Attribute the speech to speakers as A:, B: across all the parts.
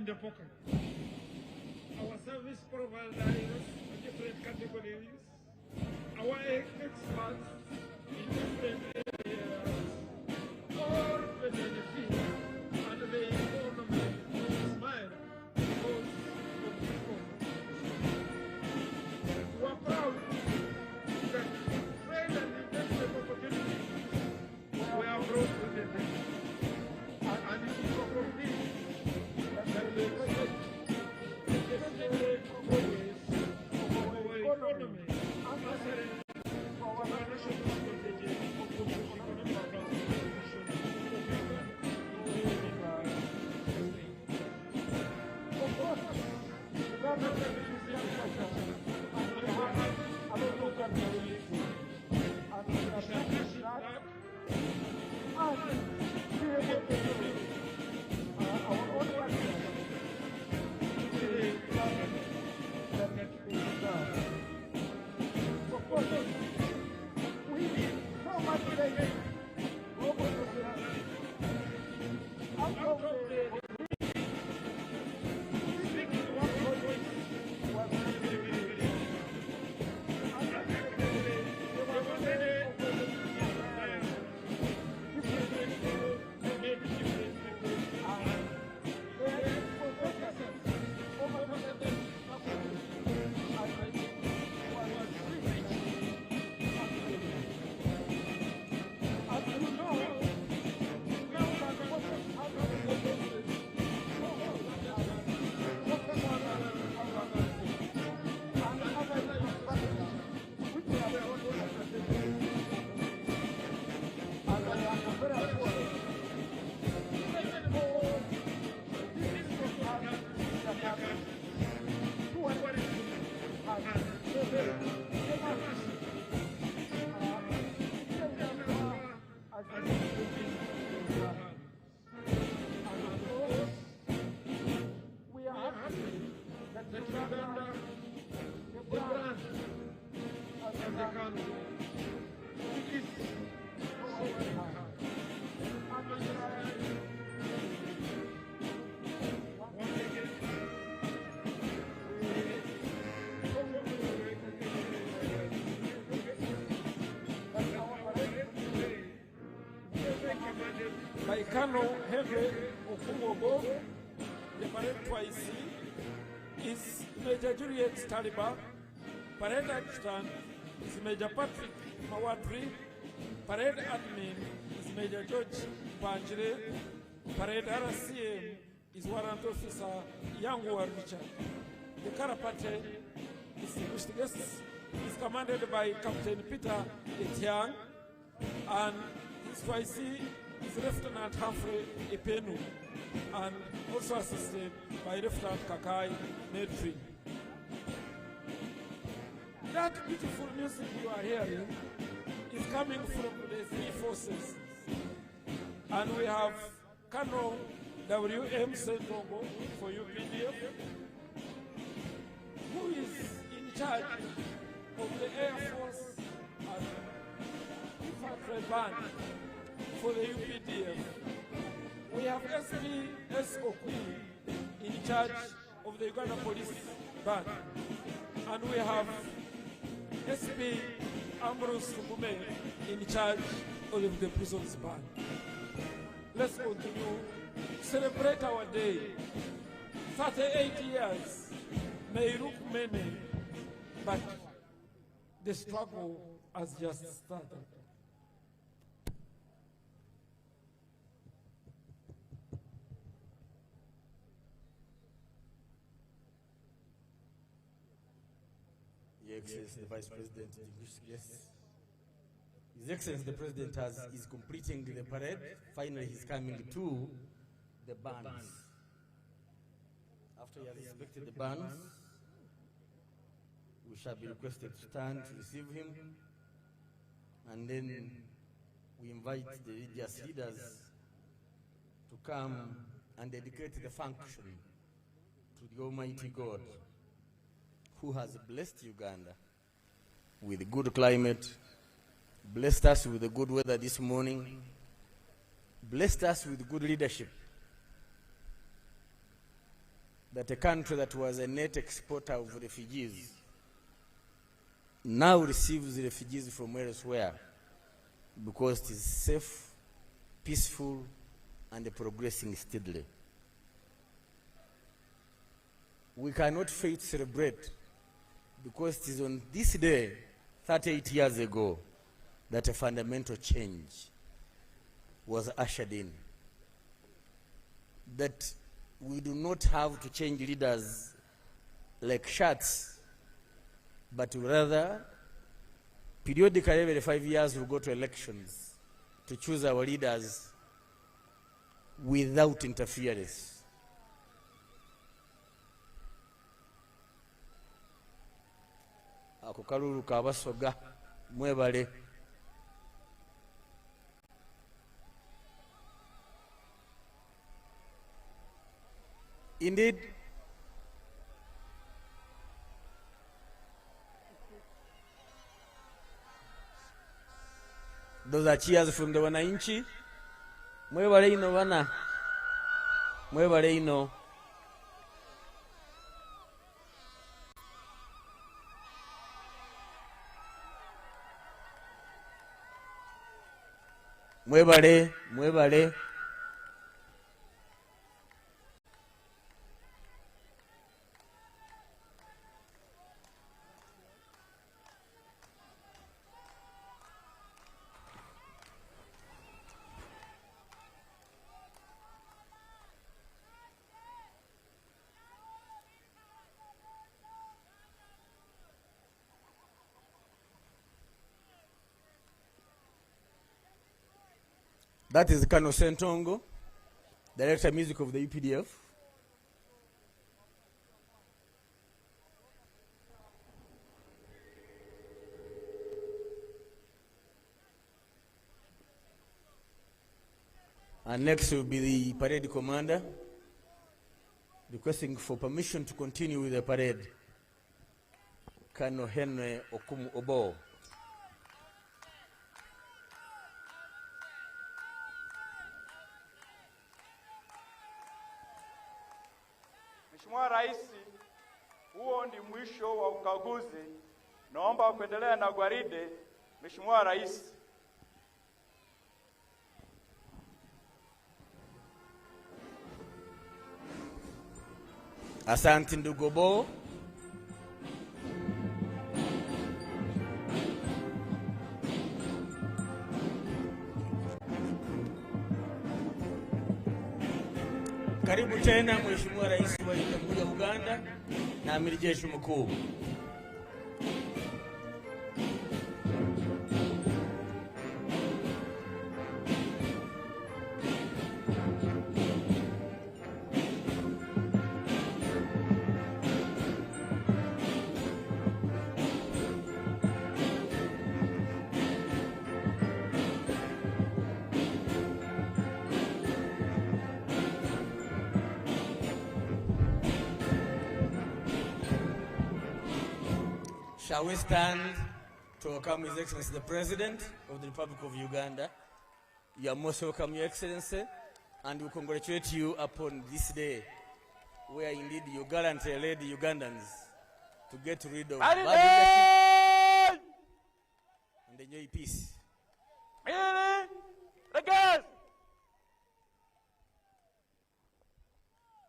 A: the pocket. Our service providers, different categories, our experts in different areas, all the benefit and the economy smile because of this moment. We are proud that trade and investment opportunities were brought to the table. And it is from this that we expect the progress of our economy answering our national strategy of economic transformation of course, the government is our local community and we are pushing that and be able to do our own work to the government that is done. Of course, we need so much data. By Colonel Henry Okumobo, the parade twice is Major Juliet Taliba, parade adjutant is Major Patrick Mawadri, parade admin is Major George Panjire, parade RCM is Warrant Officer Yangwa Richard. The Karapate distinguished guests is commanded by Captain Peter Etiang, and his twice is Lieutenant Humphrey Ipenu, and also assisted by Lieutenant Kakai Medri. That beautiful music you are hearing is coming from the three forces. And we have Colonel W.M. Sentongo for UPDF, who is in charge of the Air Force and Infantry Band for the UPDF. We have SP S. Okui in charge of the Uganda Police Band. And we have SP Ambrose Kume in charge of the Prisons Band. Let's continue to celebrate our day. 38 years may look many, but the struggle has just started.
B: Your Excellency, the Vice President, distinguished guests. His Excellency, the President is completing the parade. Finally, he's coming to the bands. After he has inspected the bands, we shall be requested to stand to receive him. And then we invite the religious leaders to come and dedicate the function to the Almighty God, who has blessed Uganda with good climate, blessed us with the good weather this morning, blessed us with good leadership. that a country that was a net exporter of refugees now receives refugees from elsewhere because it is safe, peaceful, and progressing steadily. We cannot fail to celebrate because it is on this day, 38 years ago, that a fundamental change was ushered in. That we do not have to change leaders like shirts, but rather, periodically every 5 years we go to elections to choose our leaders without interference. Ako kalulu kabasoga mwebale. Indeed, those are cheers from the wananchi. Mwebale ino bana. Mwebale ino. Mwebale, mwebale. That is Colonel Sentongo, Director Music of the UPDF. And next will be the parade commander, requesting for permission to continue with the parade, Colonel Henry Okumu Obo.
C: Mheshimiwa Rais, huo ndi mwisho wa ukaguzi. Naomba kuendelea na gwaride, Mheshimiwa Rais.
B: Asante ndugu Obo. Karibu tena Mheshimiwa Rais wa Jamhuri ya Uganda na Amiri Jeshi Mkuu. Shall we stand to welcome His Excellency the President of the Republic of Uganda? You are most welcome, Your Excellency, and we congratulate you upon this day, where indeed you gallantly led the Ugandans to get rid of bad leadership and enjoy peace.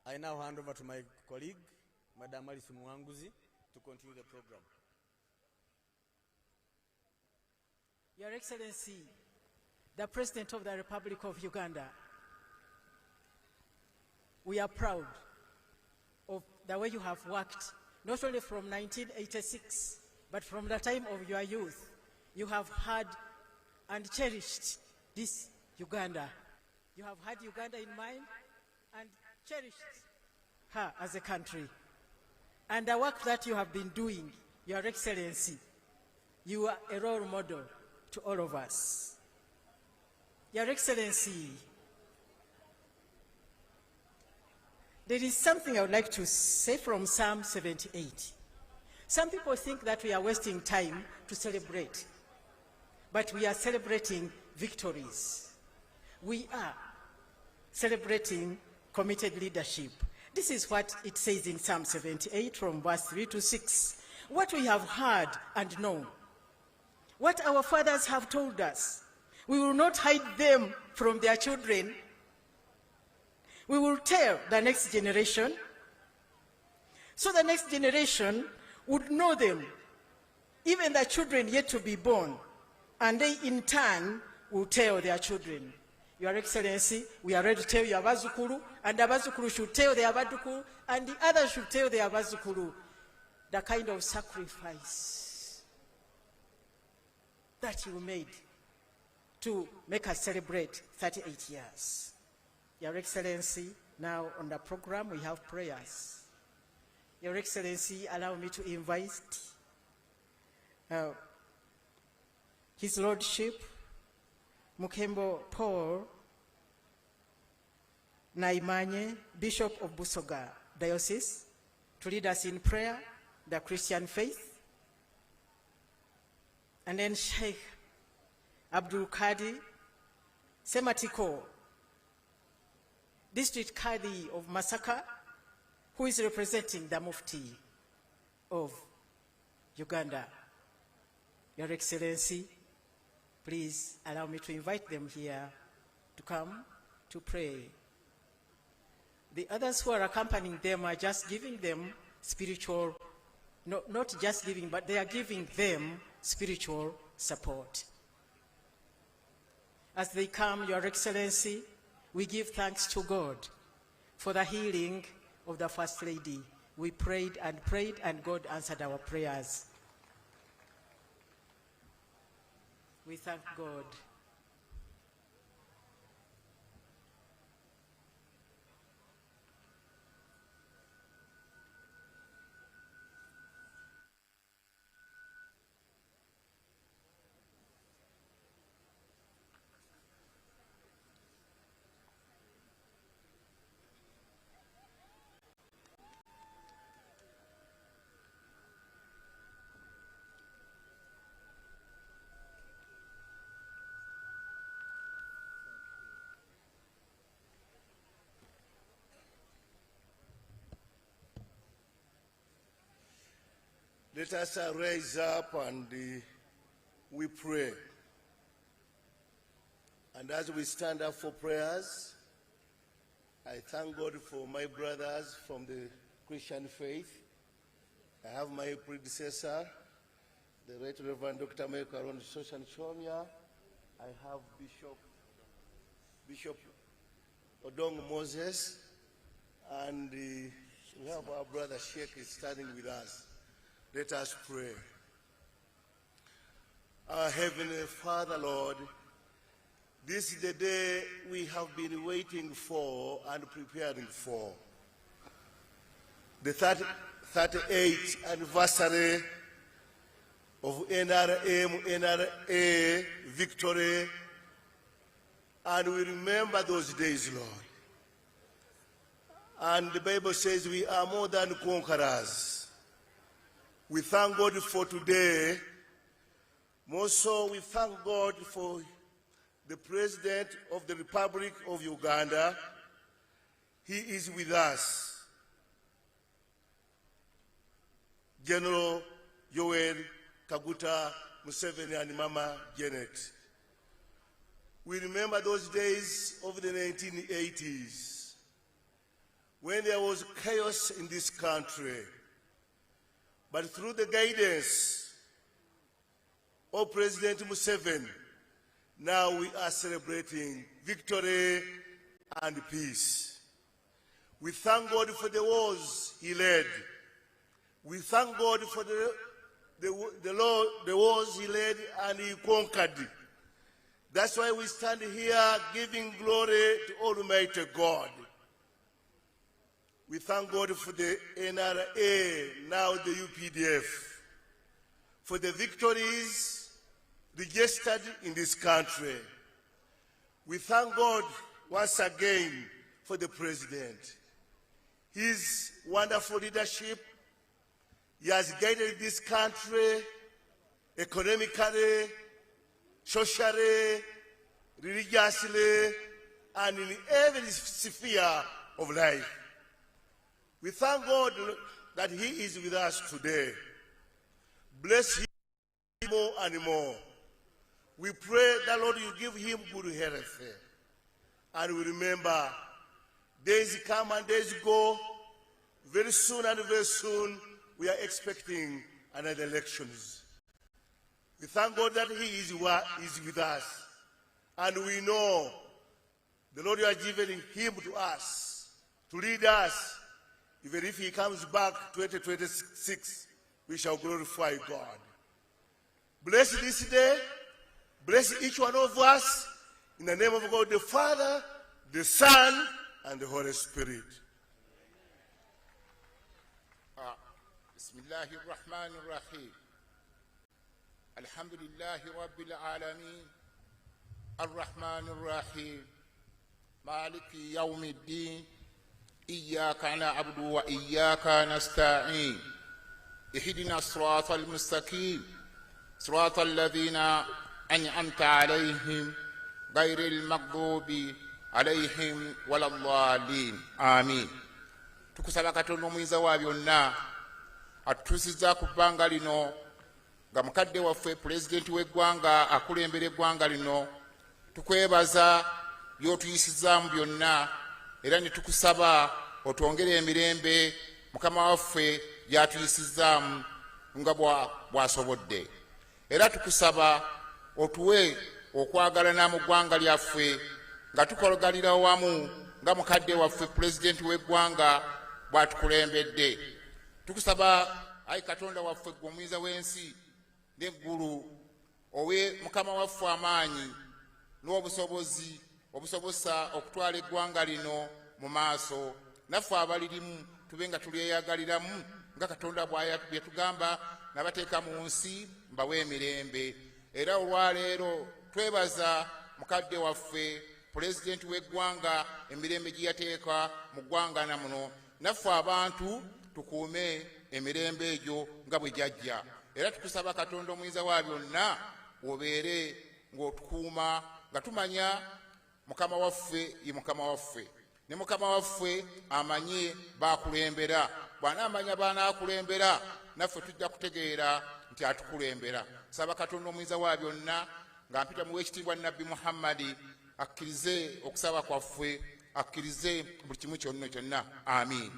B: I now hand over to my colleague, Madam Alice Mwanguzi, to continue the program.
D: Your Excellency, the President of the Republic of Uganda, we are proud of the way you have worked, not only from 1986, but from the time of your youth. You have had and cherished this Uganda. You have had Uganda in mind and cherished her as a country. And the work that you have been doing, Your Excellency, you are a role model to all of us. Your Excellency, there is something I would like to say from Psalm 78. Some people think that we are wasting time to celebrate, but we are celebrating victories. We are celebrating committed leadership, This is what it says in Psalm 78 from verse 3 to 6. What we have heard and known, what our fathers have told us, we will not hide them from their children. We will tell the next generation, so the next generation would know them, even the children yet to be born, and they in turn will tell their children. Your Excellency, we are ready to tell your Abazukulu, and the Abazukulu should tell their Abadukulu, and the others should tell their Abazukulu the kind of sacrifice that you made to make us celebrate 38 years. Your Excellency, now on the program we have prayers. Your Excellency, allow me to invite His Lordship, Mukembo Paul Naimanye, Bishop of Busoga Diocese, to lead us in prayer, the Christian faith. And then Sheikh Abdul Kadi Sematiko, District Kadi of Masaka, who is representing the Mufti of Uganda. Your Excellency, please allow me to invite them here to come to pray. The others who are accompanying them are just giving them spiritual, not just giving, but they are giving them spiritual support. As they come, Your Excellency, we give thanks to God for the healing of the First Lady. We prayed, and God answered our prayers. We thank God.
E: Let us raise up and we pray. And as we stand up for prayers, I thank God for my brothers from the Christian faith. I have my predecessor, the Right Reverend Dr. Michael Soshan Chomya. I have Bishop Odong Moses, and we have our brother Sheikh is standing with us. Let us pray. Our Heavenly Father, Lord, this is the day we have been waiting for and preparing for. The 38th anniversary of NRA victory, and we remember those days, Lord. And the Bible says we are more than conquerors. We thank God for today. More so, we thank God for the President of the Republic of Uganda. He is with us. General Yoweri Kaguta Museveni and Mama Janet. We remember those days of the 1980s when there was chaos in this country. But through the guidance of President Museveni, now we are celebrating victory and peace. We thank God for the wars he led. We thank God for the wars he led and he conquered. That's why we stand here giving glory to Almighty God. We thank God for the NRA, now the UPDF, for the victories registered in this country. We thank God once again for the President. His wonderful leadership, he has guided this country economically, socially, religiously, and in every sphere of life. We thank God that he is with us today. Bless him more and more. We pray that, Lord, you give him good health. And we remember, days come and days go. Very soon and very soon, we are expecting another elections. We thank God that he is with us. And we know the Lord has given him to us, to lead us. Even if he comes back 2026, we shall glorify God. Bless this day. Bless each one of us. In the name of God the Father, the Son, and the Holy Spirit.
F: Bismillahir Rahmanir Rahim. Alhamdulillahi Rabbil Alameen. Ar-Rahmanir Rahim. Maliki Yawmiddin. Iyyaka na'budu wa iyyaka nasta'in. Ihdina as-siratal mustaqim. Siratal ladhina an'amta alayhim. Ghayril maghdubi alayhim waladdallin. Amin. Tukusaba Katonda muyinza wa byonna atutuusiza ku bbanga lino nga mukadde waffe pulezidenti w'eggwanga akulembera eggwanga lino. Tukwebaza by'otuyisizaamu byonna era ne tukusaba otwongere emirembe Mukama waffe by'atuyisizaamu nga bw'asobodde. Era tukusaba otuwe okwagalana mu ggwanga lyaffe nga tukologalira wamu nga mukadde waffe pulezidenti w'eggwanga bw'atukulembedde. Tukusaba ayi Katonda waffe gwe omuyinza w'ensi n'eggulu owe Mukama waffe amaanyi n'obusobozi obusobosa okutwala eggwanga lino mu maaso. Naffe abalirimu tube nga tulyeyagaliramu nga Katonda bwe tugamba n'abateeka mu nsi mbawe emirembe. Era olwaleero twebaza mukadde waffe pulezidenti w'eggwanga emirembe gye yateeka mu ggwanga namuno. Naffe abantu tukuume emirembe egyo nga bwe gyajja. Era tukusaba Katonda omuyinza wa byonna obeere ng'otukuuma nga tumanya Mukama waffe ye Mukama waffe, ne Mukama waffe amanye baakulembera. Bw'anaamanya baanaakulembera naffe tujja kutegeera nti atukulembera. Saba Katonda omuyinza wa byonna nga mpita mu weekitiibwa Nabbi Muhammadi akkirize okusaba kwaffe, akkirize buli kimu kyonna kyonna. Amiin.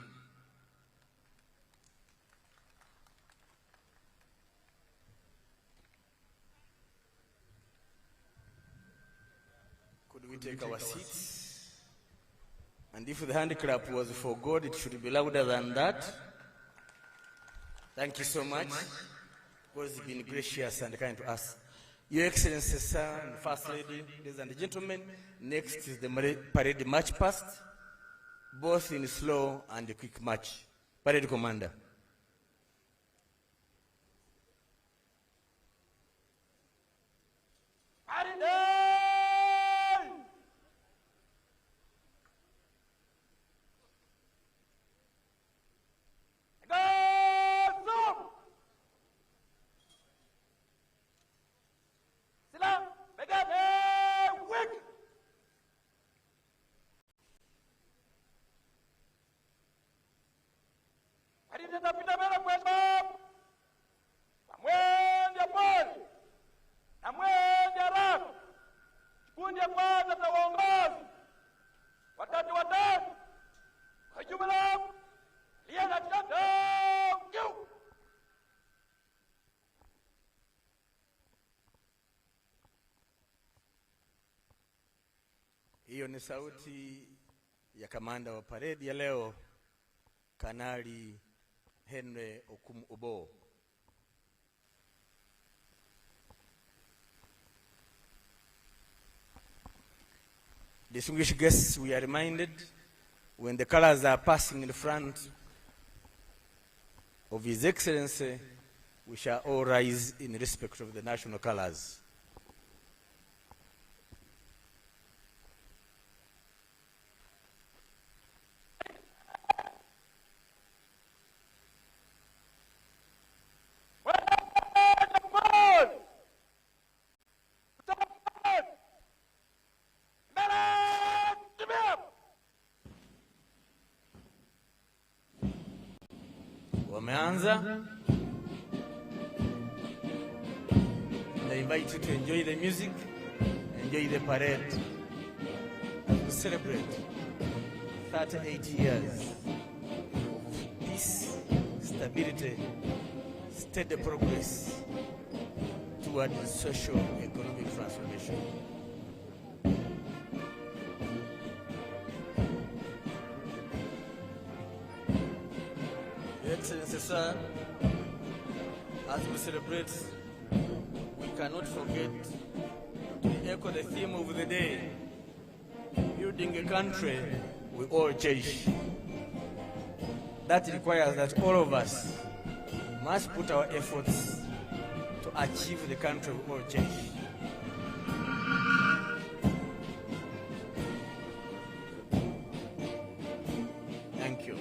B: Could we take our seats? And if the hand clap was for God, it should be louder than that. Thank you so much. God has been gracious and kind to us. Your Excellency, Sir and First Lady, ladies and gentlemen, next is the parade march past, both in slow and quick march. Parade Commander. Hiyo ni sauti ya kamanda wa parade ya leo, Kanali Henry Okum Obo. Distinguished guests, we are reminded when the colors are passing in front of His Excellency, we shall all rise in respect of the national colors. wameanza. I invite you to enjoy the music, enjoy the parade as we celebrate 38 years of peace, stability, steady progress toward social economic transformation. Your Excellency, sir, as we celebrate, we cannot forget to echo the theme of the day, building a country we all cherish. That requires that all of us must put our efforts to achieve the country we all cherish. Thank you.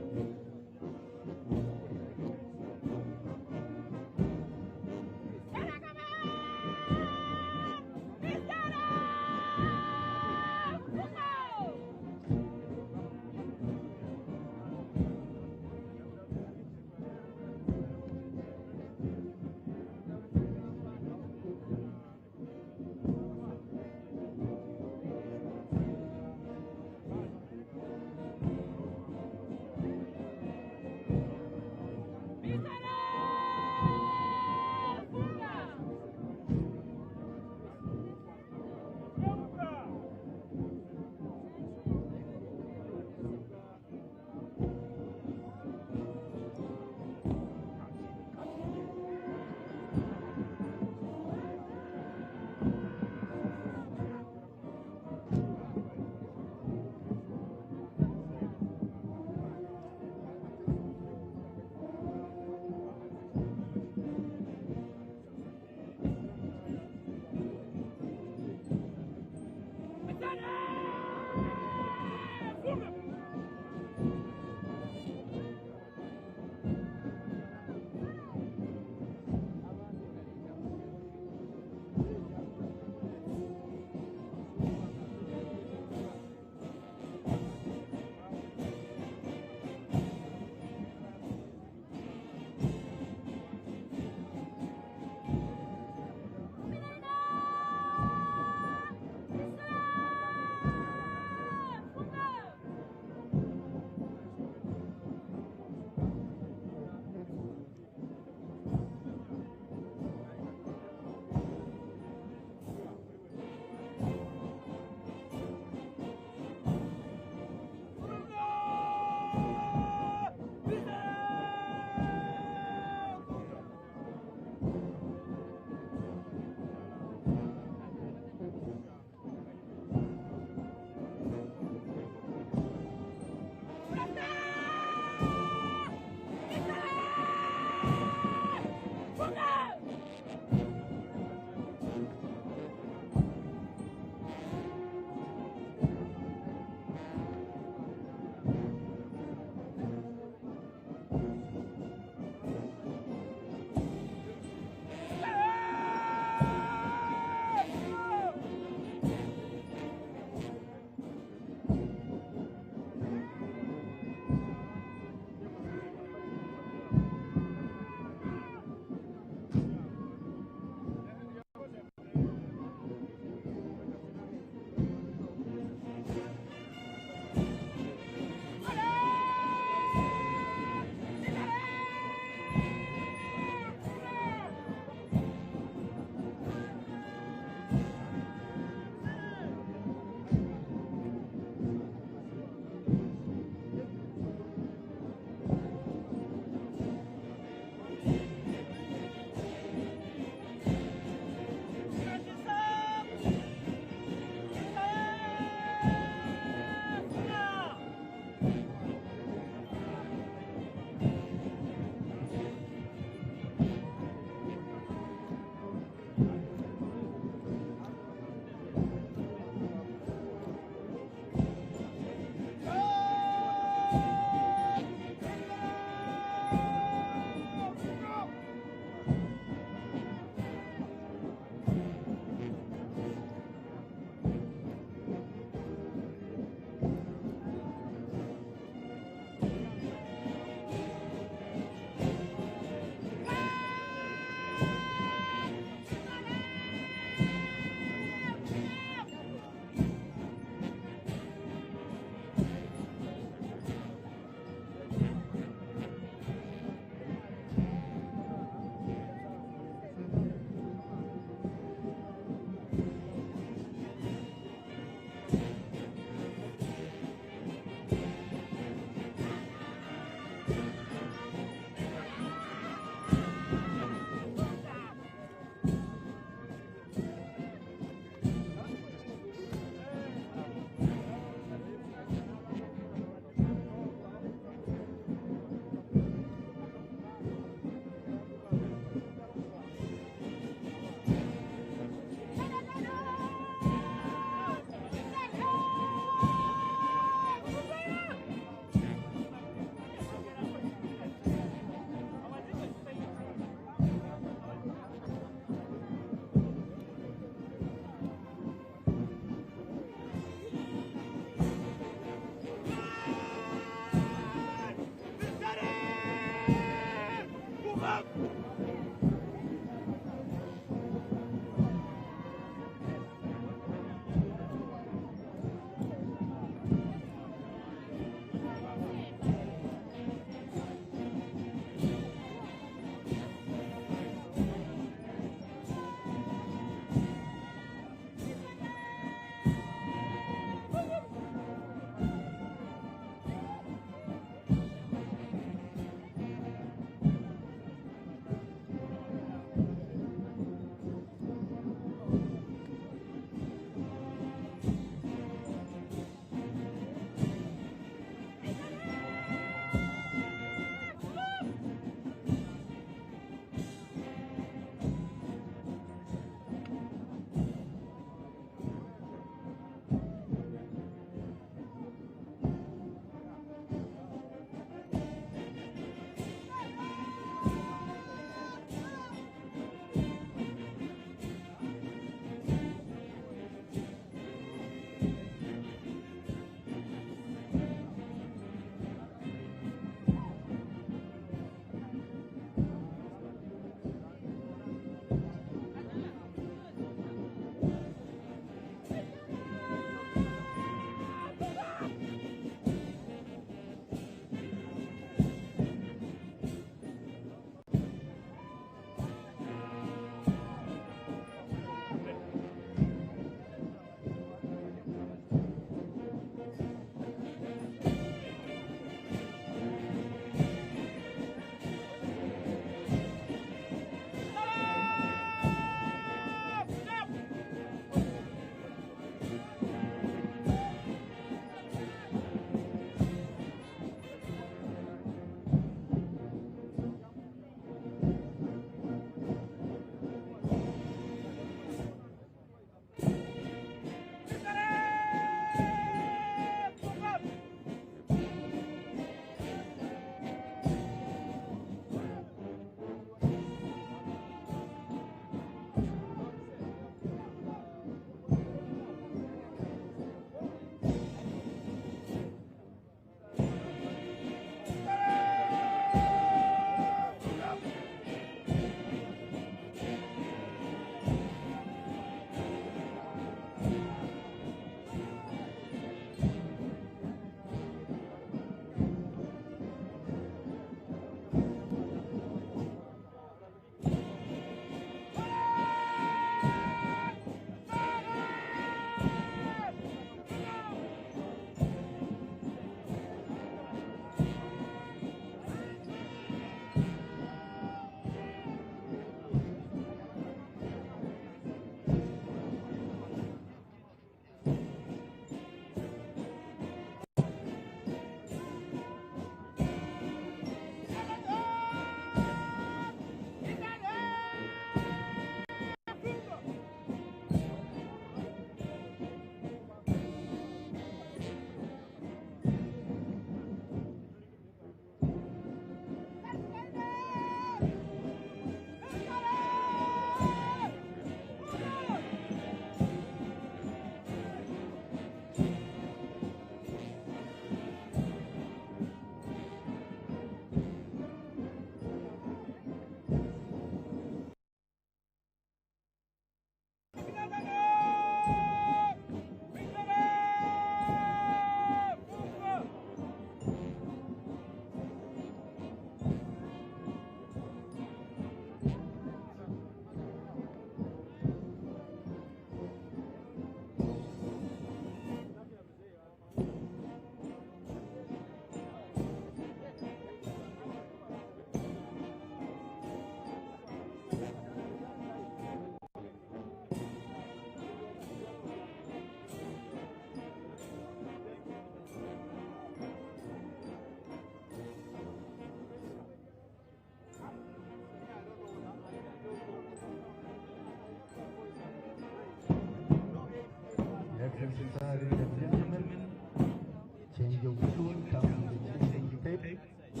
G: change of tune comes with the changing tape as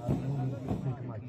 G: moving to quick match.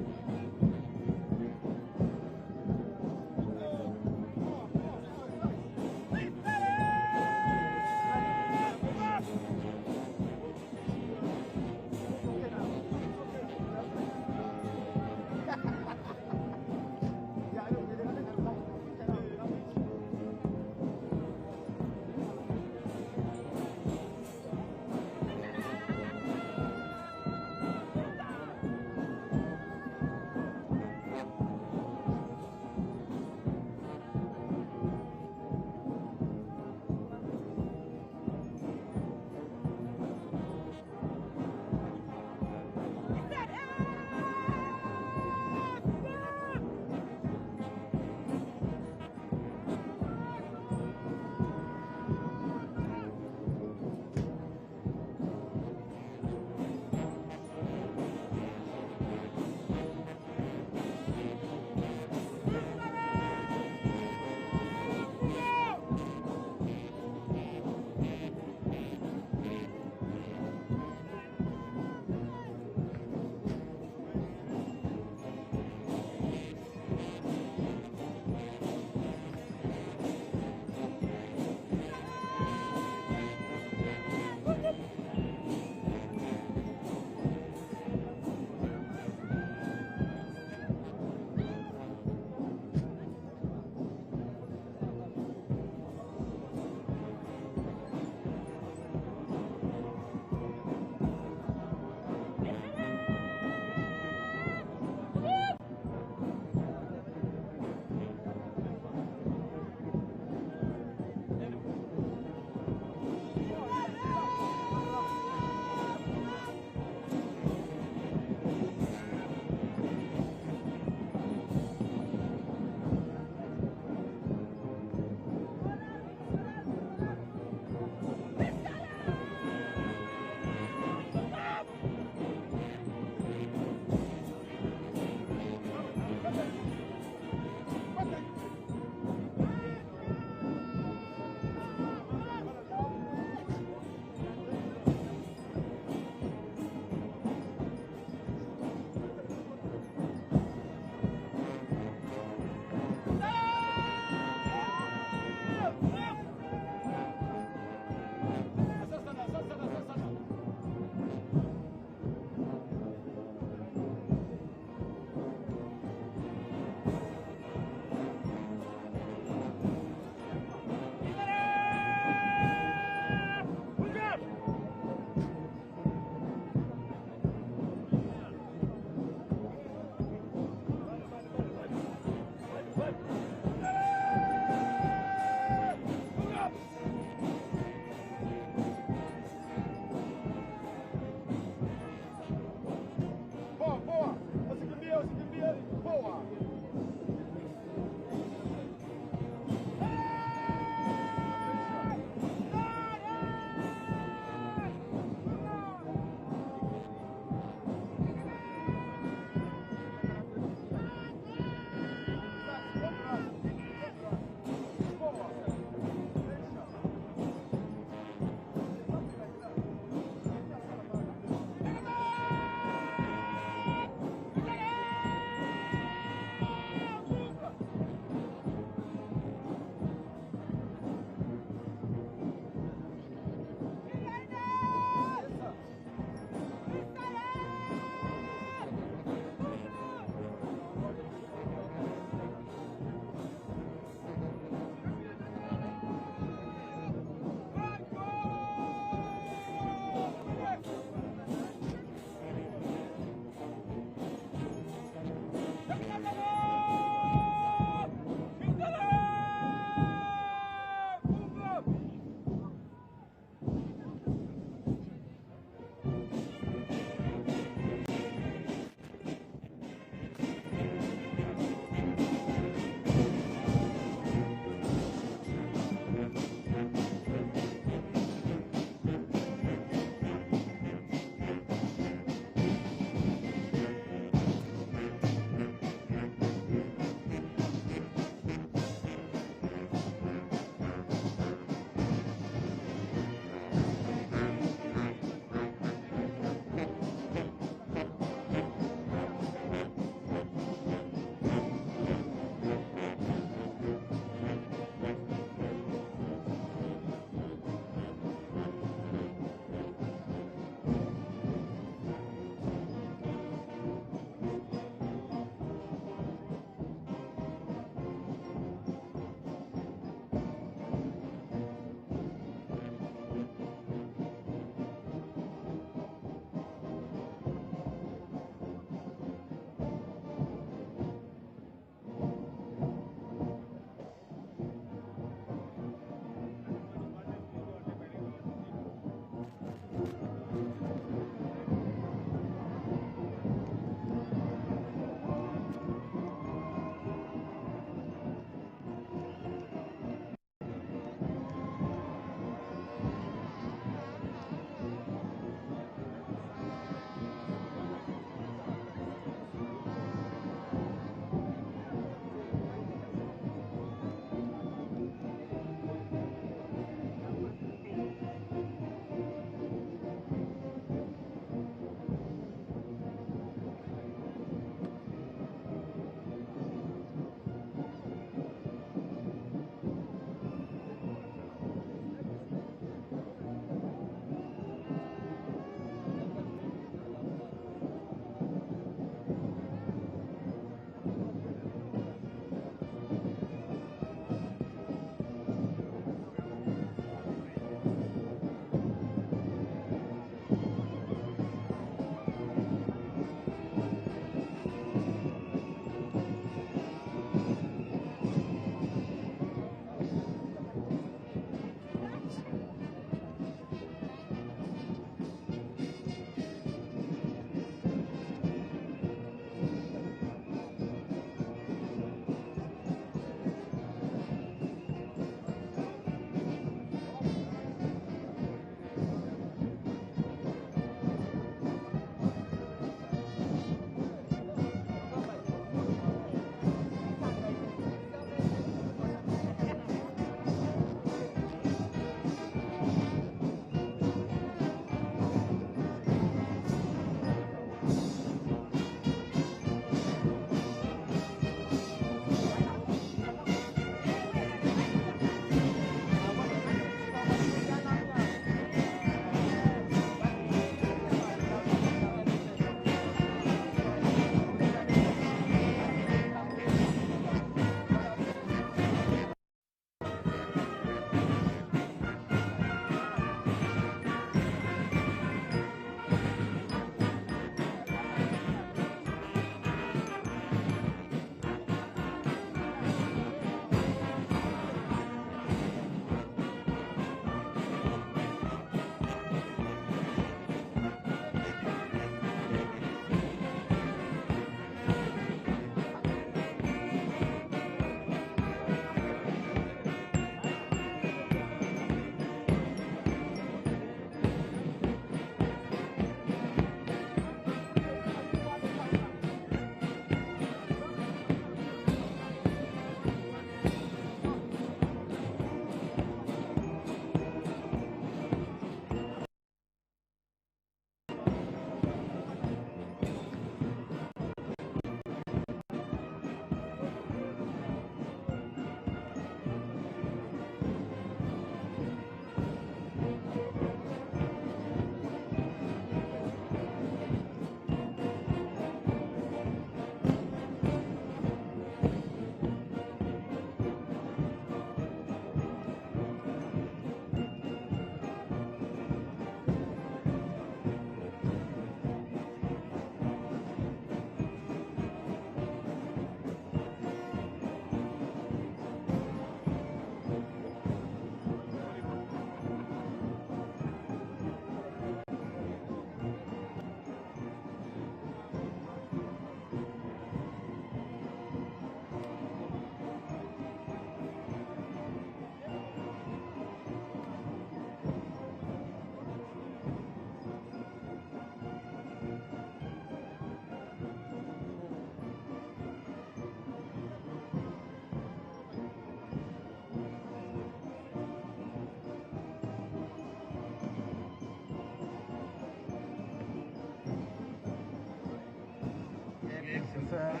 G: Yes, sir.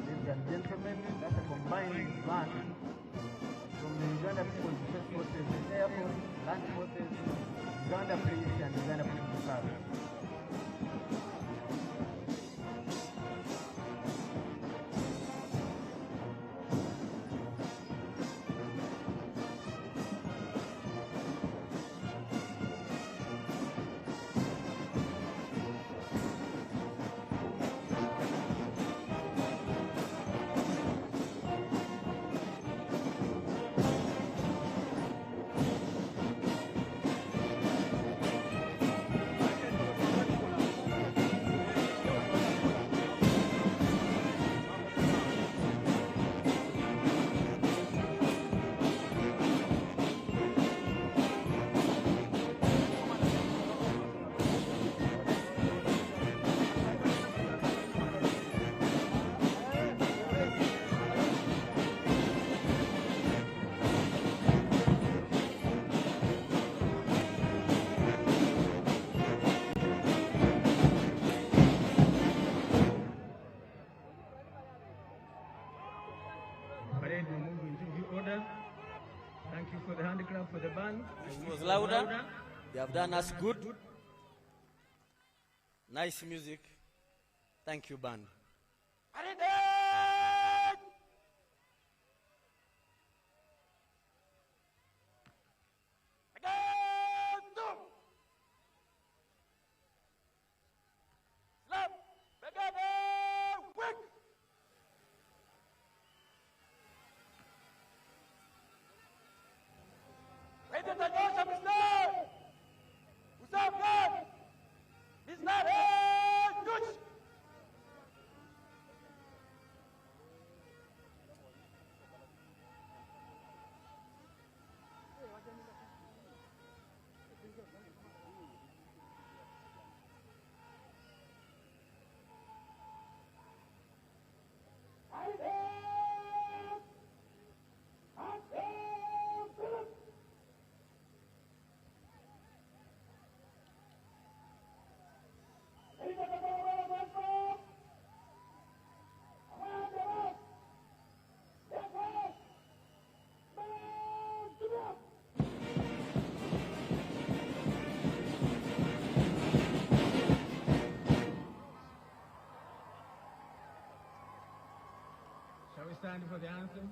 G: Ladies and gentlemen, that's a combined band from the Uganda People's Defense Forces, the Air Force, Land Forces, Uganda Police, and Uganda Police Service. Parade will move into due order. Thank you for the hand clap for the band.
B: It was louder. They have done us good. Nice music. Thank you, band.
G: Shall we stand for the anthem?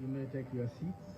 G: You may take your seats.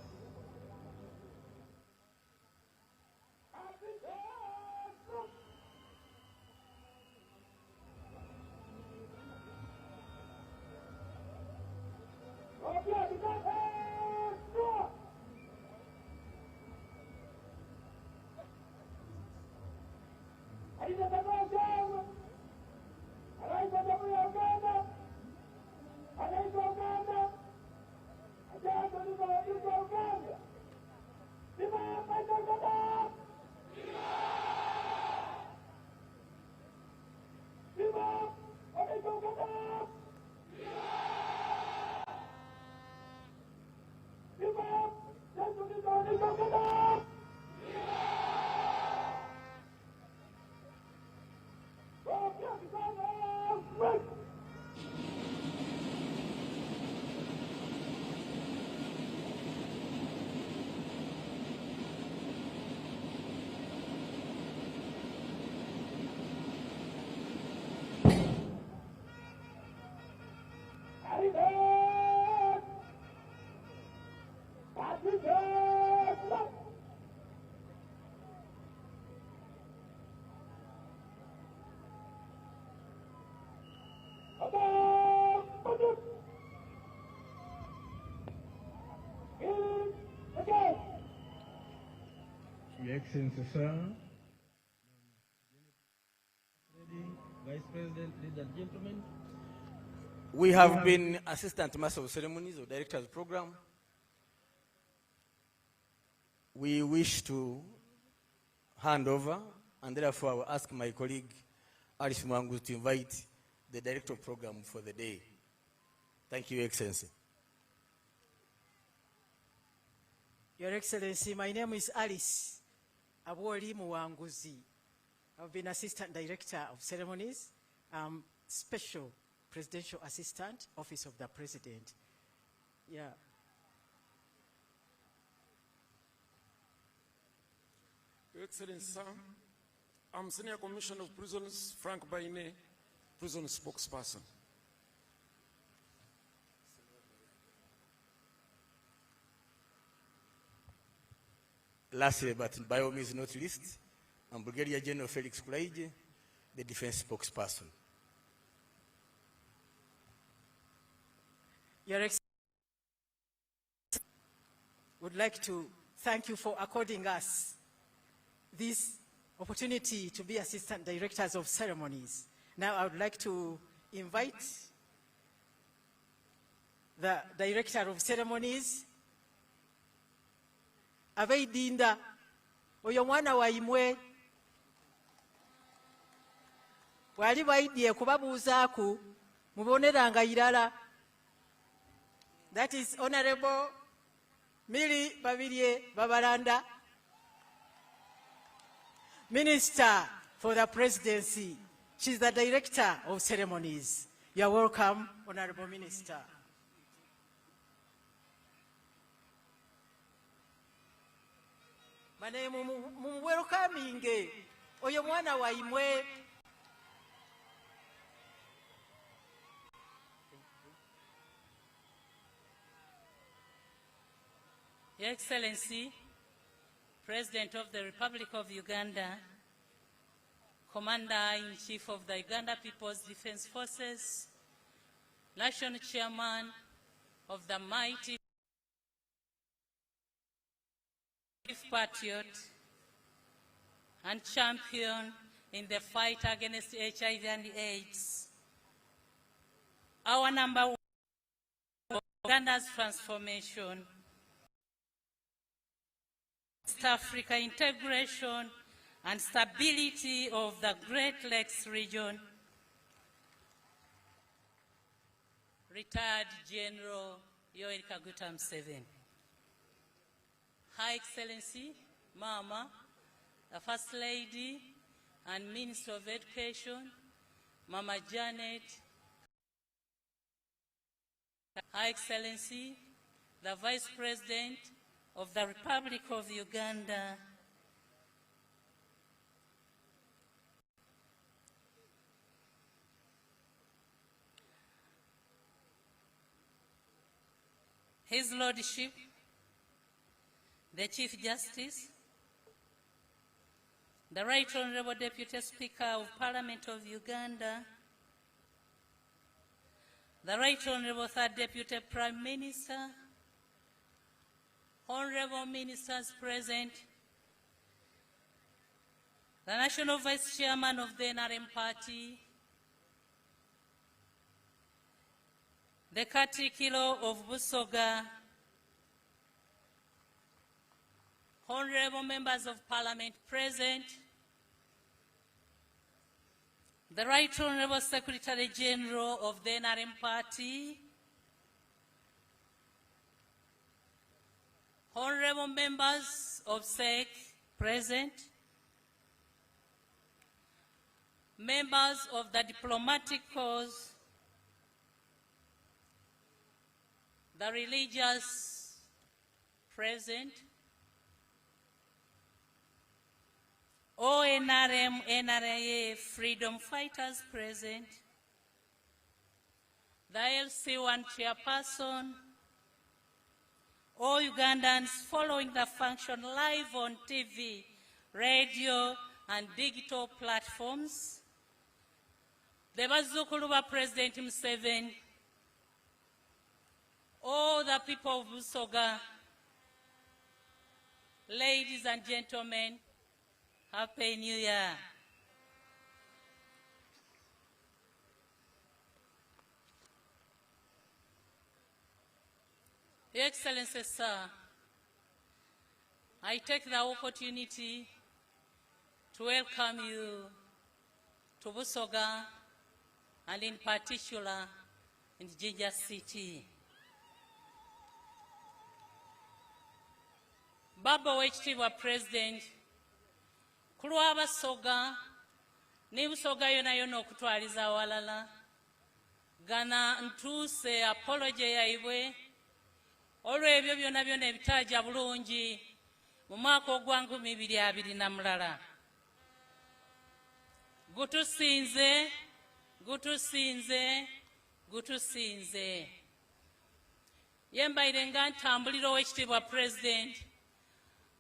G: Your Excellency, sir. Vice President, ladies and gentlemen.
B: We have been Assistant Master of Ceremonies or Director's Program. We wish to hand over, and therefore I will ask my colleague Alice Mwangu to invite the Director of Program for the day. Thank you, Your Excellency.
D: Your Excellency, my name is Alice Abwoli Mwanguzi. I've been Assistant Director of Ceremonies, Special Presidential Assistant, Office of the President. Yeah.
A: Your Excellency, sir, I'm Senior Commissioner of Prisons, Frank Baine, prison spokesperson.
B: Lastly, but by all means not least, I'm Brigadier General Felix Kulaije, the defense spokesperson.
D: Your Excellency, would like to thank you for according us this opportunity to be Assistant Directors of Ceremonies. Now I would like to invite the Director of Ceremonies, Abeidinda, oyo mwana wa imwe, wali baidye kubabuuzaaku muboneranga irala. That is Honorable Mili Babilye Babalanda, Minister for the Presidency. She's the Director of Ceremonies. You are welcome, Honorable Minister. Mane welcoming oyo mwana wa imwe.
H: Your Excellency, President of the Republic of Uganda, Commander-in-Chief of the Uganda People's Defense Forces, National Chairman of the mighty patriot and champion in the fight against HIV and AIDS, our number one of Uganda's transformation, East Africa integration and stability of the Great Lakes region, Retired General Yoweri Kaguta Museveni. High Excellency, Mama, the First Lady and Minister of Education, Mama Janet. High Excellency, the Vice President of the Republic of Uganda, His Lordship, the Chief Justice, the Right Honourable Deputy Speaker of Parliament of Uganda, the Right Honourable Third Deputy Prime Minister, Honourable Ministers present, the National Vice Chairman of the NRM Party, the Katikiro of Busoga, honorable members of Parliament present, the Right Honorable Secretary General of the NRM Party, honorable members of SEC present, members of the diplomatic corps, the religious present, all NRM, NRA freedom fighters present, the LC1 chairperson, all Ugandans following the function live on TV, radio, and digital platforms, the Bazzukulu ba President Museveni, all the people of Busoga, ladies and gentlemen, Happy New Year. Your Excellency, sir, I take the opportunity to welcome you to Busoga and in particular in Jinja City. Baba Wekitiibwa President, kulwa Abasoga ne Busoga yona yona okutwaliza awalala, gana ntuuse apology yaibwe olw'ebyo byonna byonna ebitaaja bulungi mu mwaka ogwa 2020. Gutusinze, gutusinze, gutusinze. Yembaire nga ntambulira Oweekitiibwa President,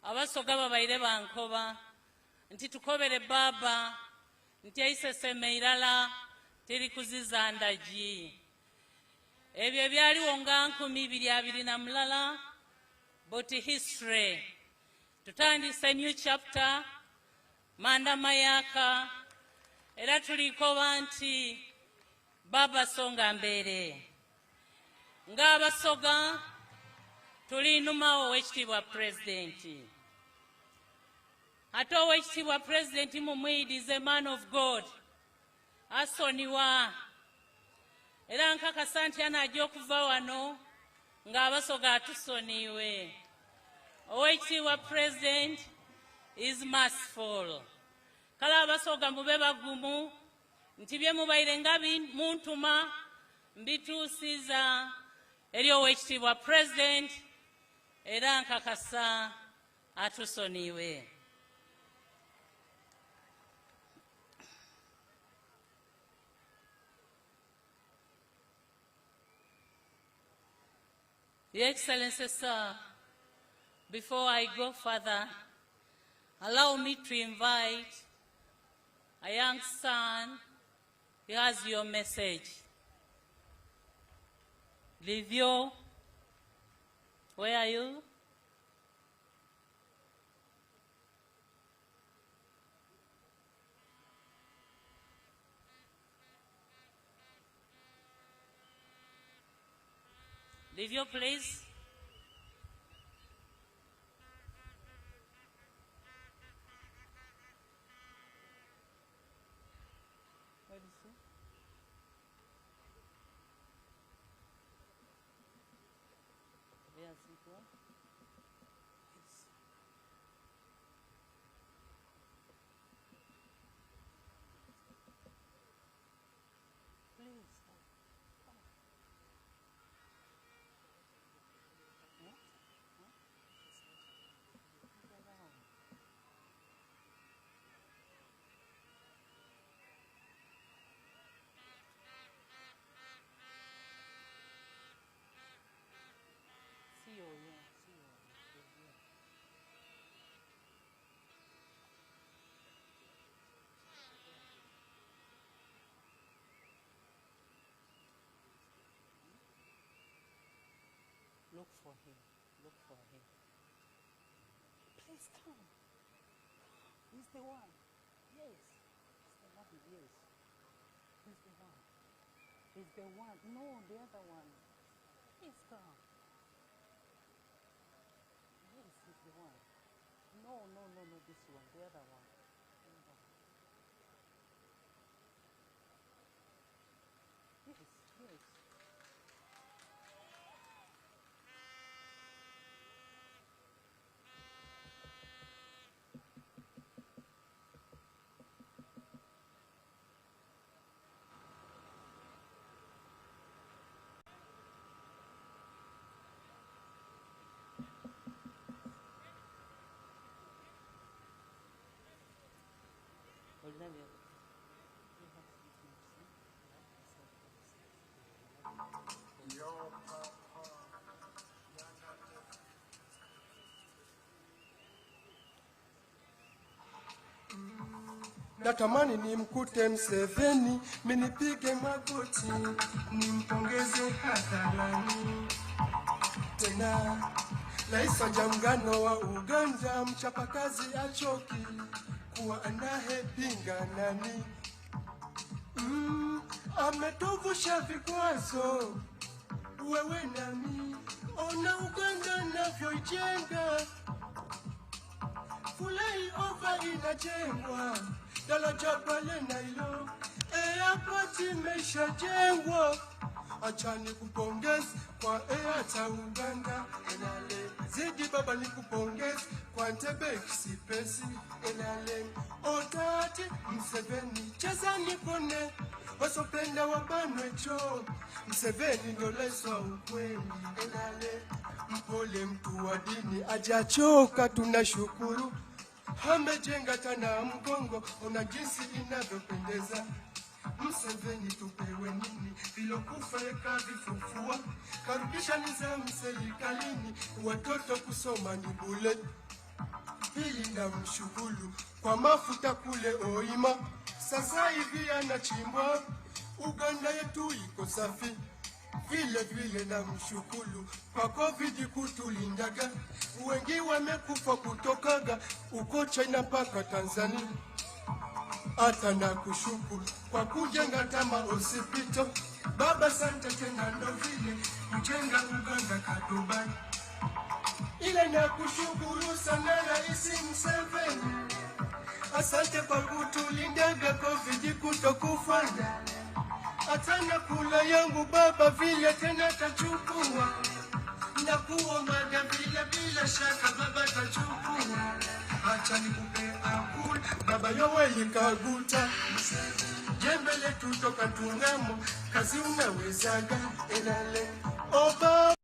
H: Abasoga babaire bankoba nti tukobere baba nti aiseseme irala teri kuziza ndagi. Ebyo byaliwo nga 2020, but history. Tutandise new chapter, Manda Mayaka, era tulikoba nti baba songa mbere. Nga Abasoga tuli numa Oweekitiibwa President. Ate Oweekitiibwa President Mumwidi is a man of God. Asoniwa. Era nkakasa nti anajja okuva wano nga Abasoga atusoniwe. Oweekitiibwa President is merciful. Kala Abasoga mube bagumu nti bye mubaire nga muntuma mbituusiza eri Oweekitiibwa President era nkakasa atusoniwe. Your Excellency, sir, before I go further, allow me to invite a young son. He has your message. Livio, where are you? Livio, please. Where is he? Where is he going? Yes. Please. Look for him. Look for him. Please come. He's the one. Is the one. No, the other one. Please come. Yes, is the one. No, no, no, no, this one. The other one. The other one. Yes, yes. Olivia.
I: Natamani nimkute Mseveni, minipige magoti, nimpongeze hadharani. Tena Rais wa Jamhuri wa Uganda, mchapakazi achoki, kuwa anayepinga nani. Ametuvusha vikwazo, wewe nami, ona Uganda navyoijenga. Flyover inajengwa, daraja pale Nailo, airport imeshajengwa. Acha nikupongeze kwa Airtel Uganda, enale. Zidi baba nikupongeze kwa Entebbe Express, enale. Otati Mseveni, cheza nikone, wasopenda wabanwe cho. Mseveni ndo rais wa ukweli, enale. Mpole mtu wa dini, ajachoka tunashukuru. Amejenga tana Mgongo, ona jinsi inavyopendeza. Mseveni tupewe nini, vilokufa yakavifufua. Karudisha nizamu serikalini, watoto kusoma ni bure. Pili na mshukuru kwa mafuta kule Oima, sasa hivi yanachimbwa. Uganda yetu iko safi. Vile vile na mshukuru kwa COVID kutulindaga, wengi wamekufa kutokaga uko China mpaka Tanzania. Hata na kushukuru kwa kujenga tama hospital, baba sante tena ndo vile kujenga Uganda ka Dubai. Ile na kushukuru sana Rais Museveni, asante kwa kutulindaga COVID kutokufanya. Atana kula yangu baba vile tena tachukua, na kuomba bila shaka baba tachukua. Acha nikupe akul baba Yoweri Kaguta, jembe letu toka Tungamo, kazi unawezaga enale oba.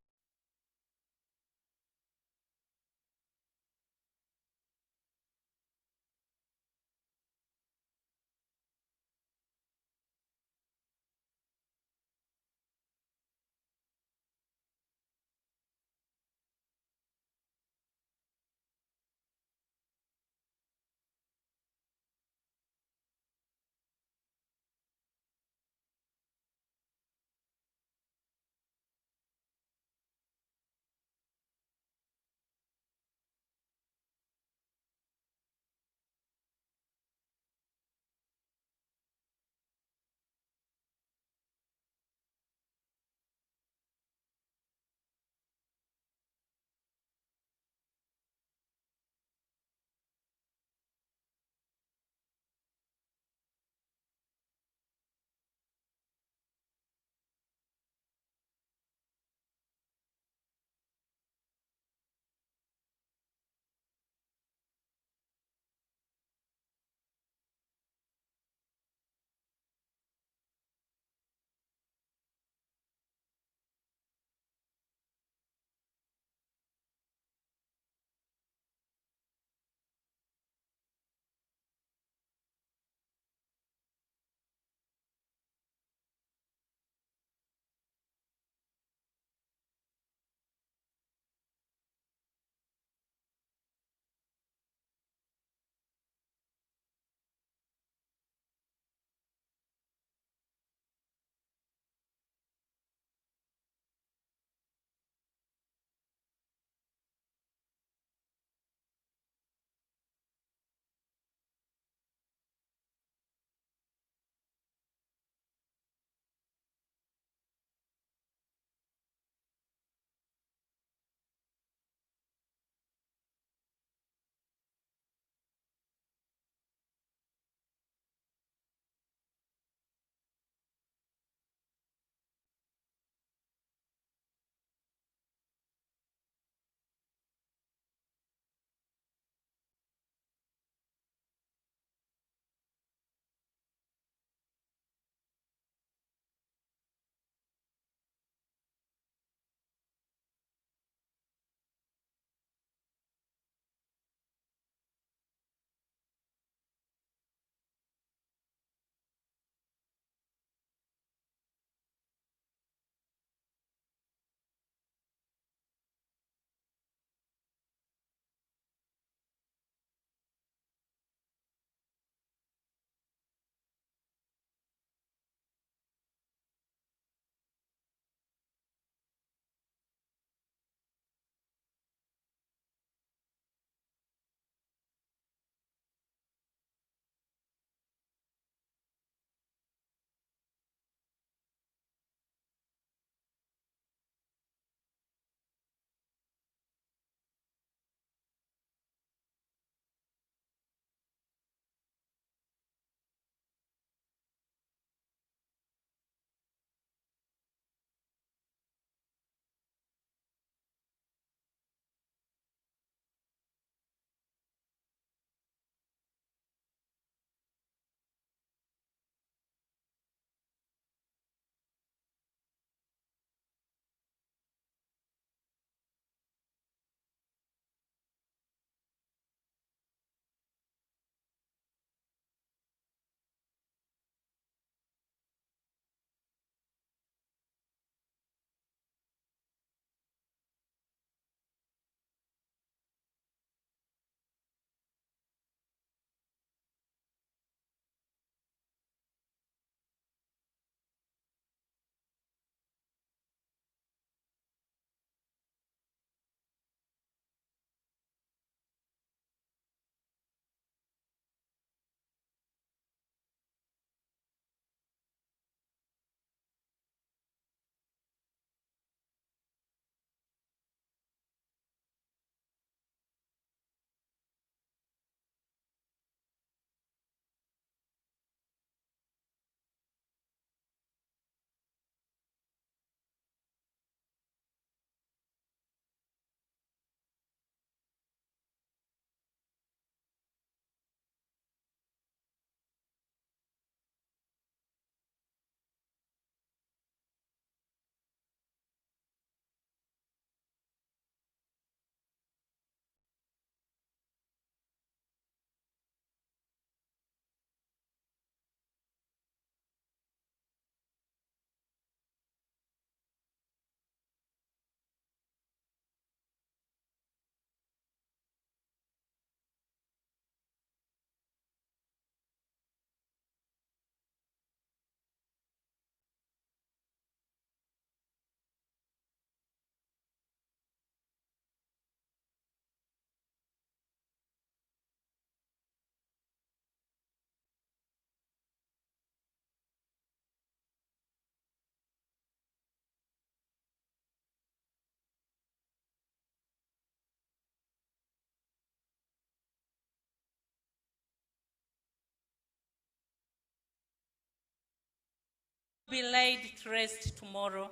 H: be laid to rest tomorrow.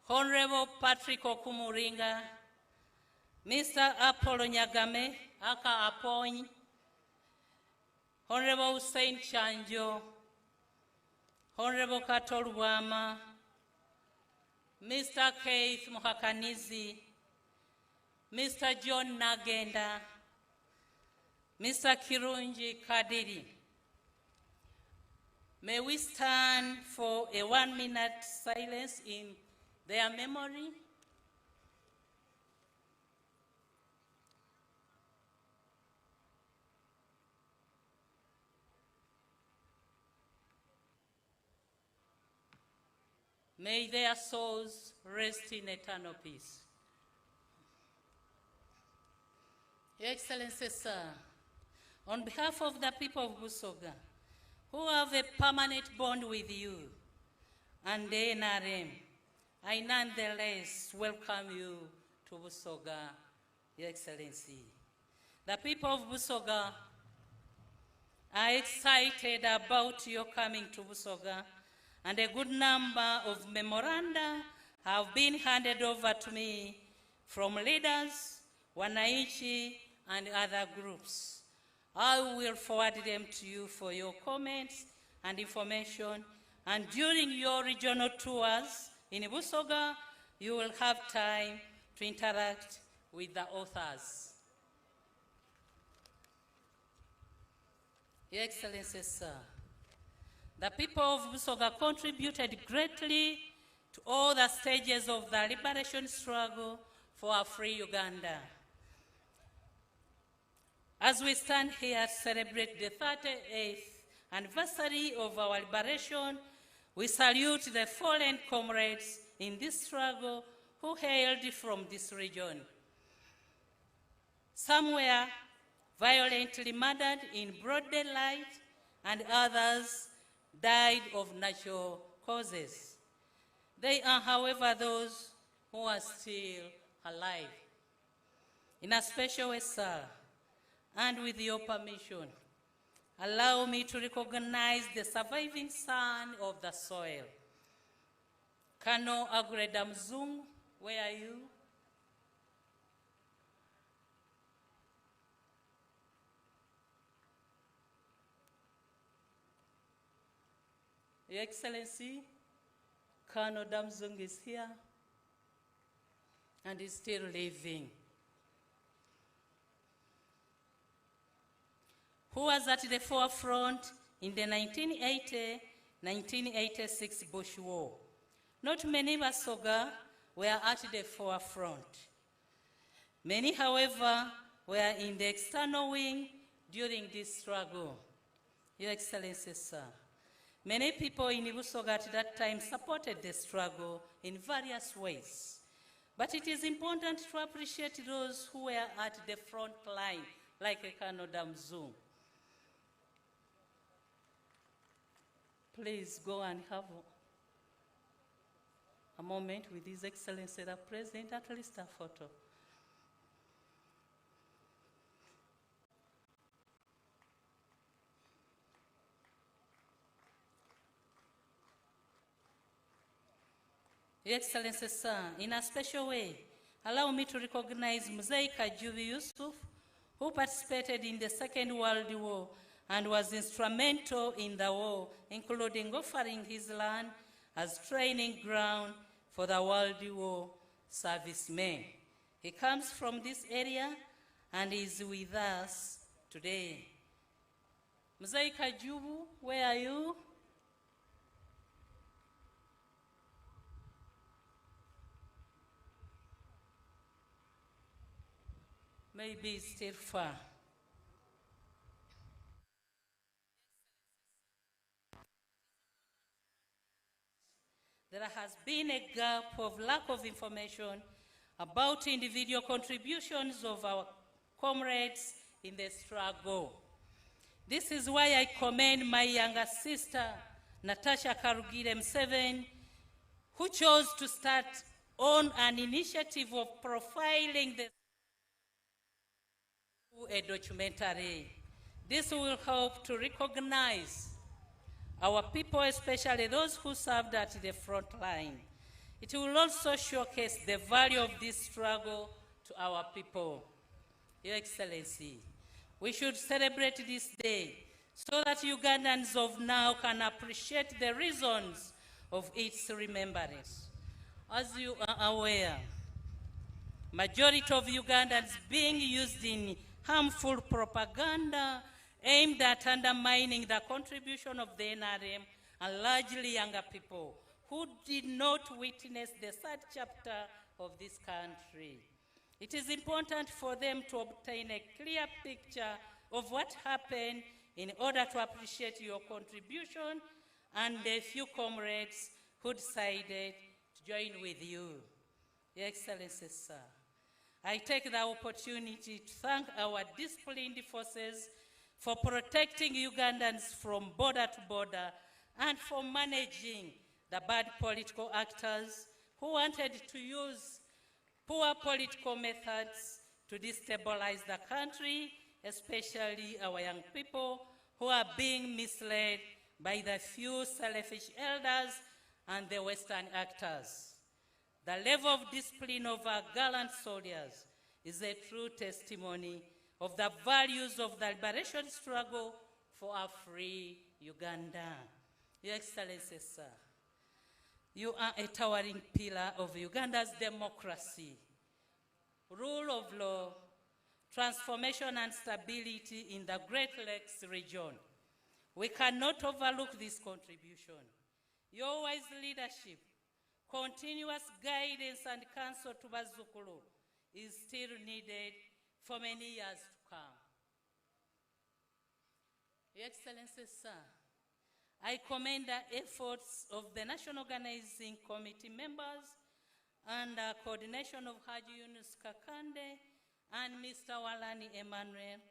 H: Honorable Patrick Okumuringa, Mr. Apollo Nyagame, Aka Apony, Honorable Hussein Chanjo, Honorable Katol Wama, Mr. Keith Muhakanizi, Mr. John Nagenda, Mr. Kirunji Kadiri. May we stand for a 1-minute silence in their memory. May their souls rest in eternal peace. Your Excellency, sir, on behalf of the people of Busoga, who have a permanent bond with you and the NRM, I nonetheless welcome you to Busoga, Your Excellency. The people of Busoga are excited about your coming to Busoga, and a good number of memoranda have been handed over to me from leaders, Wananchi, and other groups. I will forward them to you for your comments and information, and during your regional tours in Busoga, you will have time to interact with the authors. Your Excellency, sir, the people of Busoga contributed greatly to all the stages of the liberation struggle for a free Uganda. As we stand here to celebrate the 38th anniversary of our liberation, we salute the fallen comrades in this struggle who hailed from this region. Some were violently murdered in broad daylight, and others died of natural causes. They are, however, those who are still alive. In a special way, sir, and with your permission, allow me to recognize the surviving son of the soil. Colonel Agreda Mzungu, where are you? Your Excellency, Colonel Damzung is here and is still living. Who was at the forefront in the 1980-1986 Bush War. Not many Busoga were at the forefront. Many, however, were in the external wing during this struggle. Your Excellency, sir, many people in Busoga at that time supported the struggle in various ways. But it is important to appreciate those who were at the front line, like Colonel Damzung. Please go and have a moment with His Excellency the President, at least a photo. Your Excellency, sir, in a special way, allow me to recognize Mzee Kajubi Yusuf, who participated in the Second World War and was instrumental in the war, including offering his land as training ground for the World War servicemen. He comes from this area and is with us today. Mzee Kajubu, where are you? Maybe still far. There has been a gap of lack of information about individual contributions of our comrades in the struggle. This is why I commend my younger sister, Natasha Karugire Museveni, who chose to start on an initiative of profiling the a documentary. This will help to recognize our people, especially those who served at the front line. It will also showcase the value of this struggle to our people. Your Excellency, we should celebrate this day so that Ugandans of now can appreciate the reasons of its remembrance. As you are aware, majority of Ugandans being used in harmful propaganda aimed at undermining the contribution of the NRM and largely younger people who did not witness the third chapter of this country. It is important for them to obtain a clear picture of what happened in order to appreciate your contribution and the few comrades who decided to join with you. Your Excellency, sir, I take the opportunity to thank our disciplined forces for protecting Ugandans from border to border and for managing the bad political actors who wanted to use poor political methods to destabilize the country, especially our young people who are being misled by the few selfish elders and the Western actors. The level of discipline of our gallant soldiers is a true testimony of the values of the liberation struggle for a free Uganda. Your Excellency, sir, you are a towering pillar of Uganda's democracy, rule of law, transformation and stability in the Great Lakes region. We cannot overlook this contribution. Your wise leadership, continuous guidance and counsel to Bazukulu is still needed for many years to come. Your Excellency, sir, I commend the efforts of the National Organizing Committee members and the coordination of Haji Yunus Kakande and Mr. Walani Emmanuel,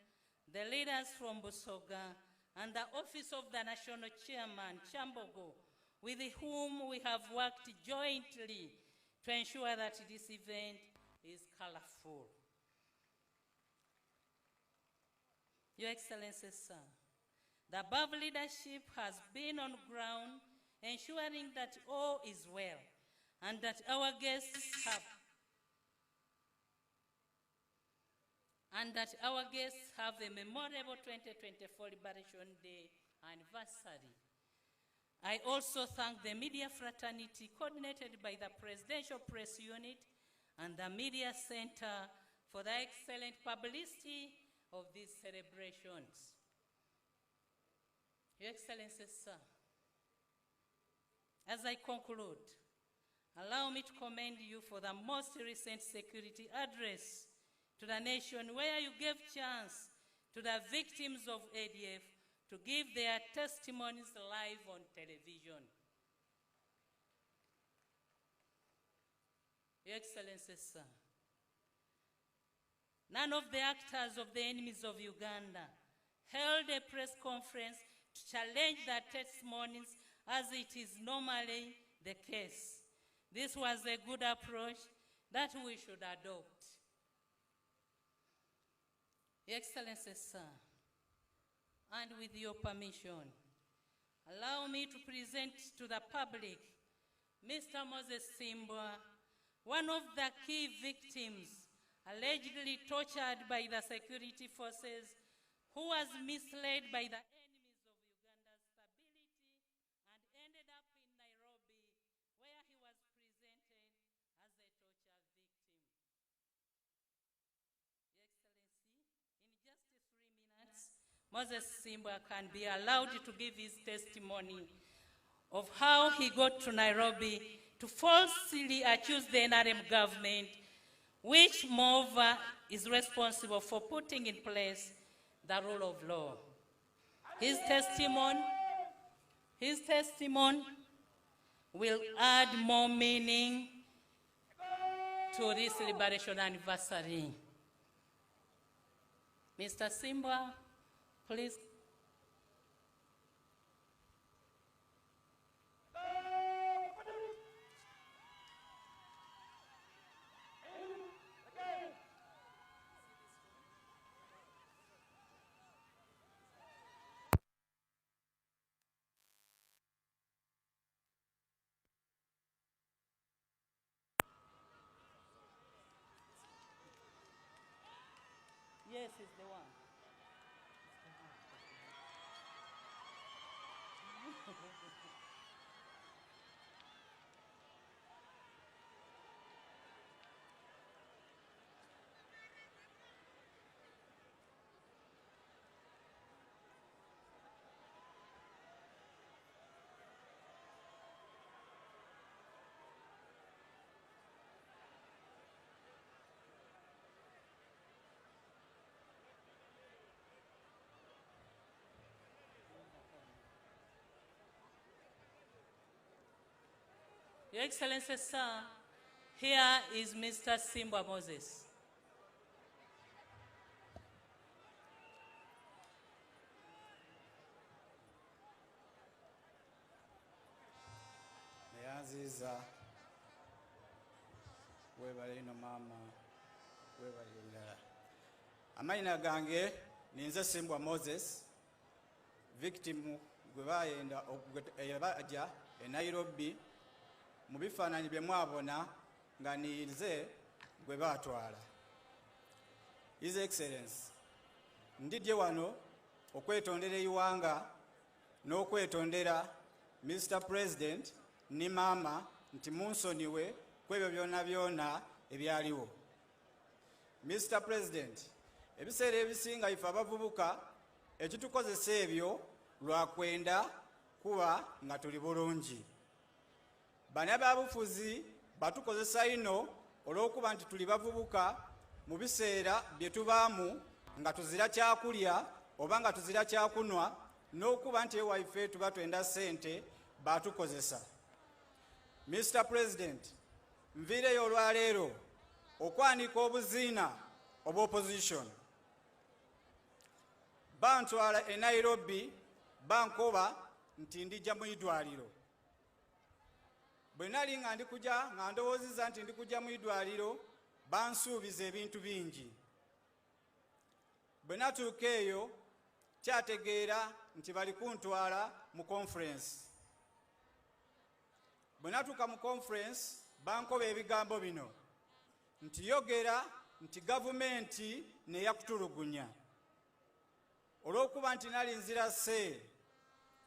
H: the leaders from Busoga, and the Office of the National Chairman, Chambogo, with whom we have worked jointly to ensure that this event is colorful. Your Excellency, sir, the above leadership has been on ground ensuring that all is well and that our guests have a memorable 2024 Liberation Day anniversary. I also thank the media fraternity coordinated by the Presidential Press Unit and the Media Center for the excellent publicity of these celebrations. Your Excellency, sir, as I conclude, allow me to commend you for the most recent security address to the nation where you gave chance to the victims of ADF to give their testimonies live on television. Your Excellency, sir, none of the actors of the enemies of Uganda held a press conference to challenge the testimonies as it is normally the case. This was a good approach that we should adopt. Your Excellency, sir, and with your permission, allow me to present to the public Mr. Moses Simbwa, one of the key victims allegedly tortured by the security forces, who was misled by the enemies of Uganda's stability and ended up in Nairobi, where he was presented as a torture victim. Your Excellency, in just 3 minutes, Moses Simbwa can be allowed to give his testimony of how he got to Nairobi to falsely accuse the NRM government, which moreover is responsible for putting in place the rule of law. His testimony will add more meaning to this liberation anniversary. Mr. Simbwa, please is the one. Your Excellency, sir, here is Mr. Simbwa Moses.
J: Neyanziza webale ino mama webale ndala. Amayina gange ninze Simbwa Moses, victim gwe bayenda okugya e Nairobi mu bifaananyi bye mwabona nga nize gwe baatwala. His Excellency, ndidye wano okwetondera iwanga n'okwetondera Mr. President ni mama nti munsoniwe kwebyo byonna byonna ebyaliwo. Mr. President, ebiseera ebisinga ife abavubuka ekitukozesa ebyo lwakwenda kuba nga tuli bulungi. Bano ababufuzi batukozesa ino olw'okuba nti tuli bavubuka mu biseera bye tubaamu nga tuzira kyakulya oba nga tuzira kyakunwa n'okuba nti ewaife tuba twenda ssente batukozesa. Mr. President, nviireyo olwaleero okwanika obuziina obw'opposition. Bantwala e Nairobi bankoba nti ndijja mu idwaliro. Bwe nali nga ndikujja nga ndowooziza nti ndikujja mu idwaliro bansuubiza ebintu bingi. Bwe natuuka eyo kyategeera nti bali kuntwala mu conference. Bwe natuuka mu conference bankoba ebigambo bino nti yogera nti gavumenti neyakutulugunya. Olw'okuba nti nali nzira se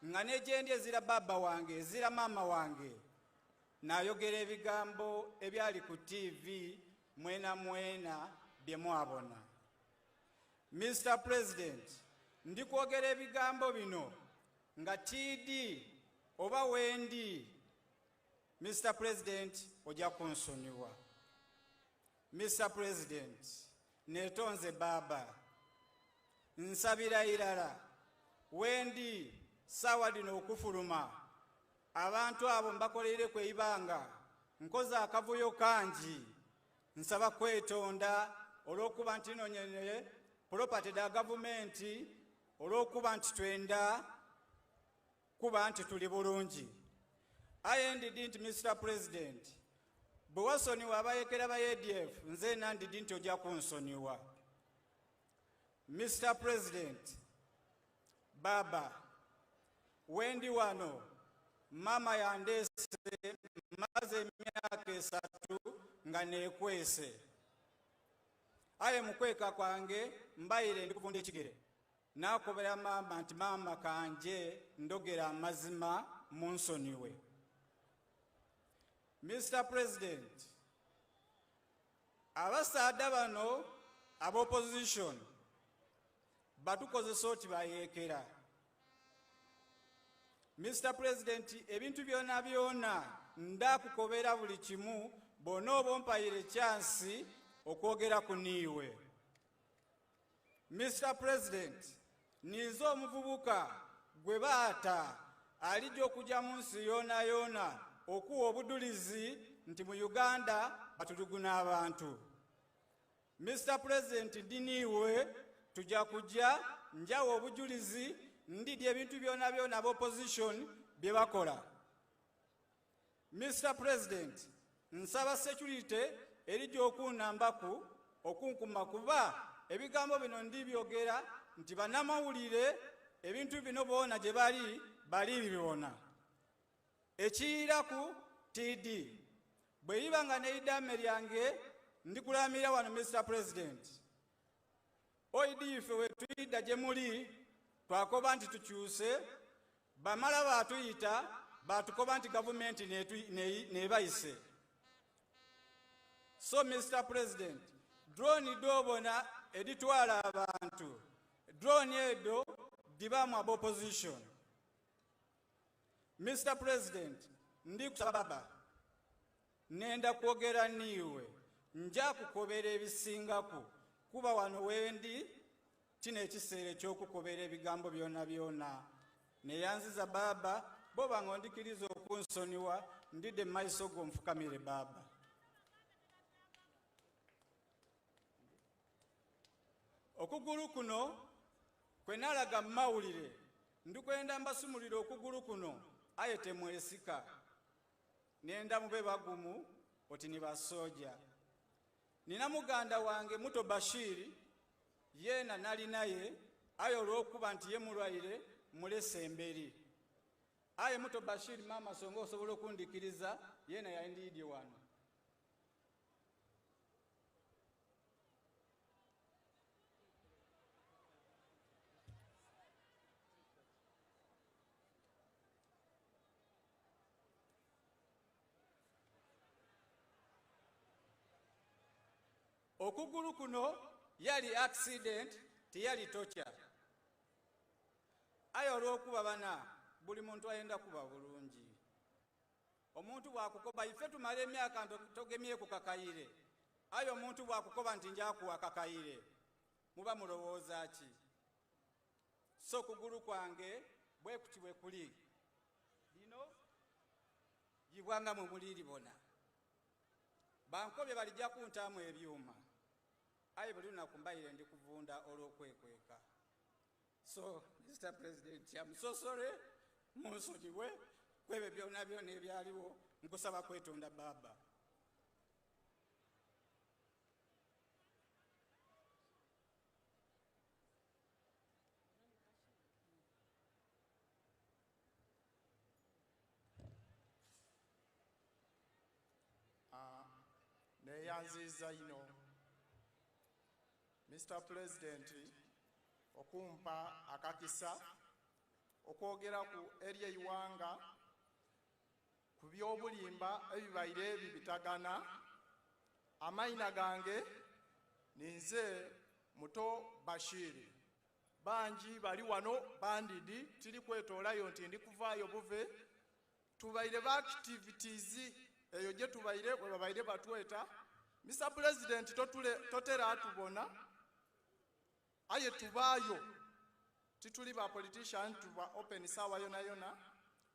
J: nga negyendi ezira baba wange ezira mama wange nayogera ebigambo ebyali ku TV mwena mwena bye mwabona. Mr. President, ndikwogera ebigambo bino nga TD oba wendi. Mr. President, ojja kunsonyiwa. Mr. President, netonze baba nsabira irala wendi sawa dino okufuluma abantu abo mbakoleere kweyibanga nkoza akavuyo kangi nsaba kwetonda olw'okuba nti nonyene property da gavumenti olw'okuba nti twenda kuba nti tuli bulungi. Ayendidi nti Mr. President, bwe wasoniwa abayekera ba ADF nze nandidi nti ojja kunsonyiwa. Mr. President, baba wendi wano mama yandese maze emyaka 3 nga nekwese. Aye mukweka kwange mbayire ndikuvunda ekigere nakobera mama nti mama kanje ndogera amazima munsoniwe. Mr. President, abasaada bano ab'opposition batukozesa oti bayekera. Mr. President, ebintu byonna byonna ndakukobera buli kimu bonna obompayire chansi okwogera ku niiwe. Mr. President, nizo omuvubuka gwe baata alijja okujja mu nsi yoona yoona okuwa obudulizi nti mu Uganda batuluguna abantu. Mr. President, ndiniiwe tujja kujja njawo obujulizi ndidye ebintu byonna byonna ab'opposition bye bakola. Mr. President, nsaba security erijja okunambaku okunkuma kuba ebigambo bino ndibyogera nti bannamawulire ebintu bino boona gye bali bibona. Ekiyiraku TD bwe liba nga neidame lyange ndikulamira wano Mr. President oidiife we tuyita gye muli twakoba nti tukyuse bamala baatuyita baatukoba nti gavumenti nebayise. So Mr. President, drone dobona editwala abantu drone edo dibamu aba opposition. Mr. President, ndi kusaba nenda kwogera niwe nja kukobera ebisingaku kuba wano wendi kino ekiseera ekyokukobera ebigambo byonna byonna neyanziza baba boba ng'ondikiriza okunsonyiwa ndidde mu maiso go nfukamire baba. Okugulu kuno kwe nalaga mu mawulire ndikwenda mbasumulira okugulu kuno aye temwesika nenda mube bagumu oti ni basoja. Nina muganda wange muto Bashiri yena nali naye aye olw'okuba nti ye mulwaire mulese emberi. Aye muto Bashiri mama songa osobola okundikiriza yena yandiidye wano. Okugulu kuno yali accident tiyali tocha. Aye olw'okuba bana buli muntu ayenda kuba bulungi. Omuntu bwakukoba ife tumala emyaka togemye ku kakayire. Aye omuntu bwakukoba nti njakuwa kakayire muba mulowooza ki? So kugulu kwange bwe kuti bwe kuli lino yibwanga mu muliri bona bankobye balijja kuntaamu ebyuma. Aye buli lunaku mbayire ndi kuvunda olw'okwekweka. So Mr. President, I'm so sorry munsonyiwe kwebyo byonna byonna ebyaliwo nkusaba kwetonda baba.
F: Neyanziza ino Mr. President okumpa akakisa okwogera ku eri eiwanga ku byobulimba ebibaire ebibitagana. Amaina gange ninze muto Bashiri. Banji bali wano bandidi tiri kwetolayo nti ndi kuvaayo buve tubaire ba activities eyo gye tubaire we babaire batweta. Mr. President totera atubona aye tubaayo tituli ba politician tuba open sawa yona yona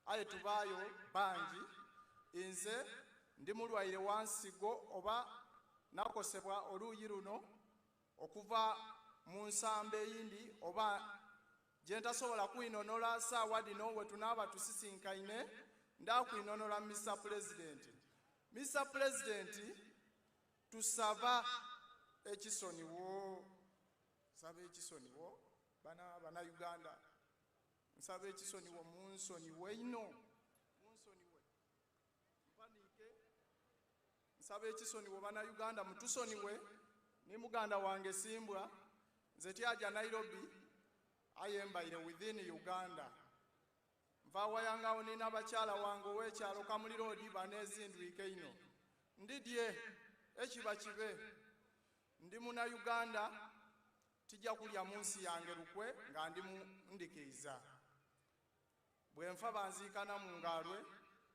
F: aye tubaayo banji. Inze ndi mulwaire wansigo oba nakosebwa oluuyi luno okuva mu nsamba eyindi oba gye ntasobola kwinonola saawa dino we tunaaba tusisinkaine ndakwinonola Mr. President. Mr. President, tusaba ekisoniwo. Nsaba ekisoniwo bana Uganda. Nsaba ekisoniwo munsoniwe ino. Munsoniwe. Mpanike. Nsaba ekisoniwo bana Uganda mutusoniwe. Ni muganda wange Simbwa. Nze tyaja Nairobi. Ayembaire within Uganda. Nvawayangawo nina abakyala wange ow'ekyalo Kamuli Road banezindwike ino. Ndidye ekiba kibe. Ndi muna Uganda tijja kulya mu nsi yange lukwe nga ndi ndikiriza. Bwe nfa banziikana mu ngalwe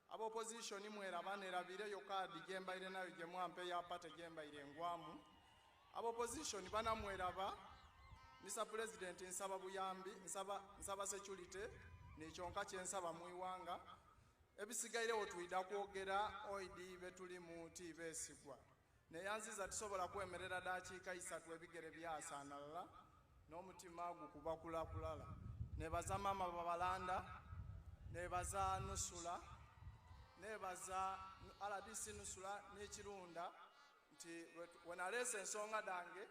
F: aba opposition mweraba nerabireyo kaadi gye mbaire nayo gye mwampe ya pate gye mbaire engwamu. Aba opposition banamweraba. Mr. President, nsaba buyambi, nsaba security nikyonka kyensaba mu iwanga. Ebisigairewo tuyida kwogera oidi betuli mu besigwa. Neyanziza tusobola kwemerera dakiika 3 ebigere byasanalala n'omutima gukuba kulakulala. Nebaza mama babalanda, nebaza Nusula, nebaza RDC Nusula n'ekirunda nti wenalese ensonga dange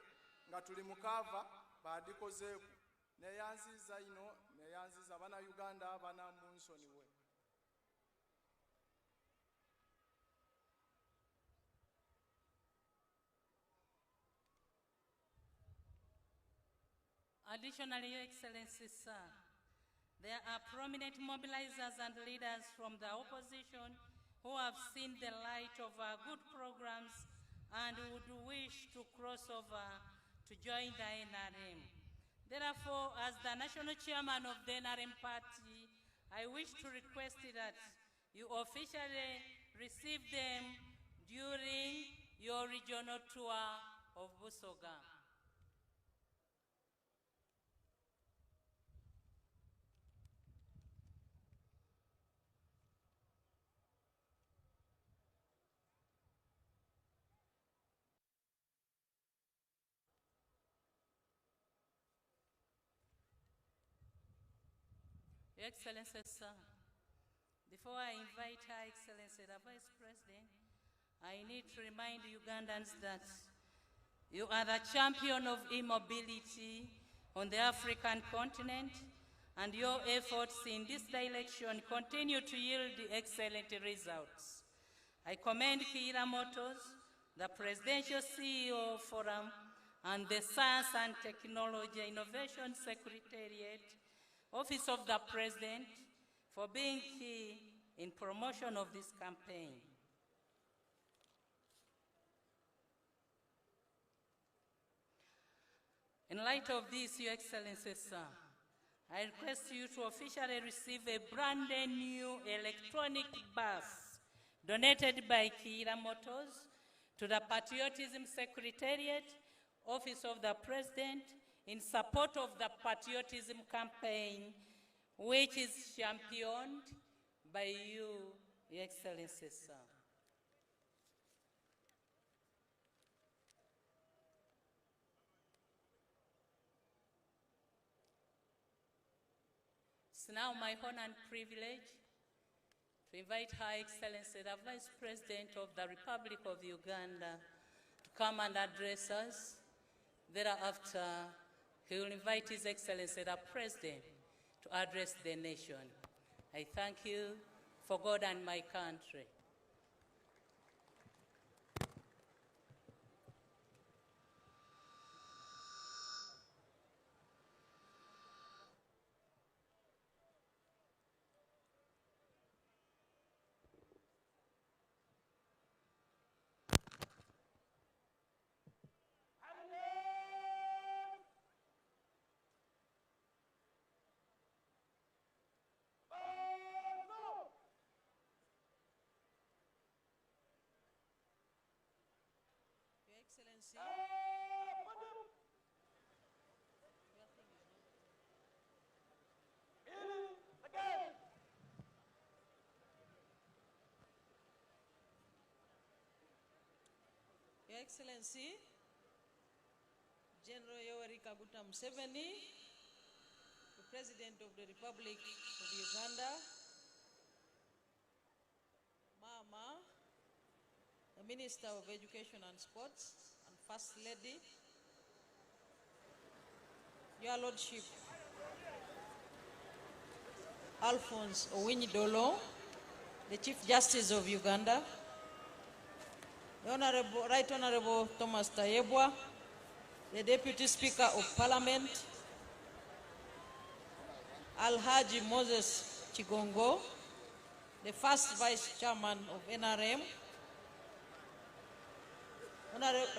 F: nga tuli mukava badikozeeku. Neyanziza ino neyanziza bana Uganda bana munsoniwe.
H: Additionally, Your Excellency, sir, there are prominent mobilizers and leaders from the opposition who have seen the light of our good programs and would wish to cross over to join the NRM. Therefore, as the national chairman of the NRM party, I wish to request that you officially receive them during your regional tour of Busoga. Your Excellency, sir, before I invite Her Excellency, the Vice President, I need to remind Ugandans that you are the champion of e-mobility on the African continent, and your efforts in this direction continue to yield excellent results. I commend Kira Motors, the Presidential CEO Forum, and the Science and Technology Innovation Secretariat, Office of the President, for being key in promotion of this campaign. In light of this, Your Excellency, sir, I request you to officially receive a brand new electronic bus donated by Kira Motors to the Patriotism Secretariat, Office of the President, in support of the patriotism campaign, which is championed by you, Your Excellency, sir. It's now my honor and privilege to invite Her Excellency, the Vice President of the Republic of Uganda, to come and address us. Thereafter, he will invite His Excellency, the President, to address the nation. I thank you for God and my country.
K: Excellency. Your Excellency, General Yoweri Kaguta Museveni, the President of the Republic of Uganda, Mama, the Minister of Education and Sports, and First Lady, Your Lordship, Alphonse Owiny-Dollo, the Chief Justice of Uganda, the Right Honorable Thomas Tayebwa, the Deputy Speaker of Parliament, Alhaji Moses Chigongo, the First Vice Chairman of NRM,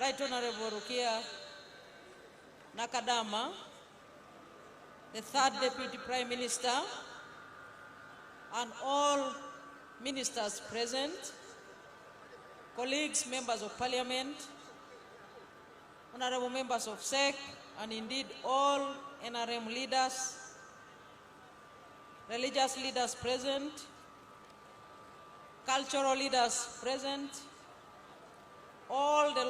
K: Right Honorable Rukia Nakadama, the Third Deputy Prime Minister, and all ministers present, colleagues, members of Parliament, honorable members of SEC, and indeed all NRM leaders, religious leaders present, cultural leaders present, all the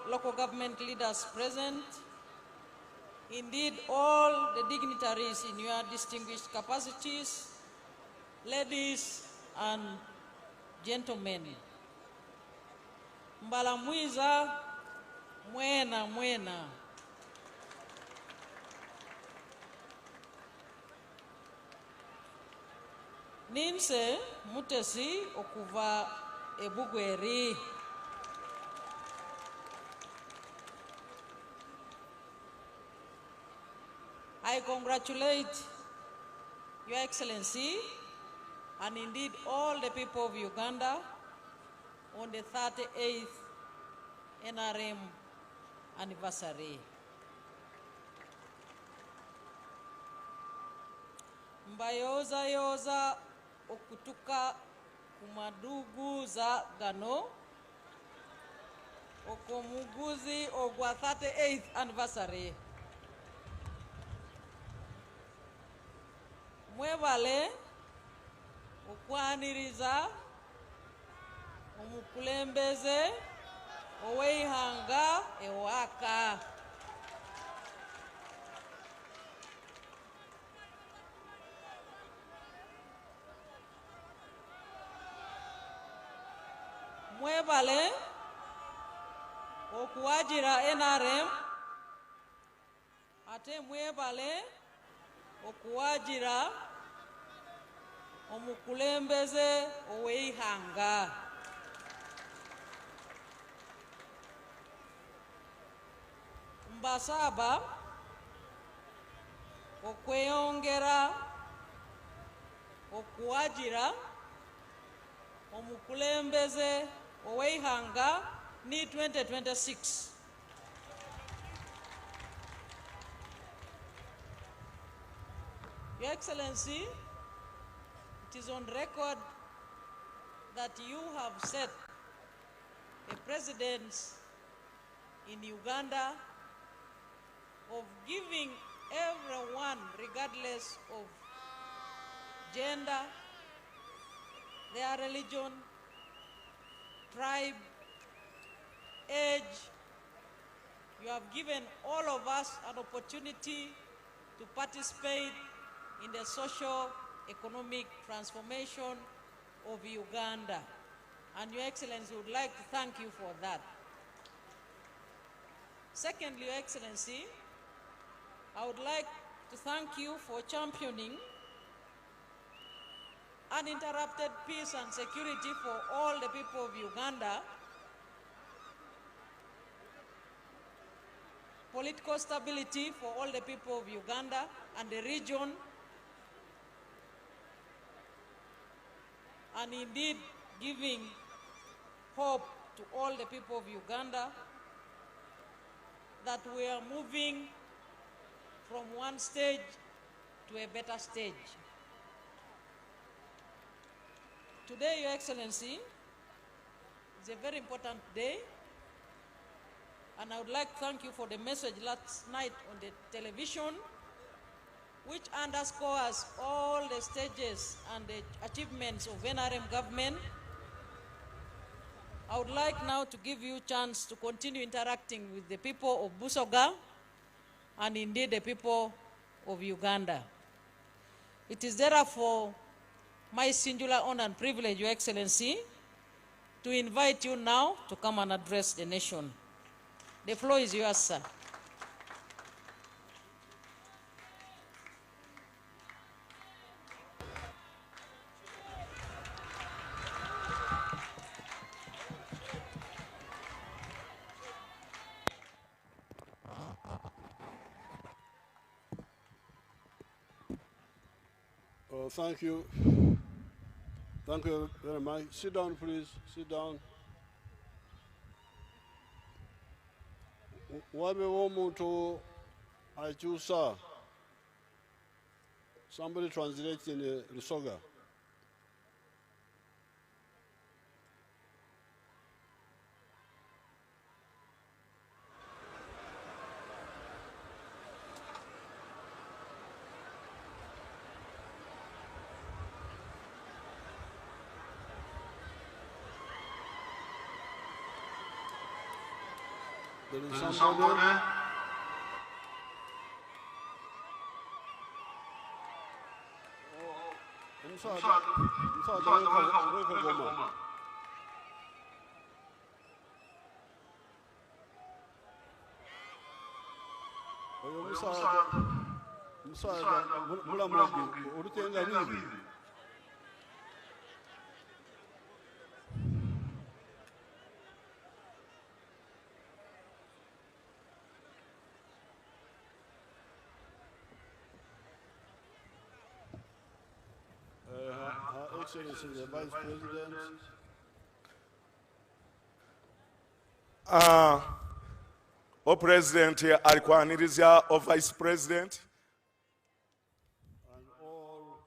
K: local government leaders present, indeed all the dignitaries in your distinguished capacities, ladies and gentlemen. Mbala mwiza, mwena mwena. Ninse mutesi okuva ebugweri. I congratulate Your Excellency and indeed all the people of Uganda on the 38th NRM anniversary. Mbayoza okutuka kumadugu za gano okomuguzi ogwa 38th anniversary. Mwebale okwaniriza omukulembeze oweihanga ewaka. Mwebale okuwajira NRM ate mwebale okuwajira omukulembeze oweihanga. Mbasaba okweyongera okuwajira omukulembeze oweihanga ni 2026. Your Excellency, it is on record that you have set a precedent in Uganda of giving everyone, regardless of gender, their religion, tribe, age. You have given all of us an opportunity to participate in the socio-economic transformation of Uganda. And Your Excellency would like to thank you for that. Secondly, Your Excellency, I would like to thank you for championing uninterrupted peace and security for all the people of Uganda, political stability for all the people of Uganda and the region, and indeed giving hope to all the people of Uganda that we are moving from one stage to a better stage. Today, Your Excellency, is a very important day, and I would like to thank you for the message last night on the television, which underscores all the stages and the achievements of NRM government. I would like now to give you a chance to continue interacting with the people of Busoga and indeed the people of Uganda. It is therefore my singular honor and privilege, Your Excellency, to invite you now to come and address the nation. The floor is yours, sir.
L: Thank you. Thank you very much. Sit down, please. Sit down. Wabe womuntu achusa. Somebody translate in Lusoga. There is somebody. Excellency the Vice President,
M: President alikwaniriza Vice President
L: and all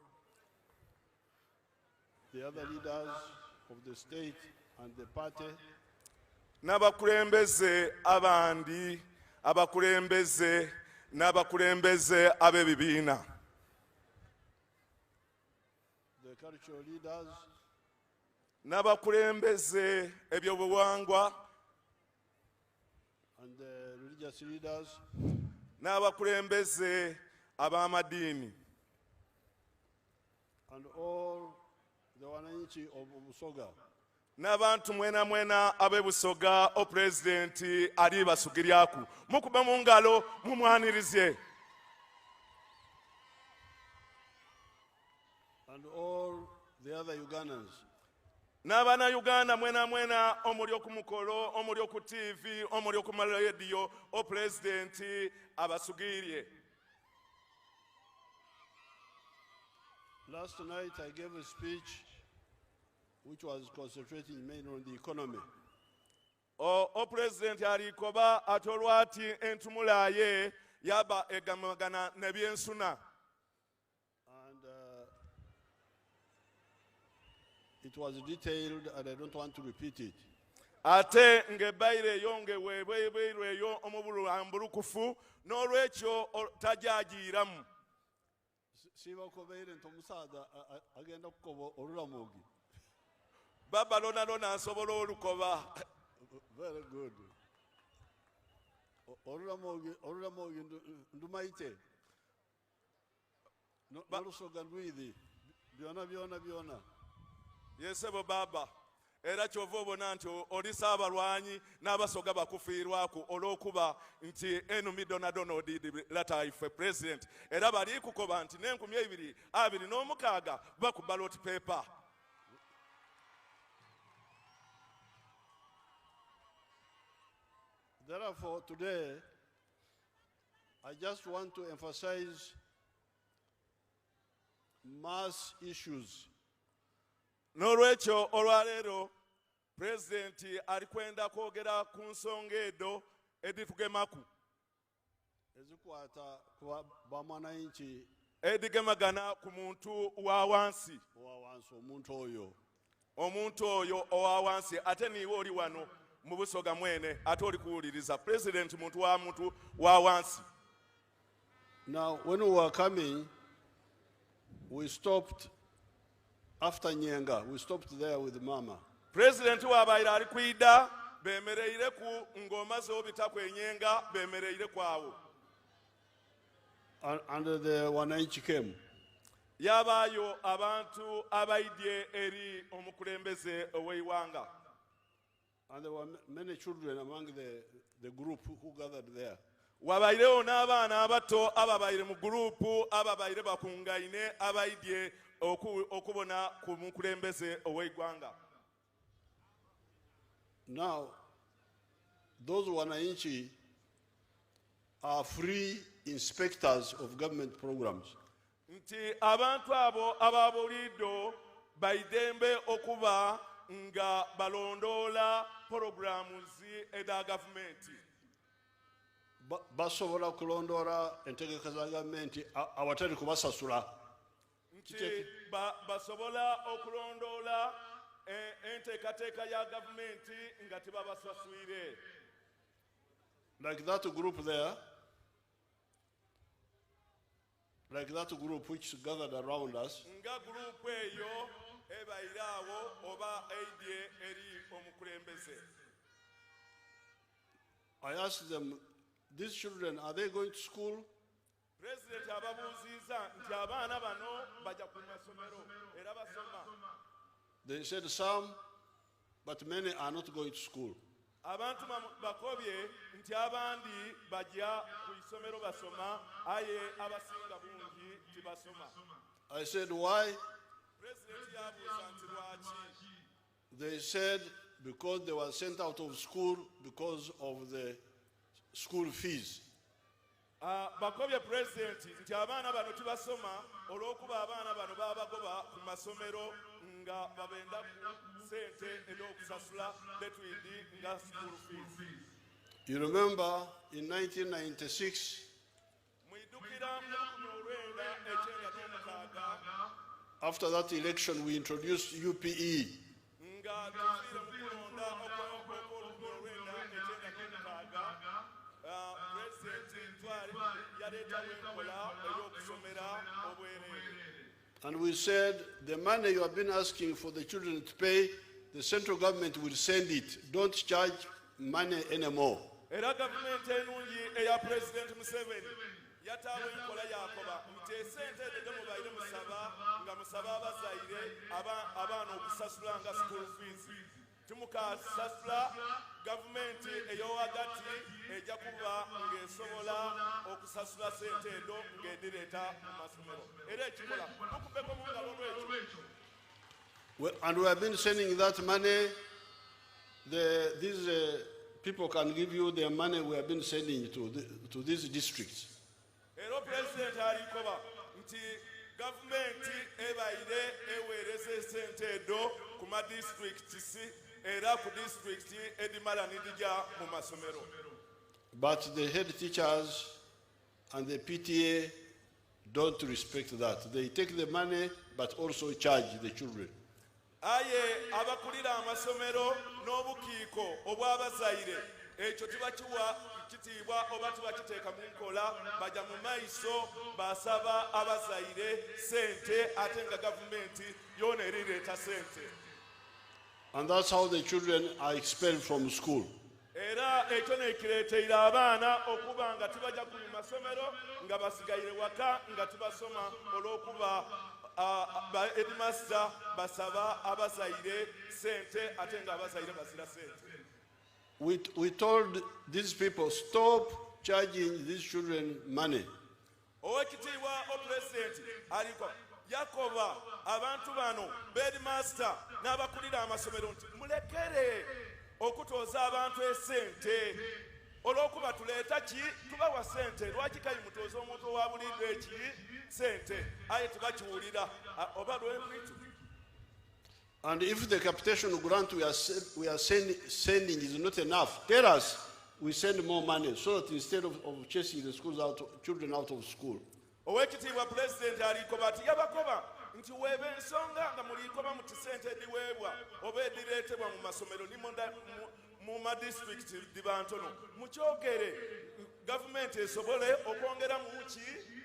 L: the other leaders of the state and the party,
M: n'abakulembeze abandi abakulembeze n'abakulembeze ab'ebibiina,
L: the cultural leaders,
M: n'abakulembeze ebyobuwangwa,
L: and the religious leaders,
M: n'abakulembeze ab'amadiini,
L: and all the wananchi of Busoga.
M: n'abantu mwena mwena ab'e Busoga Pulezidenti ali basugiryaku. Mukuba mu ngalo mumwanirize.
L: And all the other Ugandans.
M: N'abaana Uganda mwena mwena omuli oku mukolo, omuli oku TV, omuli oku radio, Pulezidenti abasugirye.
L: Last night I gave a speech which was concentrating mainly on the economy.
M: Pulezidenti alikoba atolwati entumula ye yaba egamagana n'ebyensuna.
L: And it was detailed and I don't want to repeat it.
M: Ate ngebaire yonge webeire yo omubulambulukufu n'olwekyo tajajiiramu.
L: Siba kobeire ntomusaza agenda kukoba olulamugi.
M: Baba lona lona asobola olukoba.
L: Very good. Olulamugi ndumaite. N'olusoga ndwithi. Byona.
M: Yesebo baba. Era kyova obona nti oli Saabalwanyi n'abasoga bakufiirwako olw'okuba nti enumi Donald Odidi lataife president era bali kukoba nti ne2026 baku ballot paper.
L: Therefore, today, I just want to emphasize mass issues.
M: N'olwekyo olwaleero Pulezidenti alikwenda kwogera ku nsonga edo editugemaku
L: ezikwata ku bamwananchi
M: edigemagana ku muntu wa wansi omuntu oyo owa wansi ate niwe oli wano mu Busoga mwene ate oli kuwuliriza Pulezidenti muntu wa wansi.
L: Now when we were coming, we stopped after Nyenga. We stopped there with Mama.
M: Pulezidenti wabaire ali kwida bemereire ku ngoma z'obita kwenyenga bemereire kwawo.
L: And the wananchi came.
M: Yabayo abantu abaidye eri omukulembeze ow'eiwanga.
L: And there were many children among the group who gathered there.
M: Wabairewo n'abaana abato ababaire mu gurupu ababaire bakungaine abaidye okubona ku mukulembeze ow'eggwanga.
L: Now, those wananchi are free inspectors of government programs.
M: Nti abantu abo ababulido baidembe okuba nga balondola programs eda gavumenti.
L: Basobola kulondora entegeka za gavumenti awatali kubasasula.
M: Nti basobola okulondola enteekateeka ya gavumenti nga tebabasaswire.
L: Like that group there, like that group which gathered around us.
M: Nga group eyo ebairawo oba eidye eri omukulembeze.
L: I asked them, these children, are they going to school?
M: President ababuuziza nti abaana bano bajja ku masomero era basoma.
L: They said some, but many are not going to school.
M: Abantu bakobye nti abandi bajja ku isomero basoma aye abasinga bungi tibasoma.
L: I said, why?
M: President yabuuza nti lwaki.
L: They said because they were sent out of school because of the school fees.
M: Bakobye President nti abaana bano tibasoma olw'okuba abaana bano babagoba ku masomero nga babenda ku sente ez'okusasula betwindi nga school fees.
L: You remember in 1996, after that election, we introduced UPE. And we said the money you have been asking for the children to pay, the central government will send it. Don't charge money anymore.
M: Era gavumenti enungi eya President Museveni yataawo enkola yakoba nti esente ezo mubaire musaba nga musaba abazaire abaana okusasula nga school fees timukasasula gavumenti ey'owagati ejja kuba ng'esobola okusasula sente ezo ng'edireeta mu masomero era ekikola mukubeko mu ngalo lwekyo.
L: And we have been sending that money. These people can give you their money. We have been sending to these districts.
M: Ero President alikoba nti gavumenti ebaire eweereza sente edo ku ma districts era ku district edimala nidija mu masomero.
L: But the head teachers and the PTA don't respect that. They take the money but also charge the children.
M: Aye abakulira amasomero n'obukiiko obw'abazaire ekyo tibakiwa kitiibwa oba tibakiteeka mu nkola bajja mu maiso basaba abazaire sente ate nga gavumenti yoona erireeta sente.
L: And that's how the children are expelled from school.
M: Era ekyo nekireeteire abaana okuba nga tibajja ku masomero nga basigaire waka nga tibasoma olw'okuba headmaster basaba abazaire sente ate nga abazaire bazira sente.
L: We told these people, stop charging these children money.
M: Owekitiibwa President aliko yakoba abantu bano headmaster n'abakulira amasomero nti mulekere okutooza abantu esente olw'okuba tuleeta ki tubawa sente lwaki kali mutooza omuntu owa bulidde eki sente aye tubakiwulira oba lw'emwitu.
L: And if the capitation grant we are sending is not enough, tell us, we send more money so that instead of chasing the children out of school.
M: Owekitiibwa President alikoba ati yabakoba nti weeba ensonga nga mulikoba muti sente ediweebwa oba edireetebwa mu masomero ni mu ma district diba ntono mukyogere gavumenti esobole okwongera mu ki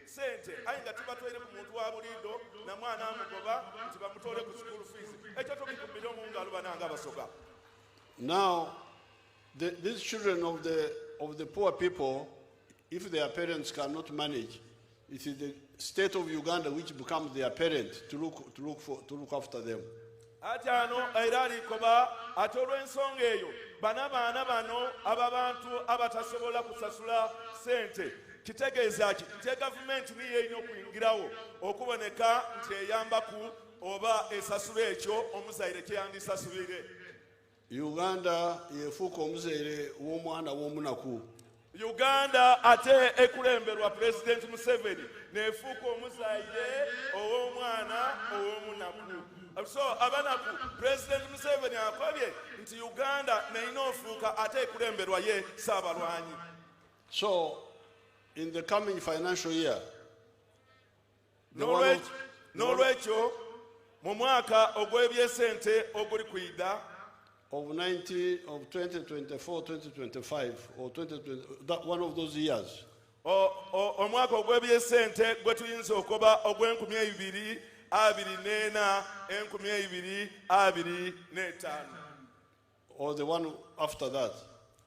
M: sente aye nga tibatwere ku muntu wa bulindo na mwana amugoba nti bamutole ku school fees ekyo tobikumbire omu ngalo bananga abasoga.
L: Now these children of the poor people, if their parents cannot manage, it is the state of Uganda which becomes their parent to look after them.
M: Ati ano era alikoba ate olw'ensonga eyo baana bano ababantu abatasobola kusasula sente kitegeeza ki nti gavumenti niyo erina okuyingirawo okuboneka nti eyambaku oba esasula ekyo omuzaire kyeyandisasulire.
L: Uganda yefuuka omuzaire w'omwana w'omunaku.
M: Uganda ate ekulemberwa President Museveni nefuuka omuzaire ow'omwana ow'omunaku. So abanaku President Museveni akobye nti Uganda neina ofuuka ate ekulemberwa ye Saabalwanyi.
L: So in the coming financial year,
M: n'olwekyo mu mwaka ogw'ebyesente oguli kwida
L: of 2024, 2025, or 2020, one of those years.
M: Omwaka ogw'ebyesente gwe tuyinza okuba ogw'enkumi 2024, 2025.
L: Or the one after that.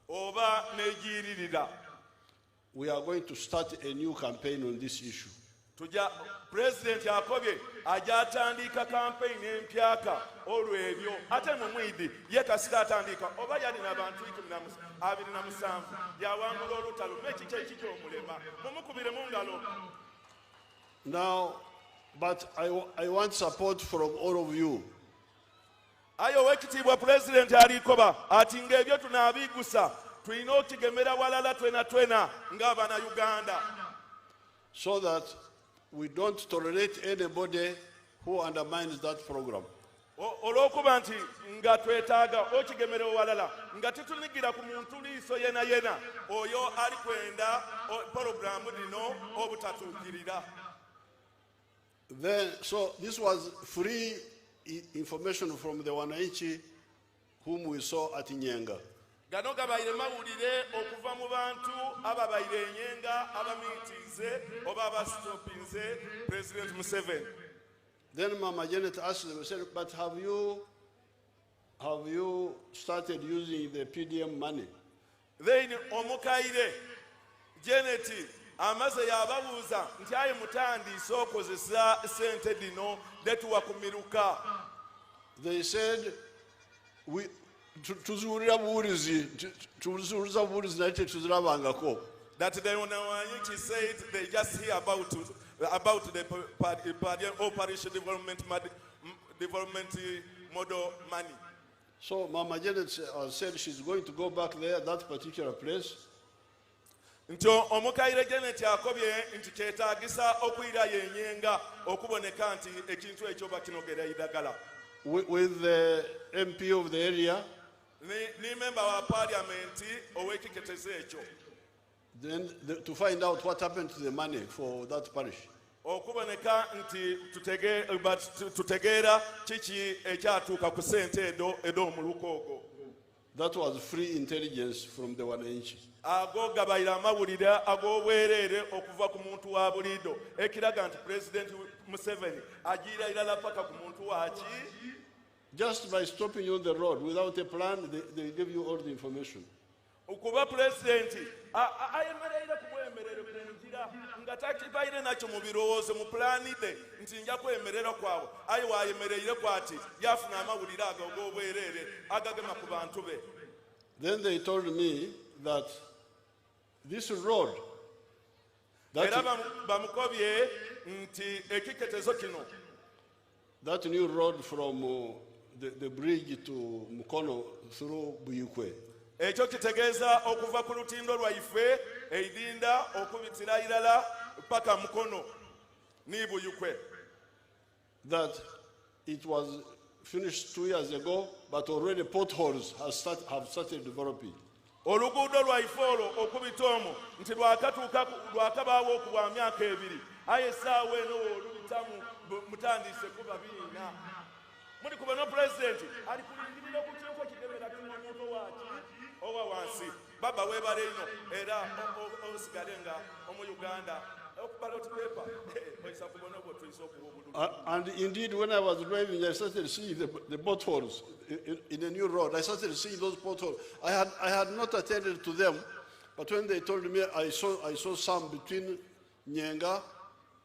M: Oba negiririra.
L: We are going to start a new campaign on this issue.
M: President akobye ajja atandika campaign empyaka olw'ebyo ate mu mwidi ye kasita atandika oba yalina abantu 27 yawangula olutalo meki kyekimulema mumukubire mu ngalo.
L: Now, but I want support from all of you.
M: Ayo wekitiibwa President alikoba ati ng'ebyo tunaabigusa tulina okugemera walala twena ng'abaana Uganda.
L: So that we don't tolerate anybody who undermines that program.
M: olw'okuba nti nga twetaaga okigemerera walala nga titunigira ku muntu liiso yena yena oyo ali kwenda porogaramu lino obutatuukirira.
L: Then, so this was free information from the Wananchi whom we saw at Nyenga.
M: Gano gabaire mawulire okuva mu bantu ababaire enyenga abamiitize oba abasitopinze President Museveni.
L: Then Mama Janet asked them, said, but have you started using the PDM money?
M: Then omukaire Janet amaze yababuuza nti aye mutandise okozesa sente dino detuwa kumiruka.
L: They said, tuzuulira buwulizi naye tetuzirabangako.
M: That they Wananchi said they just hear about the parish development model money.
L: So Mama Janet said she's going to go back there, that particular place.
M: Nto omukaire Janet akobye nti kyetaagisa okuyira yenyenga okuboneka nti ekintu ekyo bakinogera idagala.
L: With the MP of the area.
M: Ni member wa parliament owekiketeze ekyo.
L: Then to find out what happened to the money for that parish.
M: Okuboneka nti tutegeera kiki ekyatuuka ku sente edo omuluko.
L: That was free intelligence from the Wananchi.
M: Ago gabayira amawulire ag'obwereere okuva ku muntu wa buliido ekiraga nti President Museveni agira irala paka ku muntu waki.
L: Just by stopping you on the road without a plan, they give you all the information.
M: Ukuba President ayemereire kubwemerere ku njira nga takibaire nakyo mu birowoozo mu plani de nti nja kwemerera kwawe aye wayemereire kwati yafuna amawulire ag'obwereere agagema ku bantu be.
L: Then they told me that this road,
M: bamukobye nti ekiketezo kino,
L: that new road from the bridge to Mukono through Buyukwe,
M: ekyo kitegeeza okuva ku lutindo lwaife eidinda okubitira irala paka Mukono ni Buyukwe,
L: that it was finished 2 years ago, but already potholes have started developing.
M: Oluguudo lwaife olwo okubita omwo nti lwakabaawo okubwa myaka ebiri aye essaawa eno olubitamu mutandise kuba biina. Muli kuba no President ali kulingirira ku kintu ekigemera kimuntu waki owa wansi. Baba webale ino era osigale nga omu Uganda okubala paper oyisa kubona obwo tuyisa okuba obululu.
L: And indeed, when I was driving, I started seeing the potholes in a new road. I started seeing those potholes. I had not attended to them, but when they told me, I saw some between Nyenga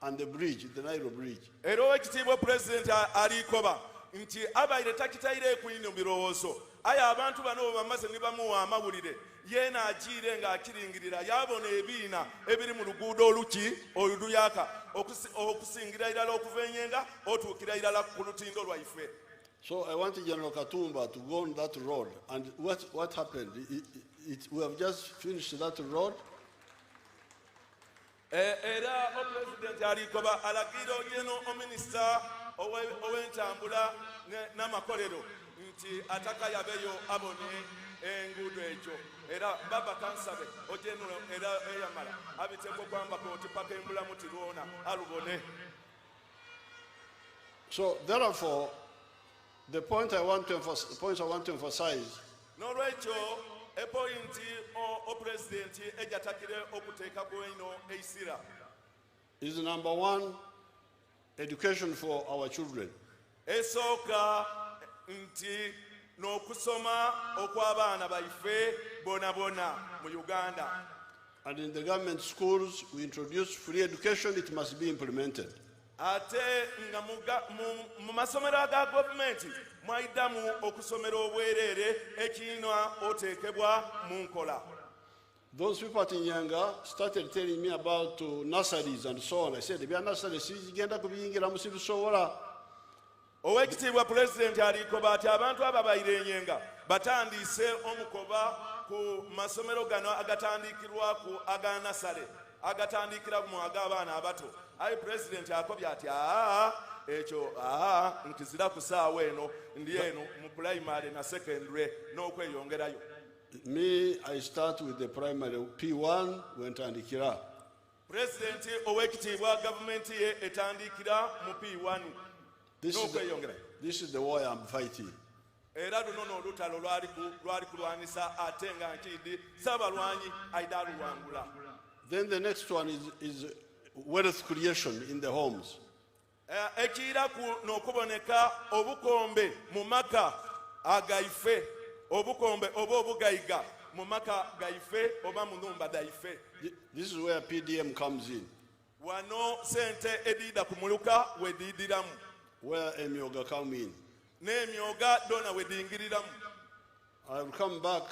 L: and the bridge, the Nairo bridge.
M: Ero ekitiibwa President alikoba nti abaire takitaire ku ino birowoozo aye abantu bano bamaze ne bamuwa amawulire yeena agiire ng'akiringirira yabona ebiina ebiri mu luguudo oluki oluyaka okusingira irala okuva Enyenga otuukira irala ku lutindo lwaife.
L: So I wanted General Katumba to go on that road. And what happened? We have just finished that road.
M: Era President alikoba alagira ogeno ominisita ow'entambula n'amakolero nti ataka yabeyo abone enguudo ekyo era baba kansabe ogeno era eyamala abiteko kwamba koti paka embulamu tirwona alubone.
L: So therefore, the point I want to emphasize
M: n'olwekyo epointi o President ejatakire okuteekako eno eisira
L: is number one, education for our children.
M: Esooka nti n'okusoma okw'abaana baife bona mu Uganda.
L: And in the government schools, we introduced free education. It must be implemented.
M: Ate nga mu masomero aga gavumenti mwaidamu okusomera obwereere ekiina oteekebwa mu nkola.
L: Those people at Nyanga started telling me about nurseries and so on. I said, "Bya nursery sigenda kubiyingira musibisobola."
M: Owekitiibwa President alikoba ati abantu ababaire Enyenga batandise omukoba ku masomero gano agatandikirwa ku aga nasale agatandikira mu ag'abaana abato ayi president akobya ati ekyo nkizira kusaawa eno ndi eno mu primary na secondary n'okweyongerayo.
L: Me, I start with the primary P1 wentandikira.
M: President owekitiibwa gavumenti ye etandikira mu P1 n'okweyongerayo.
L: This is the war I'm fighting.
M: Era luno n'olutalo lwali kulwanisa ate nga Nkiidi Ssabalwanyi ayida aluwangula.
L: Then the next one is wealth creation in the homes.
M: Ekiira n'okuboneka obukombe mu maka agaife, obukombe oba obugayiga mu maka gaife oba mu nnumba daife.
L: This is where PDM comes in.
M: Wano sente ediida ku muluka wediidiramu.
L: Where emyoga come in.
M: N'emyoga dona wedingiriramu.
L: I will come back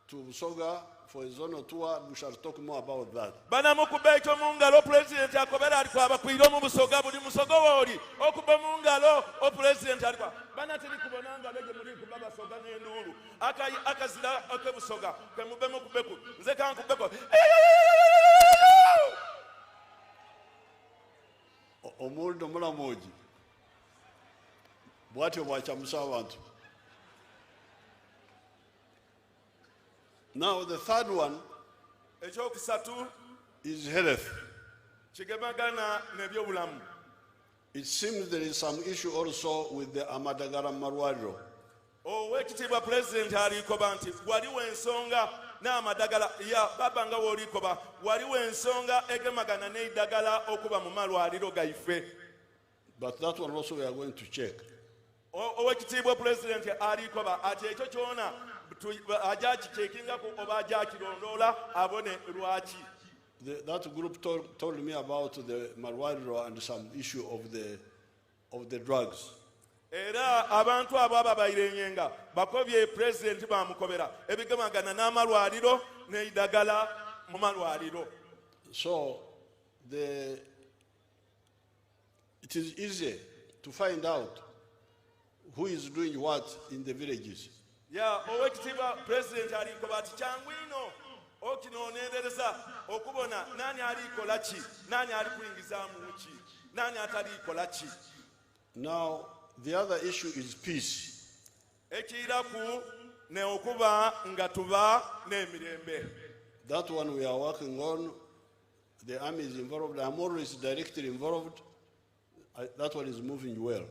L: to Busoga for a zone tour. We shall talk more about that.
M: Banamukuba ekyo mu ngalo president akobera aliko abakwira mu Busoga buli musogo woli okuba mu ngalo o president aliko banatiri kubona ngalo gye muri kuba Basoga n'enduulu akazira akebusoga kemube mu kubeku nze kankubeko
L: Omuntu mulamuji bwatyo bwakyamusa abantu. Now the third one is health. It seems there is some issue also with the Amadagara Marwaro.
M: Owekitiibwa president alikoba nti waliwo ensonga n'amadagala ya babanga wolikoba waliwo ensonga egemagana n'eddagala okuba mu malwaliro gaife.
L: But that one also we are going to check.
M: Owekitiibwa president alikoba ati ekyo kyona
L: that group told me about the Marwaro and some issue of the drugs.
M: Era abantu abo ababayirenyenga bakobye president bamukobera ebigemagana n'amalwaliro n'eddagala mu malwaliro.
L: So it is easy to find out who is doing what in the villages.
M: Ya owekitiibwa president alikoba ati kyangu ino okinoonendereza okubona nani alikola ki nani ali kuyingizaamu ki nani atalikola ki.
L: Now the other issue is peace.
M: Ekiiraku ne okuba nga tuba n'emirembe.
L: That one we are working on. The army is involved. I'm always directly involved. That one is moving well.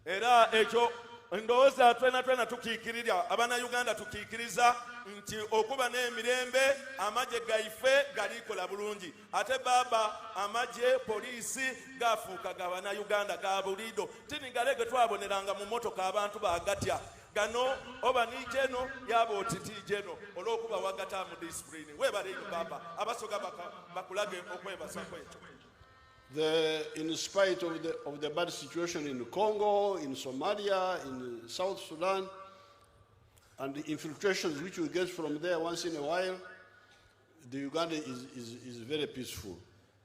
M: Era ekyo ndowooza twena tukiikirira Abannayuganda tukiikiriza nti okuba n'emirembe amagye gaife galikola bulungi ate baba amagye poliisi gafuuka ga Bannayuganda ga buliido tini galege twaboneranga mu motoka abantu bagatya gano oba nijeno yaba otitijeno olw'okuba wagata mu discipline weebaleyo baba abasoga bakulage okwebasa kwekyo.
L: In spite of the bad situation in Congo, in Somalia, in South Sudan, and the infiltrations which we get from there once in a while, the Uganda is very peaceful.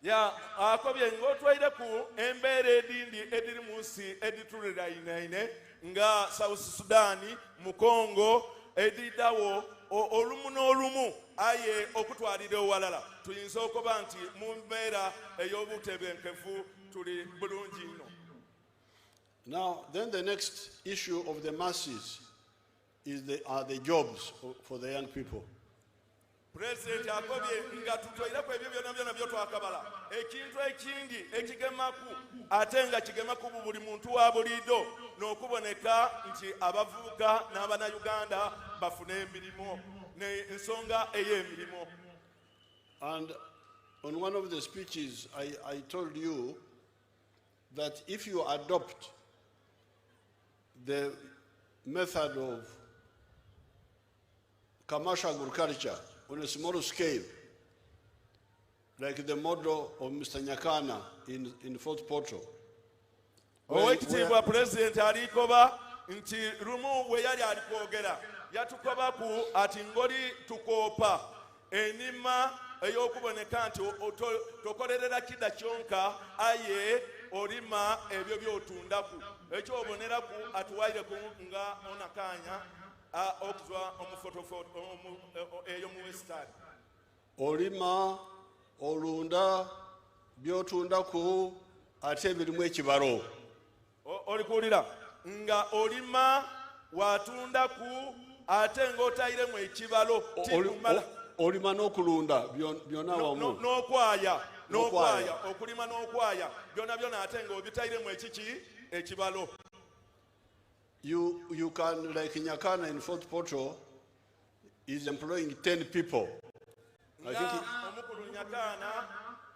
M: Ya akobye ngotwaire ku embeera edindi ediri mu nsi editulira inaine nga South Sudan mu Congo edidawo olumu n'olumu aye okutwalira owalala tuyinza okuba nti mu mbeera ey'obutebenkefu tuli bulungi ino.
L: Now then the next issue of the masses are the jobs for the young people.
M: President akobye nga tutwairako ebyo byonna byotwakabala ekintu ekindi ekigemaku ate nga kigemaku buli muntu wa buliido n'okuboneka nti abavubuka n'Abannayuganda bafune emirimu n'ensonga ey'emirimu.
L: And on one of the speeches I told you that if you adopt the method of commercial agriculture on a small scale, like the model of Mr. Nyakana in Fort Portal.
M: Owekitiibwa president alikoba nti rumu we yali alikwogera yatukoba ku ati ngoli tukoopa enima ey'okuboneka nti tokolerera kida kyonka aye olima ebyo by'otundaku ekyo oboneraku atuwayireku nga onakanya okuzwa omufotofoto eyo mu Western.
L: Olima olunda byotundako ate birimu ekibalo.
M: Olikulira nga olima watunda ku ate ng'otayiremu ekibalo tikumala.
L: Olima n'okulunda byonna wamu.
M: N'okwaya okulima n'okwaya byonna ate ng'obitayiremu ekibalo.
L: You can, like Nyakana in Fort Portal, is employing 10 people. I think
M: omukulu Nyakana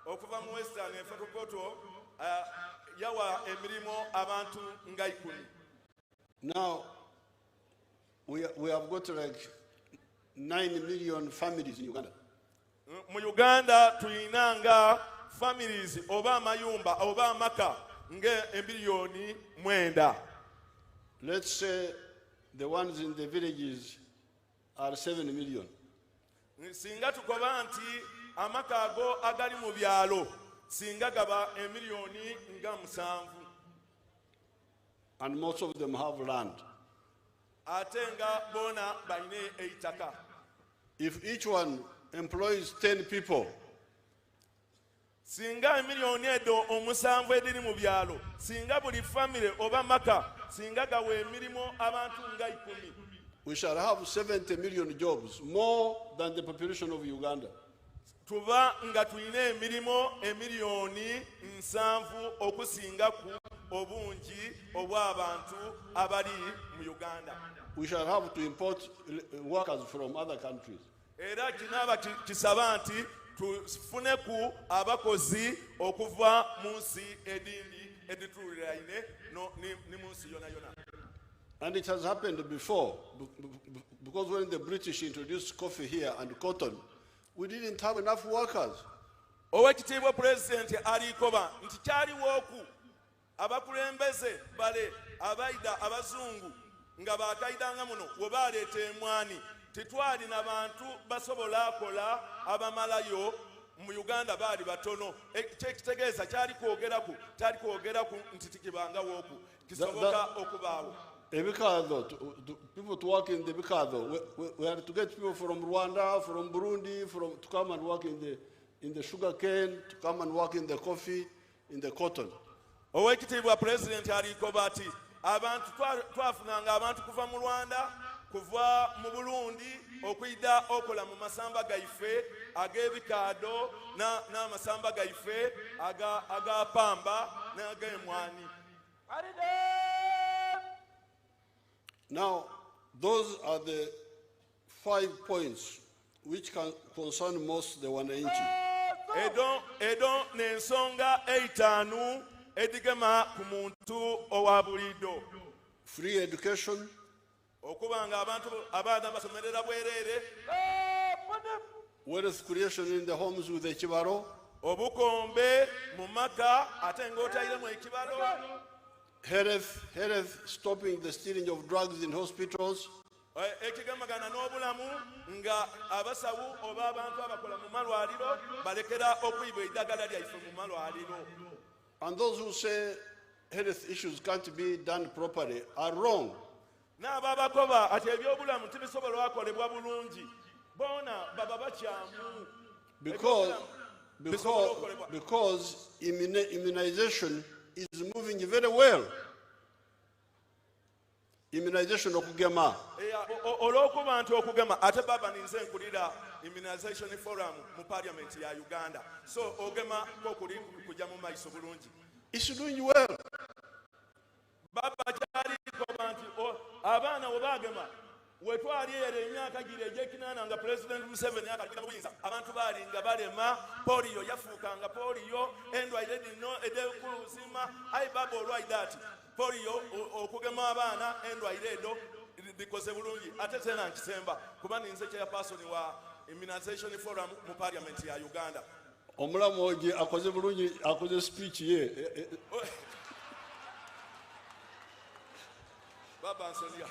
M: okuva mu Western Fort Portal yawa emirimu abantu nga 10.
L: Now, we have got like 9 million families in Uganda.
M: Mu Uganda tulina nga families oba amayumba oba amaka nga emiliyoni 9.
L: Let's say the ones in the villages are 7 million.
M: Singa tukoba nti amaka ago agali mu byalo singa gaba emiliyoni nga 7.
L: And most of them have land.
M: Ate nga bona baine eitaka.
L: If each one employs 10 people,
M: singa emiliyoni edo omusanvu ediri mu byalo singa buli family oba maka singa gawe emirimu abantu nga 10,
L: we shall have 70 million jobs, more than the population of Uganda.
M: Tuba nga tulina emirimu emiliyoni 7 okusinga ku obungi obw'abantu abali mu Uganda.
L: We shall have to import workers from other countries.
M: Era kinaba kisaba nti tufune ku abakozi okuva mu nsi edindi edituliraine ni mu nsi yona yona.
L: And it has happened before, because when the British introduced coffee here and cotton, we didn't have enough workers.
M: Owekitiibwa President alikoba nti kyaliwo ku abakulembeze bale abaida abazungu nga bakaidanga muno webaleeta emwani titwalina bantu basobola akola abamalayo mu Uganda baali batono. Kyekitegeeza kyali kwogeraku nti tikibangawo oku kisoboka okubaawo.
L: People to work in the Bikado. We had to get people from Rwanda, from Burundi, to come and work in the sugar cane, to come and work in the coffee, in the cotton.
M: Owekitiibwa President alikoba ati abantu twafunanga abantu kuva mu Rwanda, kuva mu Burundi okuyida okola mu masamba gaife ag'ebikaado n'amasamba gaife agapamba n'ag'emwani.
L: Now, those are the 5 points which can concern most the Wananchi.
M: Edo n'ensonga 5 edigema ku muntu owa bulido.
L: Free education,
M: okubanga abantu abaana basomerera bwerere,
L: wealth creation in the homes with the kibalo,
M: obukombe mu maka ate ng'otayiremu ekibalo,
L: health, stopping the stealing of drugs in hospitals,
M: ekigamagana n'obulamu nga abasawu oba abantu abakola mu malwaliro balekera okuyiba eddagala lyaife mu malwaliro.
L: And those who say health issues can't be done properly are wrong.
M: N'ababakoba ati ebyobulamu tibisobola akolebwa bulungi bona baba bakyamu.
L: Because immunization is moving very well. Immunization okugema.
M: Olw'okuba nti okugema ate baba ninze nkulira immunization forum mu parliament ya Uganda. So ogema kokuli kujja mu maiso bulungi.
L: It's doing well.
M: Baba kyali koba nti abaana webagema wetwali era emyaka gire egy'ekinaana nga President Museveni akagira mu buyinza abantu baali nga balema polio yafuukanga polio endwaire dino edekuluuzima ayi baba olwaide ati polio okugema abaana endwaire edo bikoze bulungi ate tena nkisemba kuba ninze chairperson wa immunization forum mu parliament ya Uganda.
L: Omulamu oje akoze bulungi akoze speech ye.
M: Baba Ansonia.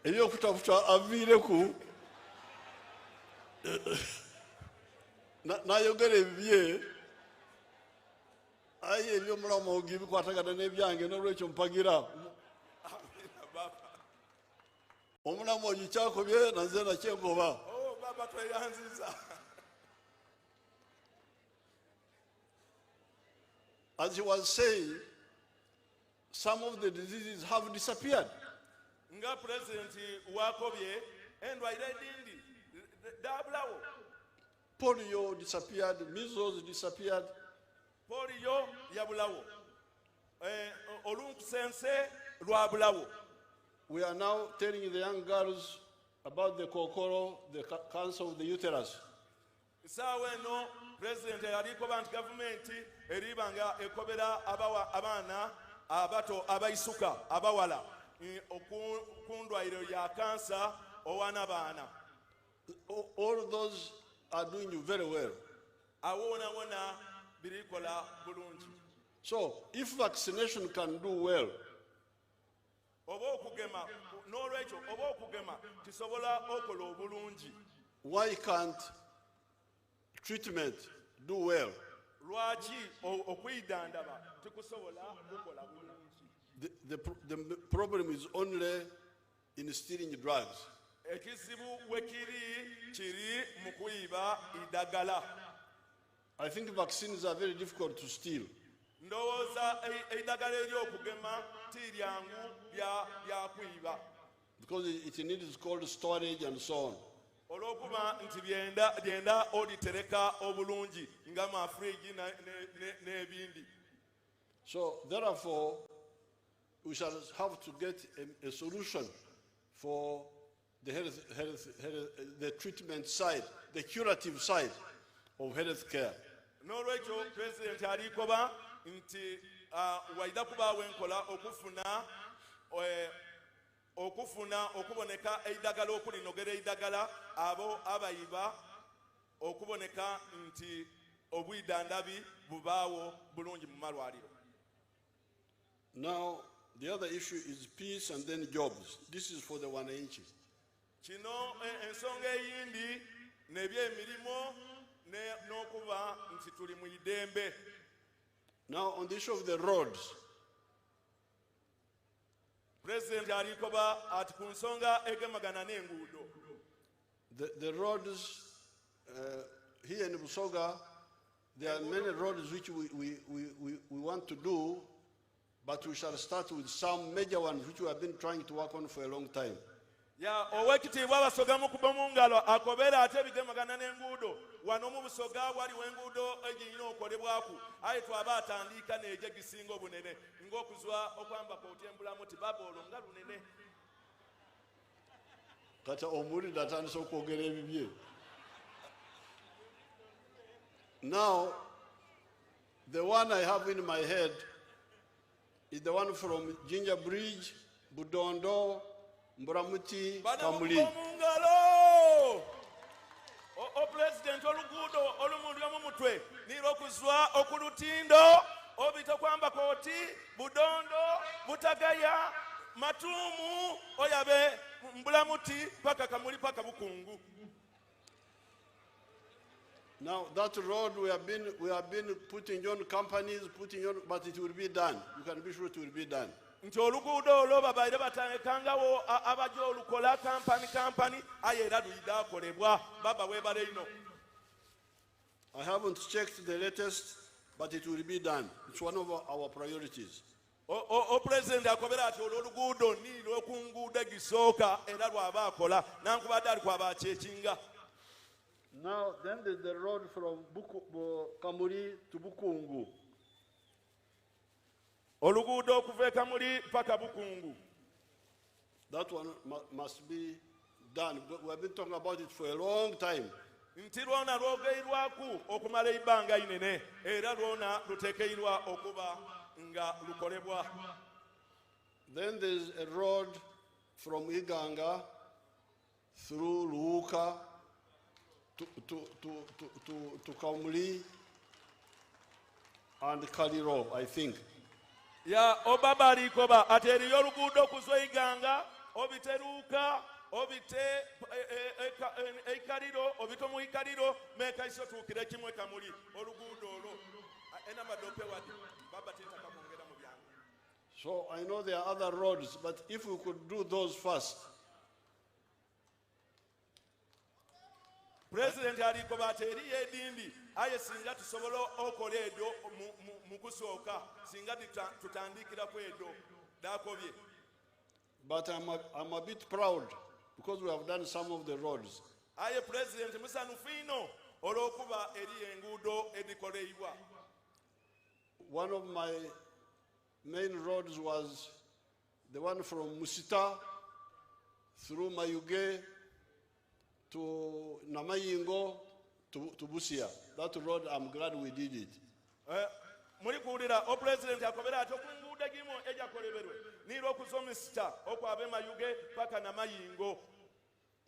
L: Ebyokutafuta aviireku nayogera ebibye aye ebyomulamu ogi bikwatagana n'ebyange n'olwekyo mpagira Omulamu ogikyakobye nanze nakyengoba.
M: Oh, baba tweyanziza.
L: As he was saying, some of the diseases have disappeared.
M: Nga president wakobye endwaire dindi dabulawo.
L: Polio disappeared, measles disappeared.
M: Polio yabulawo. Olunkusense lwabulawo.
L: We are now telling the young girls about the kokoro, the cancer of the uterus.
M: Sawe no president yaliko bantu government eribanga ekobera abaana abato abaisuka abawala okundwairo ya cancer owana bana.
L: All those are doing very well.
M: Awona wona birikola bulungi.
L: So if vaccination can do well, why can't treatment do well? The problem is only in stealing drugs. I think vaccines are very difficult to steal. Because it needs cold storage and so on. So therefore, we shall have to get a solution for the the treatment side, the curative side of health care.
M: Nti waida kubawo enkola okufuna okuboneka eidagala okulinogera eidagala abo abayiba okuboneka nti obwidandabi bubawo bulungi mu malwaliro.
L: Now the other issue is peace and then jobs. This is for the wananchi.
M: Kino ensonga eyindi nebyemirimu n'okuba nti tuli mu idembe.
L: Now, on the issue of the roads,
M: President Arikoba at Kunsonga Egemagana Nengudo.
L: The roads here in Busoga, there are many roads which we want to do, but we shall start with some major ones which we have been trying to work on for a long time.
M: Ya owekitiibwa Basoga mukuba mu ngalo akobera ate bigemagana n'enguudo wano mu Busoga wali w'enguudo egirina okolebwaku aye twaba atandika n'eje gisinga obunene ng'okuzwa okwambaka otyembulamu ti baba olwo nga lunene.
L: Kata omuwulire atandise okwogera ebibye. Now, the one I have in my head is the one from Ginger Bridge, Budondo, Mburamuti, Kamuli.
M: O president oluguudo olumulyamu mutwe niro okuzwa okulutindo obita kwamba koti Budondo Butagaya Matumu oyabe Mburamuti paka Kamuli paka Bukungu.
L: Now that road we have been putting on companies, but it will be done. You can be sure it will be done.
M: Nti oluguudo olwo babaire batangekangawo abajo olukola kampani aye era luyida akolebwa baba webale ino.
L: I haven't checked the latest, but it will be done. It's one of our priorities.
M: O president akobera ati oluguudo ni lw'okunguudo egisooka era lwaba akola nankubadde ali kwaba akyekinga.
L: Now, then there's the road from Kamuli to Bukungu.
M: Oluguudo okuva Kamuli paka Bukungu.
L: That one must be done. We have been talking about it for a long time.
M: Nti lwona lwogeirwaku okumala ebbanga inene era lwona lutekeirwa okuba nga lukolebwa.
L: Then there's a road from Iganga through Luuka to Kamuli and Kaliro, I think.
M: Ya obaba alikoba ate eriyo oluguudo okuzwa Iganga obiteruuka obite eikaliro obito mu ikaliro meka iso tuukire kimwe Kamuli oluguudo olwo enamadope wadi baba tintaka kwongera mu byangu.
L: So I know there are other roads, but if we could do those first,
M: president aliko bateri edindi aye singa tusobola okola edo mu kusooka singa tutandikira ku edo dakobye.
L: But I'm a bit proud because we have done some of the roads.
M: Aye president musanufu ino olw'okuba eri enguudo edikoleibwa.
L: One of my main roads was the one from Musita through Mayuge to Namayingo to Busia. That road, I'm glad we did it.
M: Muri kuulira o president akobera ati okunguudo egimu ejakoleberwe niira okuza Musita okwaba Mayuge paka Namayingo.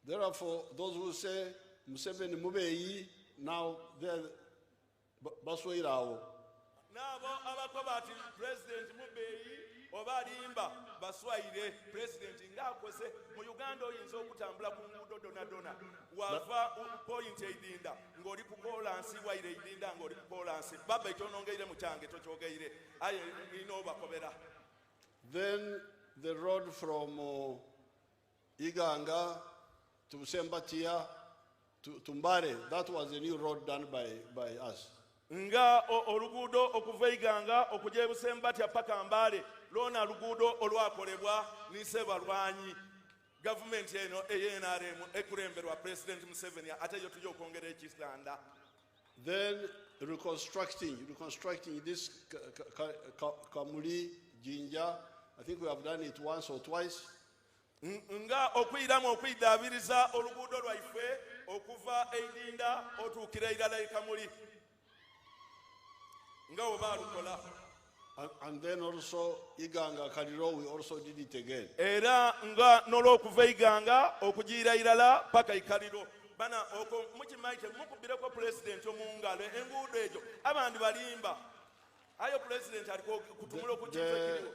L: Therefore, those who say Museveni Mubeyi, now they're Baswairao.
M: Nabo abakoba ati president Mubeyi oba alimba baswaire president ngakose mu Uganda oyinza okutambula ku nguudo dona wava point edinda ng'oli ku kolansi waire edinda ng'oli ku kolansi baba ekyonongeire mu kyange tokyogeire aye ino bakobera.
L: Then the road from Iganga to Sembatia to Mbare, that was a new road done by us.
M: Nga oluguudo okuva Iganga okujja Busembatya paka Mbale lona luguudo olwakolebwa nisebalwanyi government eno eyenaremu ekulemberwa president Museveni ate yo tujja okwongera ekisanda.
L: Then reconstructing this Kamuli Jinja, I think we have done it once or twice.
M: Nga okwiramu okwidaabiriza oluguudo lwaife okuva Eidinda otuukira irala Kamuli nga oba lukola.
L: And then also Iganga Kaliro, we also did it again.
M: Era nga n'olwokuva Iganga okugiira irala paka Ikaliro bana oko mukimaite mukubireko president omungalo enguudo ejo abandi balimba ayo president aliko kutumula okukifekiriwo.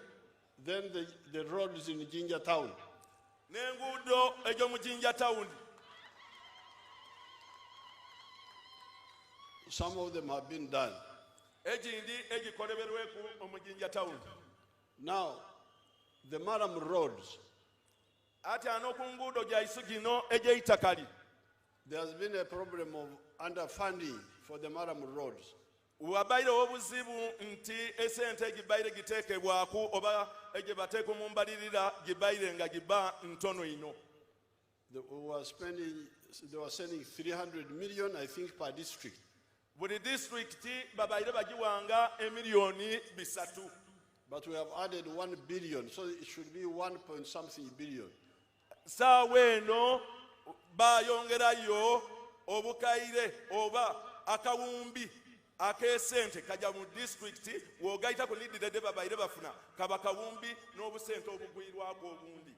L: Then the roads in Jinja town.
M: N'enguudo ejo mu Jinja town.
L: Some of them have been done. Now, the Maram roads, there has been a problem of underfunding for the Maram roads. They were sending 300 million, I think, per district.
M: Buli district babaire bagiwanga emiliyoni bisatu.
L: But we have added 1 billion, so it should be 1 point something billion.
M: Sawe eno bayongerayo obukaire oba akawumbi akesente kaja mu district wogaita ku lidde de babaire bafuna kaba kawumbi n'obusente obugwirwako obundi.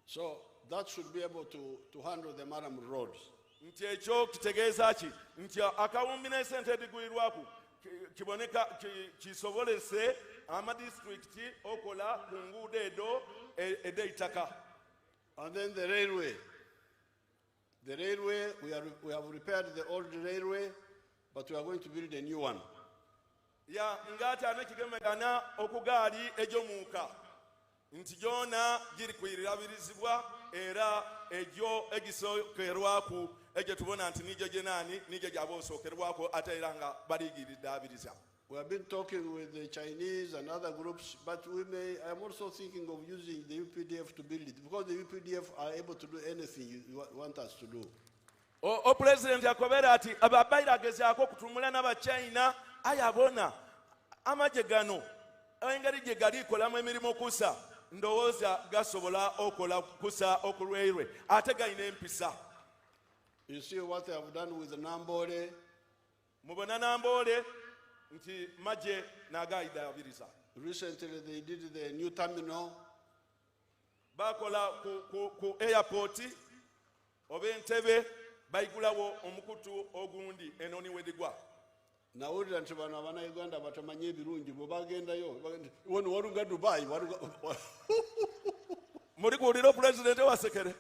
L: So that should be able to handle the Maram roads.
M: Nti ekyo kitegeeza ki nti akawumbi n'esente edigwirwaku kiboneka kisobolese amadistricti okola ku nguudo edo edeitaka.
L: And then the railway, we have repaired the old railway, but we are going to build a new one.
M: Ya ngati anakigemegana okugaali ejomuuka nti gyona giri kwirirabirizibwa era ejo egisokerwaku ejo tubona nti nijo jenani nijo gyabosookerwako ate era nga baligiriddaabiriza.
L: We have been talking with the Chinese and other groups, but I am also thinking of using the UPDF to build it, because the UPDF are able to do anything you want us to do.
M: O president yakobera ati ababaire agezaako okutumula n'Abachina ayabona amagye gano engeri gye galikolamu emirimu kusa ndowooza gasobola okola kusa okulwairwe ate galina empisa.
L: You see what they have done with Nambole?
M: Mubona Nambole nti magye n'agayidaabiriza.
L: Recently they did the new terminal.
M: Bakola ku airport oba Entebbe bayigulawo omukutu ogundi enoni wedigwa.
L: Nawulira nti bano Abannayuganda batamanyi ebirungi bwe bagendayo wano walunga Dubai.
M: Muri kuwulira president wasekere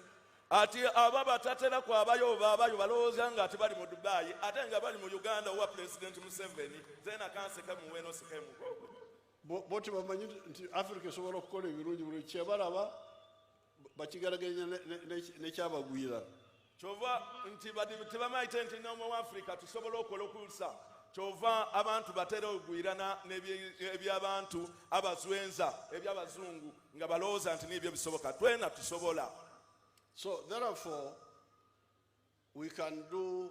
M: ati aba batatera kwabayo babayo balowooza nga ati bali mu Dubai ate nga bali mu Uganda wa president Museveni zena kanseka muweno sekemu.
L: Boti bamanyi nti Africa esobola okukola ebirungi buli kyebalaba bakigeraganya nekyabagwira.
M: kyova nti tebamayite nti no mu Africa tusobola okukola okusa kyova abantu batera okugwirana n'ebyabantu abazwenza ebyabazungu nga balowooza nti n'ebyo bisoboka twena tusobola.
L: So therefore, we can do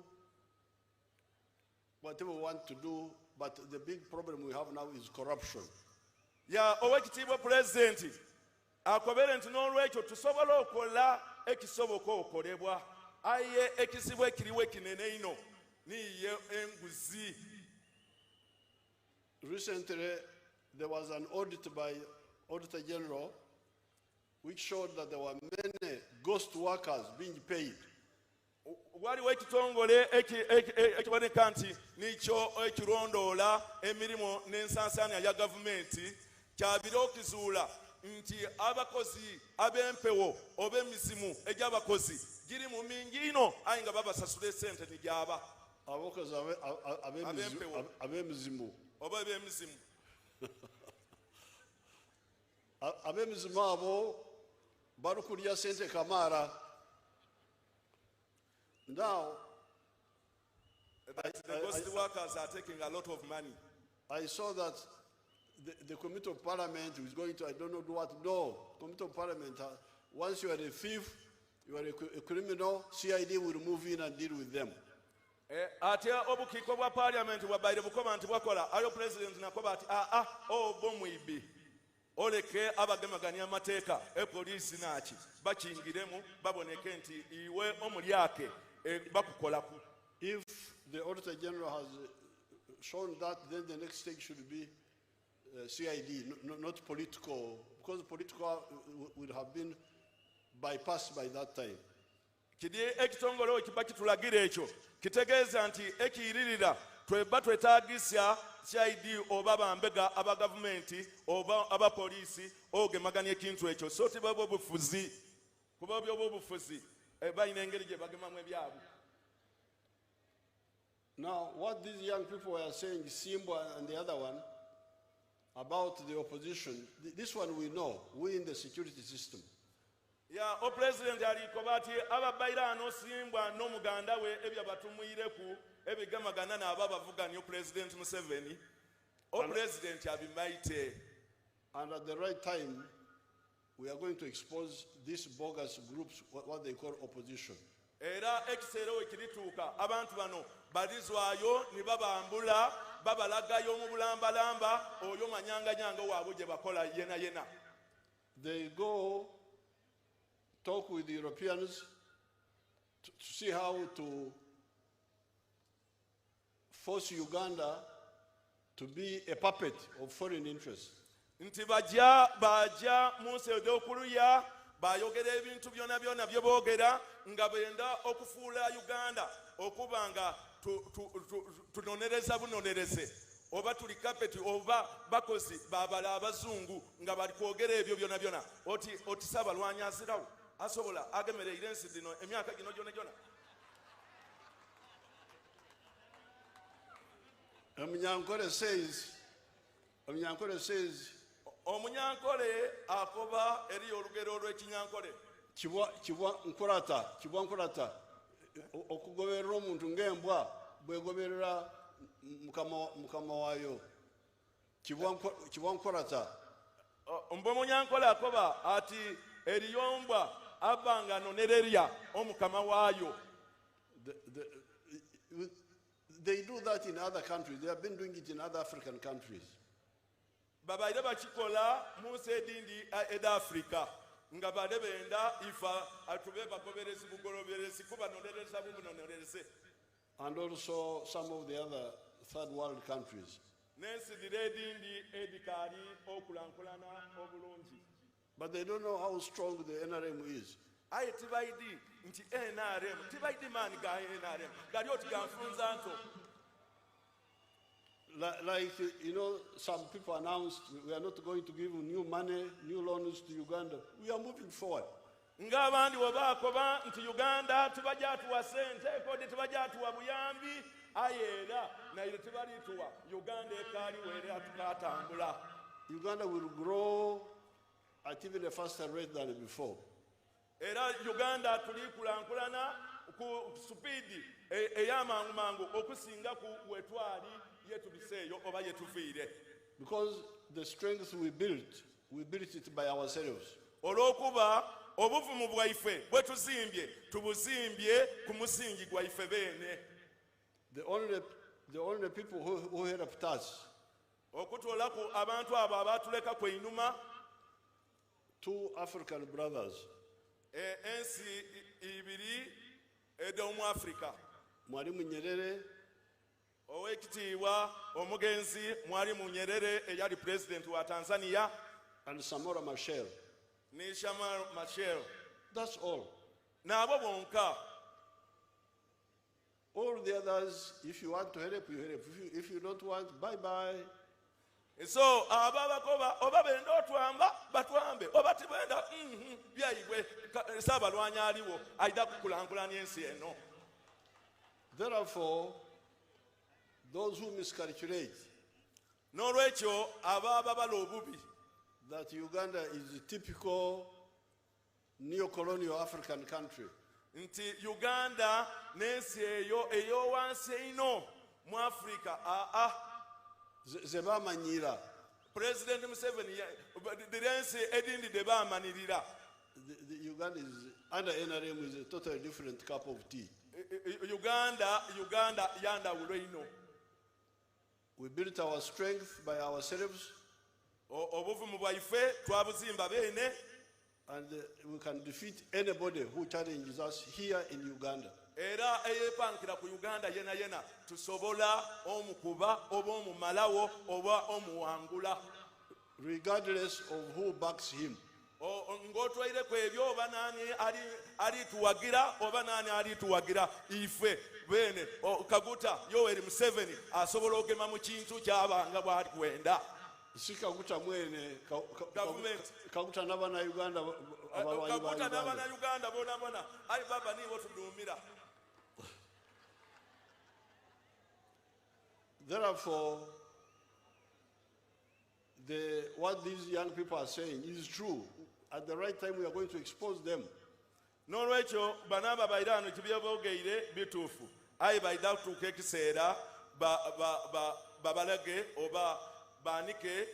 L: whatever we want to do, but the big problem we have now is corruption.
M: Ya owekitiibwa pulezidenti akobere nti n'olwekyo tusobola okukola ekisoboka okukolebwa aye ekizibu ekiriwo ekinene ino niye enguzi.
L: Recently, there was an audit by Auditor General which showed that there were many ghost workers being paid.
M: Waliwo ekitongole ekiboneka nti nikyo ekirondoola emirimu n'ensansanya ya gavumenti kyabira okuzuula nti abakozi ab'empewo oba emizimu egy'abakozi giri mu mingi ino aye nga babasasula esente nigyaba
L: abakozi ab'emizimu
M: oba ab'emizimu
L: ab'emizimu abo balukulya sente kamaara. Now,
M: the ghost workers are taking a lot of money.
L: I saw that the Committee of Parliament is going to, I don't know what, no, Committee of Parliament, once you are a thief, you are a criminal, CID will move in and deal with them.
M: Ate obukiiko bwa Parliament bwabaire bukoba nti bwakola ayo president nakoba ati oba omwibi oleke abagemaganya amateeka epoliisi naki bakingiremu baboneke nti iwe omulyake bakukolaku.
L: If the Auditor General has shown that, then the next stage should be CID, not political, because political would have been bypassed by that time.
M: Kidi ekitongole kiba kitulagira ekyo kitegeeza nti ekiyiririra tweba twetaagisa CID oba bambega aba gavumenti oba aba poliisi ogemaganya ekintu ekyo so tibabo bufuzi kuba byobo bufuzi balina engeri gye bagemamu ebyabwe.
L: Now, what these young people were saying, Simba and the other one, about the opposition, this one we know, we in the security system.
M: Ya o president alikoba ati ababaira no Simbwa no muganda we ebya batumuyireku ebigamagana na ababavuga ni President Museveni o president abimaite.
L: And at the right time we are going to expose these bogus groups, what they call opposition.
M: Era ekisero ekirituuka abantu bano balizwayo ni babambula babalagayo mu bulambalamba oyo manyanganyanga waabwe gye bakola yena yena.
L: They go talk with the Europeans to see how to force Uganda to be a puppet of foreign interests.
M: Nti baja munsi y'okuluya bayogera ebintu byona byona bye boogera nga benda okufuula Uganda okuba nga tunonereza bunonereze oba tuli kapeti oba bakozi babala abazungu nga bali kwogera ebyo byona byona oti Saabalwanyi azirawo asobola agemereire ensi dino emyaka gino gyona gyona.
L: Omunyankole says
M: Omunyankole akoba eri olugero olw'ekinyankole
L: kibwa nkolata okugoberera omuntu ng'embwa bwegoberera mukama waayo kibwa nkolata.
M: Mbwe Omunyankole akoba ati eriyombwa abanga nonererya omukama waayo.
L: They do that in other countries. They have been doing it in other African countries.
M: Babaire bakikola munsi edindi ed Africa nga bade benda ifa atube bagoberezi bugoroberezi kuba nonereza bunonereze.
L: And also some of the other third world countries.
M: Nensi edindi edikali okulankulana obulungi.
L: But they don't know how strong the NRM is.
M: Aye tibaidi nti NRM tibaidi mani ga NRM gali oti ganfunza nto.
L: Like, you know, some people announced we are not going to give new money, new loans to Uganda. We are moving forward.
M: Nga abandi wabakoba nti Uganda tibajja tuwa sente kodi tibajja tuwa buyambi ayera na ile tibali tuwa Uganda ekali were atukatambula.
L: Uganda will grow at even a faster rate than before.
M: Era Uganda tulikulankulana ku supiidi ey'amangu okusinga ku wetwali yetubiseeyo oba yetuviire.
L: Because the strength we built it by ourselves.
M: Olw'okuba obuvumu bwaife bwe tubuzimbye ku musingi gwaife beene.
L: The only people who helped us,
M: okutoolaku abantu abo abaatuleka kweinuma,
L: 2 African brothers,
M: ensi ibiri ed'omu Africa,
L: Mwalimu Nyerere,
M: owekitiibwa omugenzi Mwalimu Nyerere eyali president wa Tanzania,
L: and Samora Machel.
M: ne Samora Machel.
L: That's all.
M: N'abo bonka.
L: All the others, if you want to help, you help. If you don't want, bye-bye.
M: So ababakoba oba benda otwamba batwambe oba tibenda byaibwe Saabalwanyi aliwo aida kukulangulanya ensi eno.
L: Therefore, those who miscalculate
M: n'olwekyo ababa bala obubi
L: that Uganda is a typical neo-colonial African country,
M: nti Uganda n'ensi eyo ey'owansi eino mu Africa
L: zebamanyira.
M: President Museveni dirensi edindi debamanirira.
L: The Uganda is under NRM is a totally different cup of tea.
M: Uganda yandawulo ino.
L: We built our strength by ourselves.
M: Obuvumu bwaife twabuzimba beene.
L: And we can defeat anybody who challenges us here in Uganda.
M: Era eyepankira ku Uganda yena tusobola omukuba oba omumalawo oba omuwangula,
L: regardless of who backs him.
M: Ng'otwaire ku ebyo oba nani alituwagira oba nani alituwagira ife bene Kaguta Yoweri Museveni asobola okugema mu kintu kyabanga bwali kwenda.
L: Si Kaguta mwene,
M: government.
L: Kaguta n'abana Uganda
M: Kaguta n'abana Uganda bona ali baba nibo tudumira.
L: Therefore, what these young people are saying is true. At the right time, we are going to expose them.
M: N'olwekyo banaba bairano kibyobogeire bituufu ayi baida kutuuka ekiseera babalage oba baanike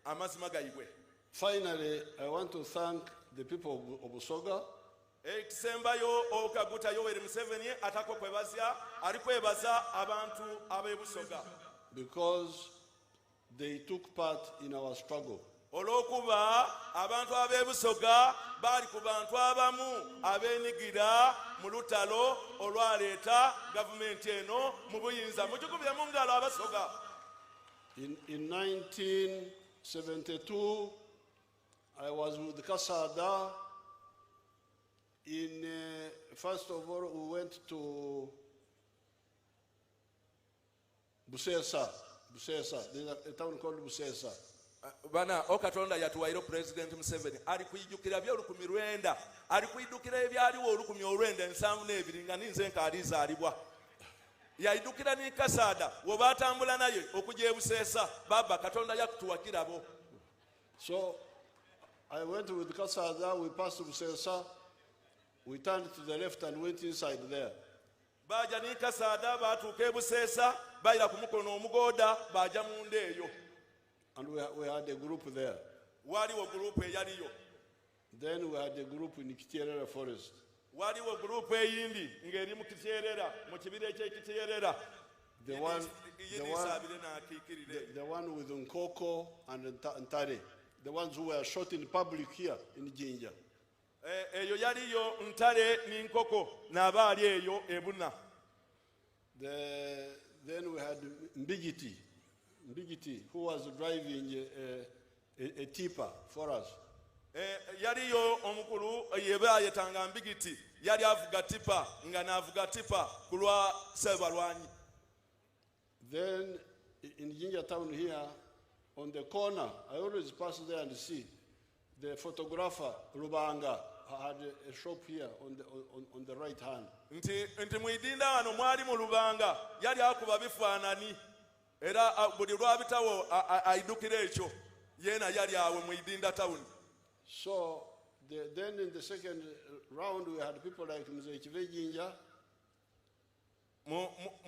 M: amazima gaibwe.
L: Finally, I want to thank the people of Busoga.
M: Ekisembayo Kaguta Yoweri Museveni atako kwebazya alikwebaza abantu ab'e Busoga
L: because they took part in our struggle.
M: Olw'okuba abantu ab'e Busoga bali ku bantu abamu ab'enigira mu lutalo olwaleeta gavumenti eno mu buyinza mukikubye mu ngalo abasoga.
L: In 1972, I was with Kasada. First of all, we went to Busesa. There's a town called Busesa.
M: Bana okatonda yatuwairo President Museveni ali kuyijukira bya olukumi lwenda ali kuyidukira ebyaliwo olukumi olwenda ensanvu n'ebiri nga ninze nkalizaalibwa. Yaidukira ni Kasada woba atambula naye okujja e Busesa baba katonda yakutuwakirabo.
L: So I went with Kasada, we passed Busesa, we turned to the left and went inside there.
M: Baja ni Kasada batuuka e Busesa bayira ku mukono omugoda baja munda eyo.
L: And we had a group there.
M: Waliwo group eyaliyo.
L: Then we had a group in Kitierera Forest.
M: Waliwo group eyindi ng'eri mu Kitierera mu kibira eky'Ekitierera.
L: The one with Nkoko and Ntare. The ones who were shot in public here in Jinja.
M: Eyo yaliyo Ntare ni Nkoko n'abaali eyo ebuna.
L: Then we had Mbigiti, who was driving a tipper for us.
M: Yaliyo omukulu yeba yetanga Mbigiti yali avuga tipa nga n'avuga tipa ku lwa Saabalwanyi.
L: Then in Jinja town here, on the corner, I always pass there and see the photographer Rubanga had a shop here on the right hand.
M: Nti mwidinda wano mwali mu Lubanga yali akuba bifaanani era buli lwabitawo aidukira ekyo yena yali awe mwidinda town.
L: So then in the second round we had people like Mzee Chivejinja.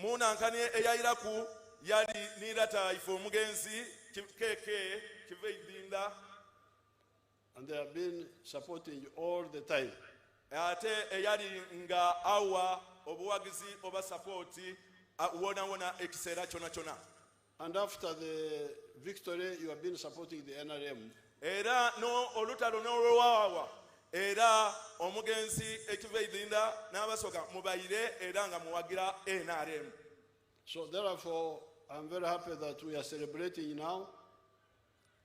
M: munankani eyayiraku yali nirata ife omugenzi keke kiveidinda.
L: And they have been supporting all the time.
M: Ate eyali nga awa obuwagizi oba sapoti wona ekiseera kyona.
L: And after the victory, you have been supporting the NRM.
M: Era no olutalo n'olwawa era omugenzi ekiveidinda n'abasoka mubayire era nga muwagira NRM.
L: So therefore, I'm very happy that we are celebrating now.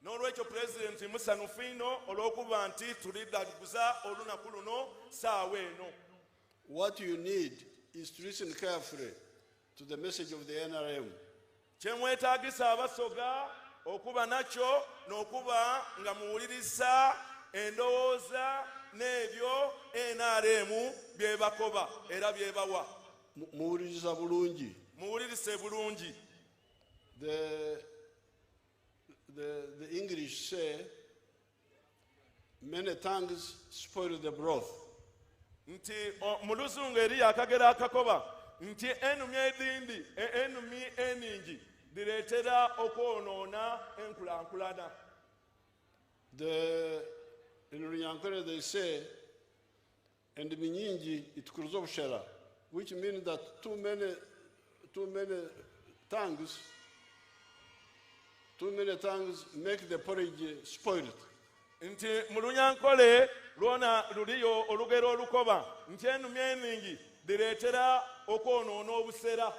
M: N'olwekyo President musanufu ino olw'okuba nti tuliddaguza olunaku luno saawa eno.
L: What you need is to listen carefully to the message of the NRM.
M: Kyemwetaagisa abasoga okuba nakyo n'okuba nga muwuliriza endowooza n'ebyo NRM byebakoba era byebawa.
L: Muwuliriza bulungi.
M: Muwulirise bulungi.
L: The English say, many tongues spoil the broth.
M: Nti mu Luzungu eri akagera akakoba nti enumi edindi enumi eningi direetera okwonoona enkulankulana.
L: In Runyankore they say, and minyingi itukuruza obushera, which means that too many tongues make the porridge spoiled.
M: Nti mu Runyankole lwona luliyo olugero olukoba nti enumi eningi direetera okwonoona obusera.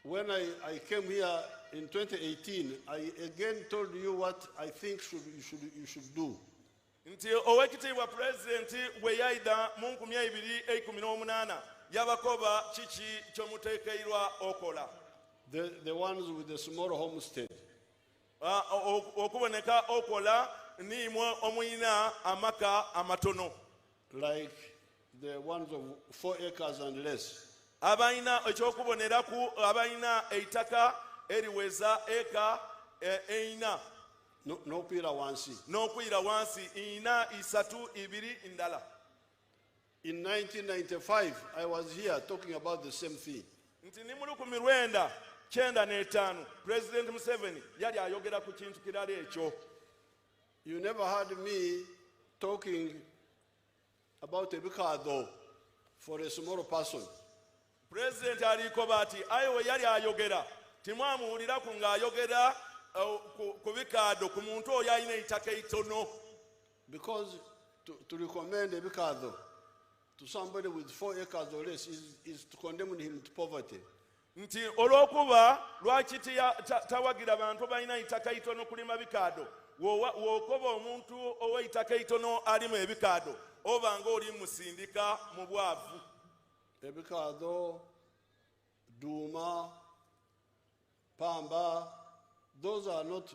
L: When I came here in 2018, I again told you what I think you should do.
M: Nti owekitiibwa President bwe yayida mu 2018 yabakoba kiki kyomuteekeirwa okola.
L: The ones with the small homestead.
M: Okuboneka okola nimwe omuyina amaka amatono.
L: Like the ones of 4 acres and less.
M: Abayina ekyokuboneraku abayina eitaka eriweza eka eina.
L: N'okwira wansi ina isatu ibiri indala. In 1995, I was here talking about the same thing.
M: Nti ni mu 1995 President Museveni yali ayogera ku kintu kirala ekyo.
L: You never heard me talking about a bikado for a small person.
M: President alikoba ati ayo yali ayogera timwamuwulira ku ng'ayogera ku bikado ku muntu oyo alina eitaka itono.
L: Because to recommend a bikado to somebody with 4 acres or less is to condemn him to poverty.
M: Nti olw'okuba lwaki tawagira bantu balina eitaka itono kulima bikado w'okoba omuntu ow'eitaka itono alimu ebikado oba ng'oli musindika mu bwavu.
L: Ebikado, Duma, Pamba, those are not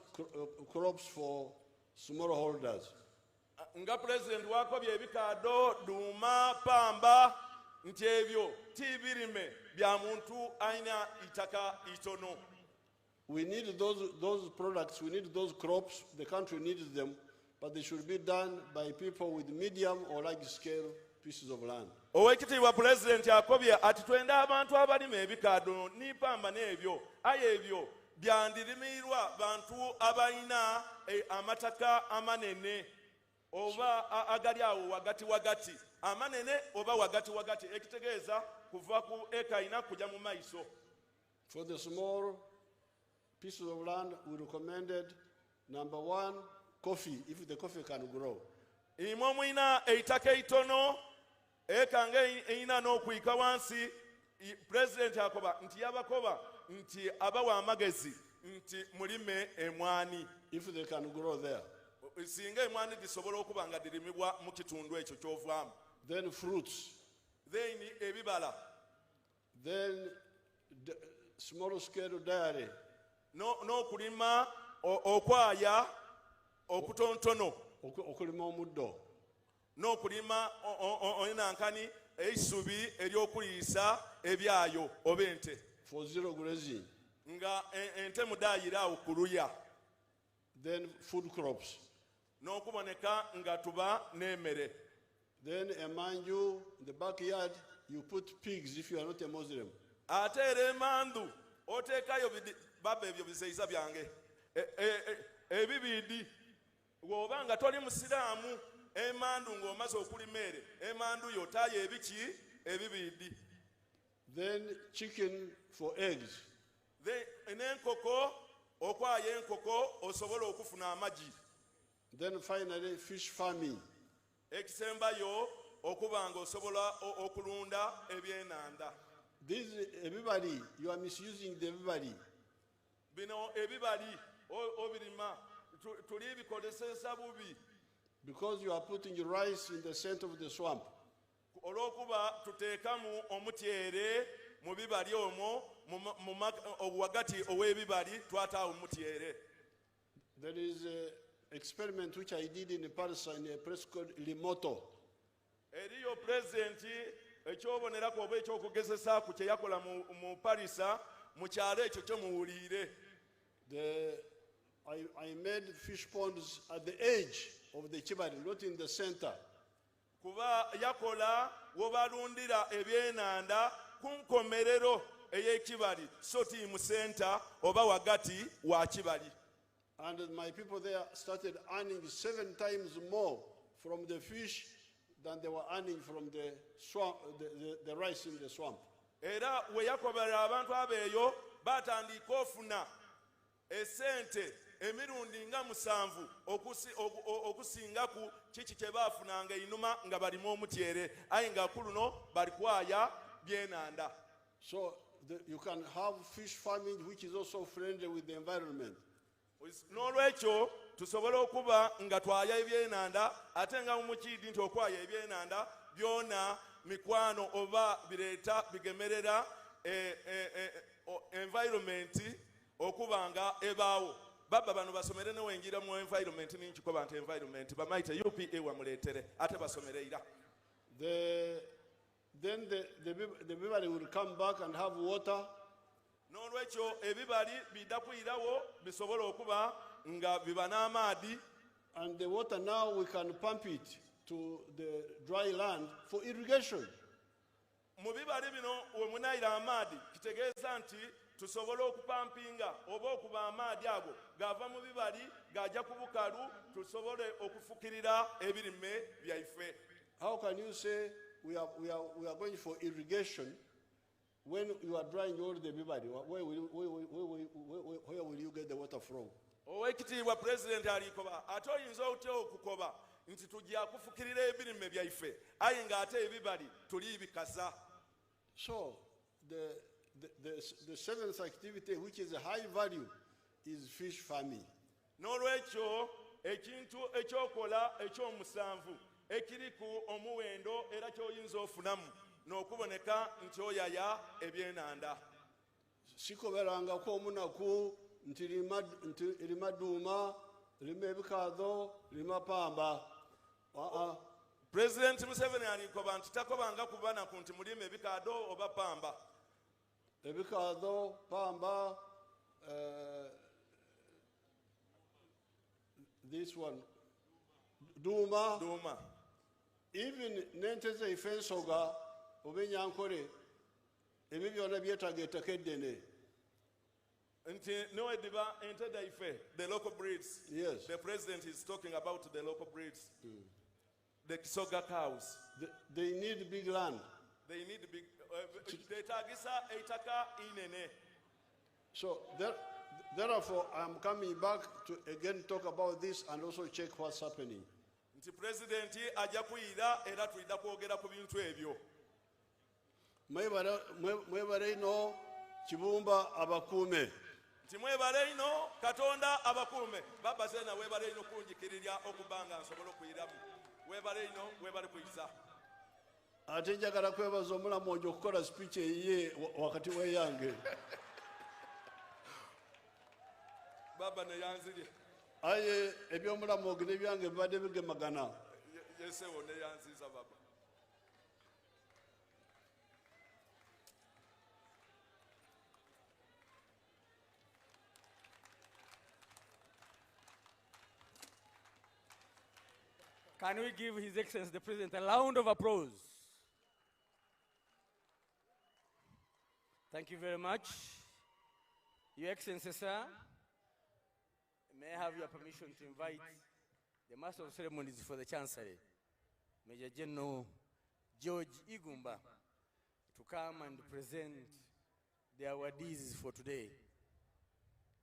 L: crops for smallholders.
M: Nga President wakobye ebikado, Duma, Pamba, nti ebyo tibirime bya muntu aina itaka itono.
L: We need those products, we need those crops, the country needs them, but they should be done by people with medium or large scale pieces of land.
M: Owekitiibwa President akobye ati twenda abantu abalima ebikado n'ipamba n'ebyo aye ebyo byandirimiirwa bantu abalina amataka amanene oba agali awo wagati amanene oba wagati ekitegeeza kuva ku eka ina kujja mu maiso.
L: For the small pieces of land, we recommended number 1, coffee, if the coffee can grow.
M: Imwe mwina eitaka itono eka nga eina n'okuyika wansi. President akoba nti yabakoba nti abawa amagezi nti mulime emwani.
L: If they can grow there.
M: Singa emwani disobola okuba nga dirimibwa mu kitundu ekyo ky'ovaamu.
L: Then fruits.
M: Then ebibala.
L: Then small scale dairy.
M: N'okulima okwaya okutontono.
L: Okulima omuddo.
M: N'okulima onankani eisubi ery'okuliisa ebyayo oba ente.
L: For zero grazing.
M: Nga ente mudaayira okuluya.
L: Then food crops.
M: N'okuboneka nga tuba n'emmere.
L: Then among you, in the backyard, you put pigs if you are not a Muslim.
M: ate era emandu oteekayo baba ebyo bizeyiza byange ebibidi bw'oba nga toli musiraamu emandu ng'omaze okulima ere emandu yo taayo ebiki ebibidi.
L: Then chicken for eggs.
M: N'enkoko okwaya enkoko osobola okufuna amagi.
L: Then finally fish farming.
M: Ekisembayo okuba nga osobola okulunda ebyenanda.
L: This everybody, you are misusing the everybody.
M: Bino ebibali obirima tuli bikozeseza bubi.
L: Because you are putting rice in the center of the swamp.
M: Olw'okuba tuteekamu omutyere mu bibali omwo wagati ow'ebibali twataawo omutyere.
L: There is an experiment which I did in Paris in a place called Limoto.
M: Eriyo pulezidenti ekyobonerako oba ekyokugezesaaku kye yakola mu Parisa mu kyalo ekyo kyo muwuliire.
L: I made fish ponds at the edge of the Chibari, not in the center.
M: Kuba yakola wobalundira ebyenanda ku nkomerero ey'ekibali so ti mu center oba wagati wa kibali.
L: And my people there started earning 7 times more from the fish than they were earning from the swamp, the rice in the swamp.
M: Era we yakobera abantu abeeyo batandika ofuna esente emirundi nga 7 okusinga ku kiki kye baafunanga inuma nga balimu omutyere aye nga kuluno bali kwaya byenanda.
L: So you can have fish farming which is also friendly with the environment.
M: N'olwekyo tusobola okuba nga twaya ebyenanda ate nga mumukiidi nti okwaya ebyenanda byona mikwano oba bireeta bigemerera environment okuba nga ebaawo. Baba bano basomere ne wenjira mu environment n'enkikoba nti environment bamaite UPA wamuleetere ate basomereira.
L: Then the everybody will come back and have water.
M: N'olwekyo ebibali bidda kuyirawo bisobola okuba nga biba n'amaadi.
L: And the water now we can pump it to the dry land for irrigation.
M: Mu bibali bino we munayira amaadi kitegeeza nti tusobola okupampinga oba okuba amaadi ago gava mu bibali gajja ku bukalu tusobole okufukirira ebirime byaife.
L: How can you say we are going for irrigation when you are drying all the bibali? Where will you get the water from?
M: Owekitiibwa Pulezidenti alikoba ate oyinza otya okukoba nti tujja kufukirira ebirime byaife aye ng'ate ebibali tuli bikaza.
L: So the seventh activity, which is a high value, is fish farming.
M: N'olwekyo ekintu ekyokola ekyomusanvu ekiri ku omuwendo era ky'oyinza ofunamu n'okuboneka nti oyaya ebyenanda.
L: Sikoberangako omunaku nti lima duuma, lima ebikaado, lima pamba.
M: Pulezidenti Museveni alikoba nti takobanga kubanaku nti mulime ebikaado oba pamba.
L: Ebikaado, pamba, this one, duuma. Even nente zaife ensoga oba enyankole ebyo byonna byetaaga ettaka eddene.
M: Nti nowediba ente daife, the local breeds.
L: Yes.
M: The president is talking about the local breeds. The Kisoga cows.
L: They need big land.
M: They need big. Detagisa eitaka inene.
L: So therefore, I'm coming back to again talk about this and also check what's happening.
M: Nti presidenti ajja kuyira era tulida kwogera ku bintu ebyo.
L: Mwebale ino Kibumba abakuume.
M: Nti mwebale ino Katonda abakuume. Baba zena webale ino kunjikirirya okubanga nsobola okuyiramu. Webale ino webale kuyiza.
L: Ate njagala kwebaza omulamu ojo okukola speech eyiye wakati weyange.
M: Baba ne yanzirye.
L: Aye ebyomulamu ogene byange bibadde bigemagana.
M: Yesewo ne yanziza baba.
B: Can we give His Excellency the President a round of applause? Thank you very much. Your Excellency, sir, may I have your permission to invite the Master of Ceremonies for the Chancery, Major General George Igumba, to come and present the awardees for today.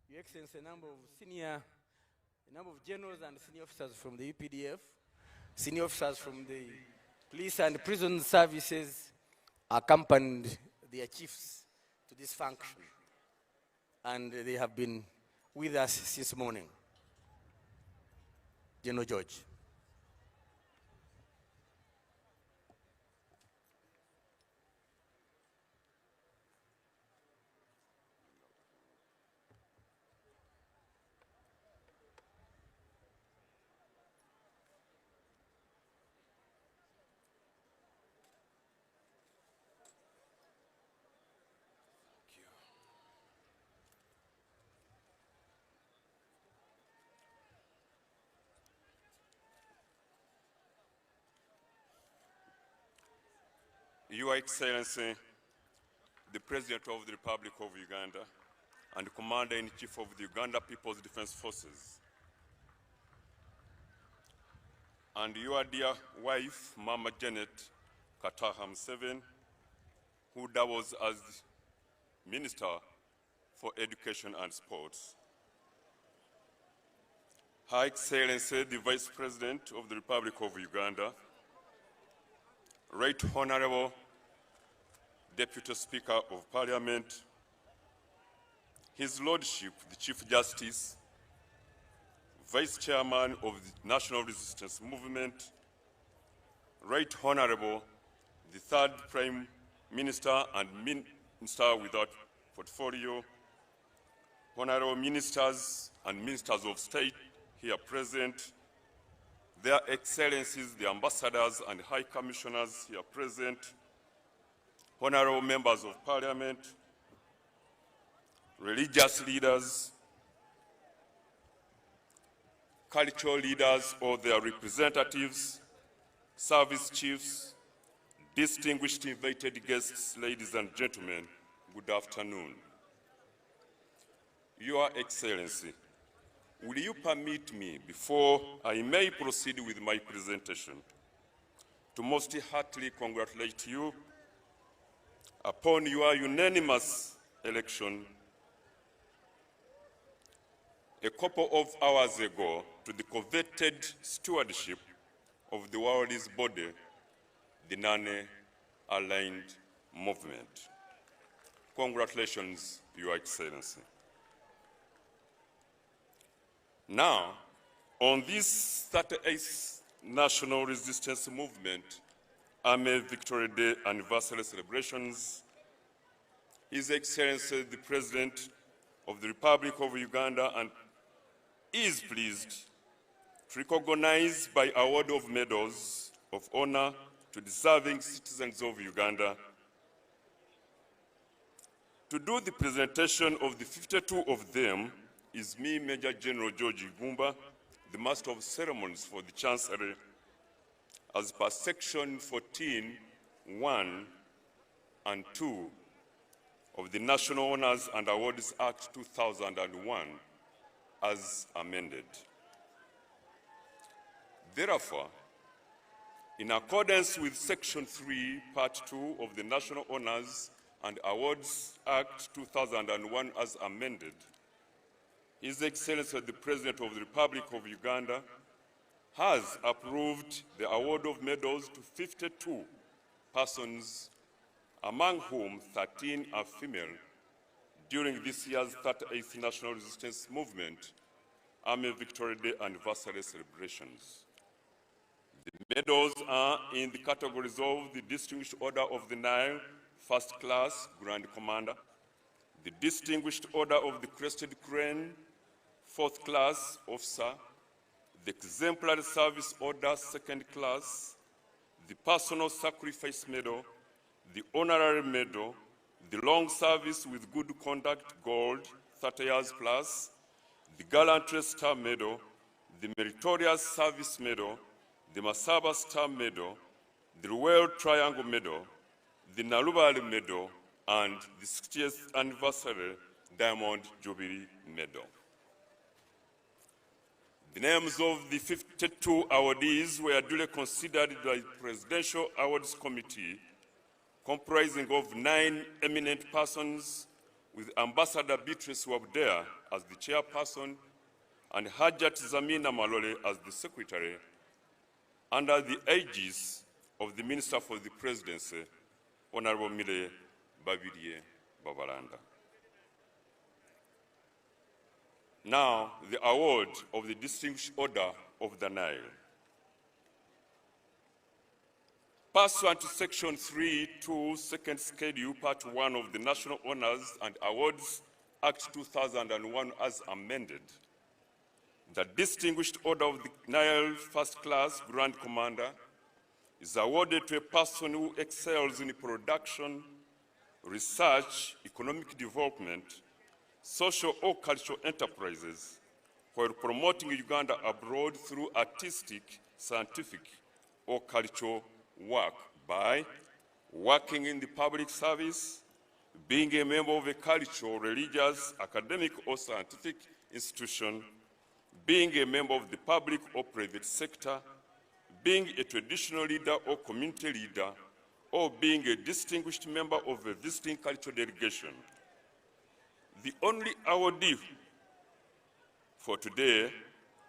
B: Your Excellency, a number of generals and senior officers from the UPDF, senior officers from the police and prison services accompanied their chiefs to this function, and they have been with us since morning. General George.
N: Your Excellency, the President of the Republic of Uganda and Commander-in-Chief of the Uganda People's Defense Forces, and your dear wife, Mama Janet Kataha Museveni, who was as Minister for Education and Sports. Her Excellency, the Vice President of the Republic of Uganda, Right Honorable Deputy Speaker of Parliament, His Lordship, the Chief Justice, Vice Chairman of the National Resistance Movement, Right Honorable the Third Prime Minister and Minister without portfolio, Honorable Ministers and Ministers of State here present, Their Excellencies, the Ambassadors and High Commissioners here present, Honorable Members of Parliament, religious leaders, cultural leaders or their representatives, service chiefs, distinguished invited guests, ladies and gentlemen, good afternoon. Your Excellency, will you permit me, before I may proceed with my presentation, to most heartily congratulate you upon your unanimous election a couple of hours ago to the coveted stewardship of the world's body, the Non-Aligned Movement. Congratulations, Your Excellency. Now, on this 38th National Resistance Movement Army Victory Day anniversary celebrations, His Excellency the President of the Republic of Uganda and is pleased to recognize by award of medals of honor to deserving citizens of Uganda. To do the presentation of the 52 of them is me, Major General George Igumba, the Master of Ceremonies for the Chancery, as per Section 14(1) and 2 of the National Honors and Awards Act 2001, as amended. Therefore, in accordance with Section 3, Part 2 of the National Honors and Awards Act 2001, as amended, His Excellency the President of the Republic of Uganda has approved the award of medals to 52 persons, among whom 13 are female, during this year's 38th National Resistance Movement Army Victory Day anniversary celebrations. The medals are in the categories of the Distinguished Order of the Nile, First Class, Grand Commander, the Distinguished Order of the Crested Crane, Fourth Class, Officer, the Exemplary Service Order, Second Class, the Personal Sacrifice Medal, the Honorary Medal, the Long Service with Good Conduct Gold, 30 years plus, the Gallantry Star Medal, the Meritorious Service Medal, the Masaba Star Medal, the Royal Triangle Medal, the Nalubali Medal, and the 60th Anniversary Diamond Jubilee Medal. The names of the 52 awardees were duly considered by the Presidential Awards Committee, comprising of 9 eminent persons, with Ambassador Beatrice Wabdea as the chairperson and Hajat Zamina Malole as the secretary, under the aegis of the Minister for the Presidency, Honorable Mile Babirie Babalanda. Now, the award of the Distinguished Order of the Nile. Pursuant to Section 3.2, Second Schedule, Part 1 of the National Honors and Awards Act 2001 as amended, the Distinguished Order of the Nile First Class Grand Commander is awarded to a person who excels in production, research, economic development, social or cultural enterprises, while promoting Uganda abroad through artistic, scientific, or cultural work by working in the public service, being a member of a cultural, religious, academic, or scientific institution, being a member of the public or private sector, being a traditional leader or community leader, or being a distinguished member of a visiting cultural delegation. The only awardee for today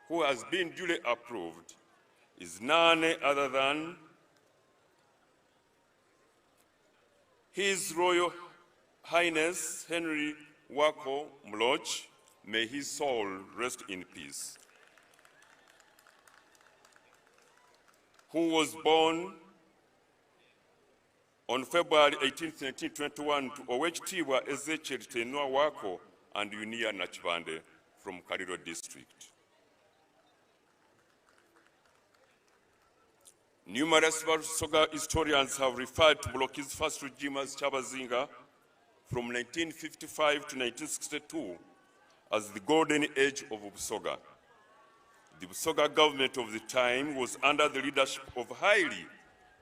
N: who has been duly approved is none other than His Royal Highness Henry Wako Mloch. May his soul rest in peace. Who was born on February 18, 1921, to Owechitibwa Ezekiel Tenua Wako and Unia Nachibande from Kaliro District. Numerous Busoga historians have referred to Buloki's first regime as Chabazinga from 1955 to 1962 as the golden age of Busoga. The Busoga government of the time was under the leadership of highly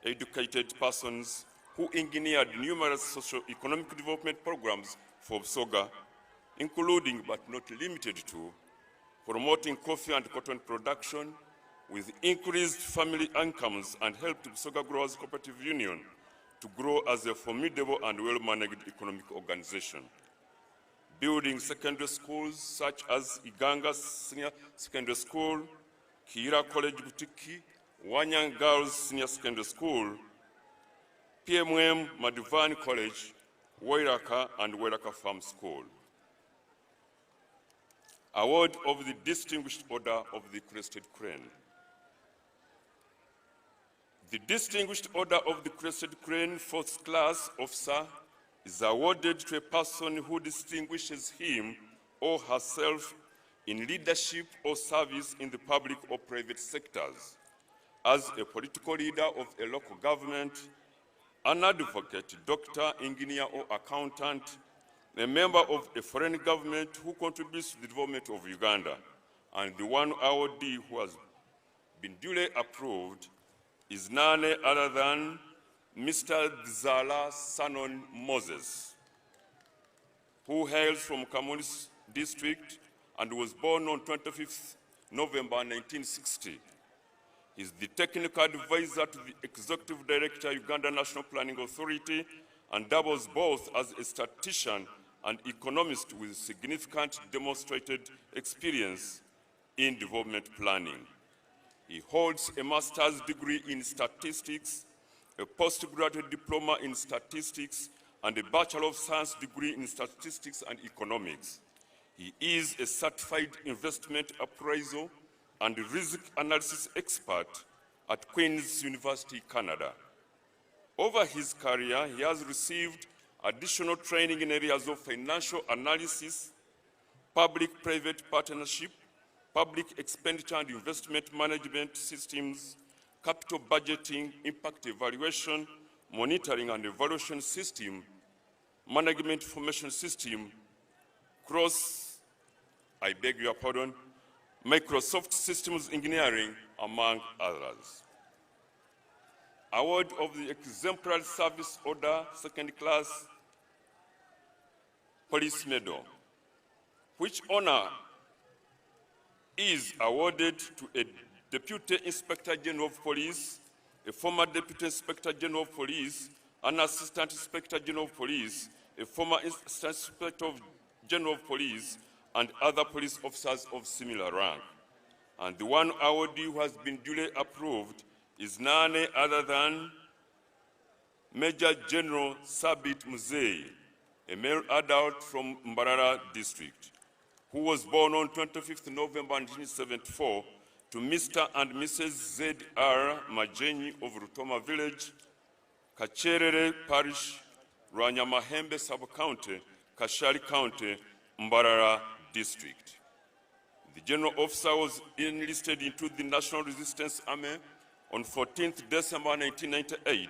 N: educated persons who engineered numerous socio-economic development programs for Busoga, including but not limited to promoting coffee and cotton production with increased family incomes, and helped Busoga Growers Cooperative Union to grow as a formidable and well-managed economic organization. Building secondary schools such as Iganga Senior Secondary School, Kira College Butiki, Wanyang Girls Senior Secondary School, PMM Maduvani College, Wairaka, and Wairaka Farm School. Award of the Distinguished Order of the Crested Crane. The Distinguished Order of the Crested Crane First Class Officer is awarded to a person who distinguishes him or herself in leadership or service in the public or private sectors, as a political leader of a local government, an advocate, doctor, engineer, or accountant, a member of a foreign government who contributes to the development of Uganda, and the one awardee who has been duly approved is none other than Mr. Dzala Sanon Moses, who hails from Kamunis District and was born on 25th November 1960. He is the technical advisor to the Executive Director, Uganda National Planning Authority, and doubles both as a statistician and economist with significant demonstrated experience in development planning. He holds a master's degree in statistics, a postgraduate diploma in statistics, and a Bachelor of Science degree in statistics and economics. He is a certified investment appraisal and risk analysis expert at Queen's University, Canada. Over his career, he has received additional training in areas of financial analysis, public-private partnership, public expenditure and investment management systems, capital budgeting, impact evaluation, monitoring and evaluation system, management information system, Microsoft Systems Engineering, among others. award of the Exemplary Service Order Second Class Police Medal, which honor is awarded to a Deputy Inspector General of Police, a former Deputy Inspector General of Police, an Assistant Inspector General of Police, a former Assistant Inspector General of Police, and other police officers of similar rank. And the one awardee who has been duly approved is none other than Major General Sabit Muzei, a male adult from Mbarara District, who was born on 25th November 1974 to Mr. and Mrs. Z.R. Majenyi of Rutoma Village, Kacherere Parish, Rwanyamahembe Sub-County, Kashari County, Mbarara District. The general officer was enlisted into the National Resistance Army on 14th December 1998.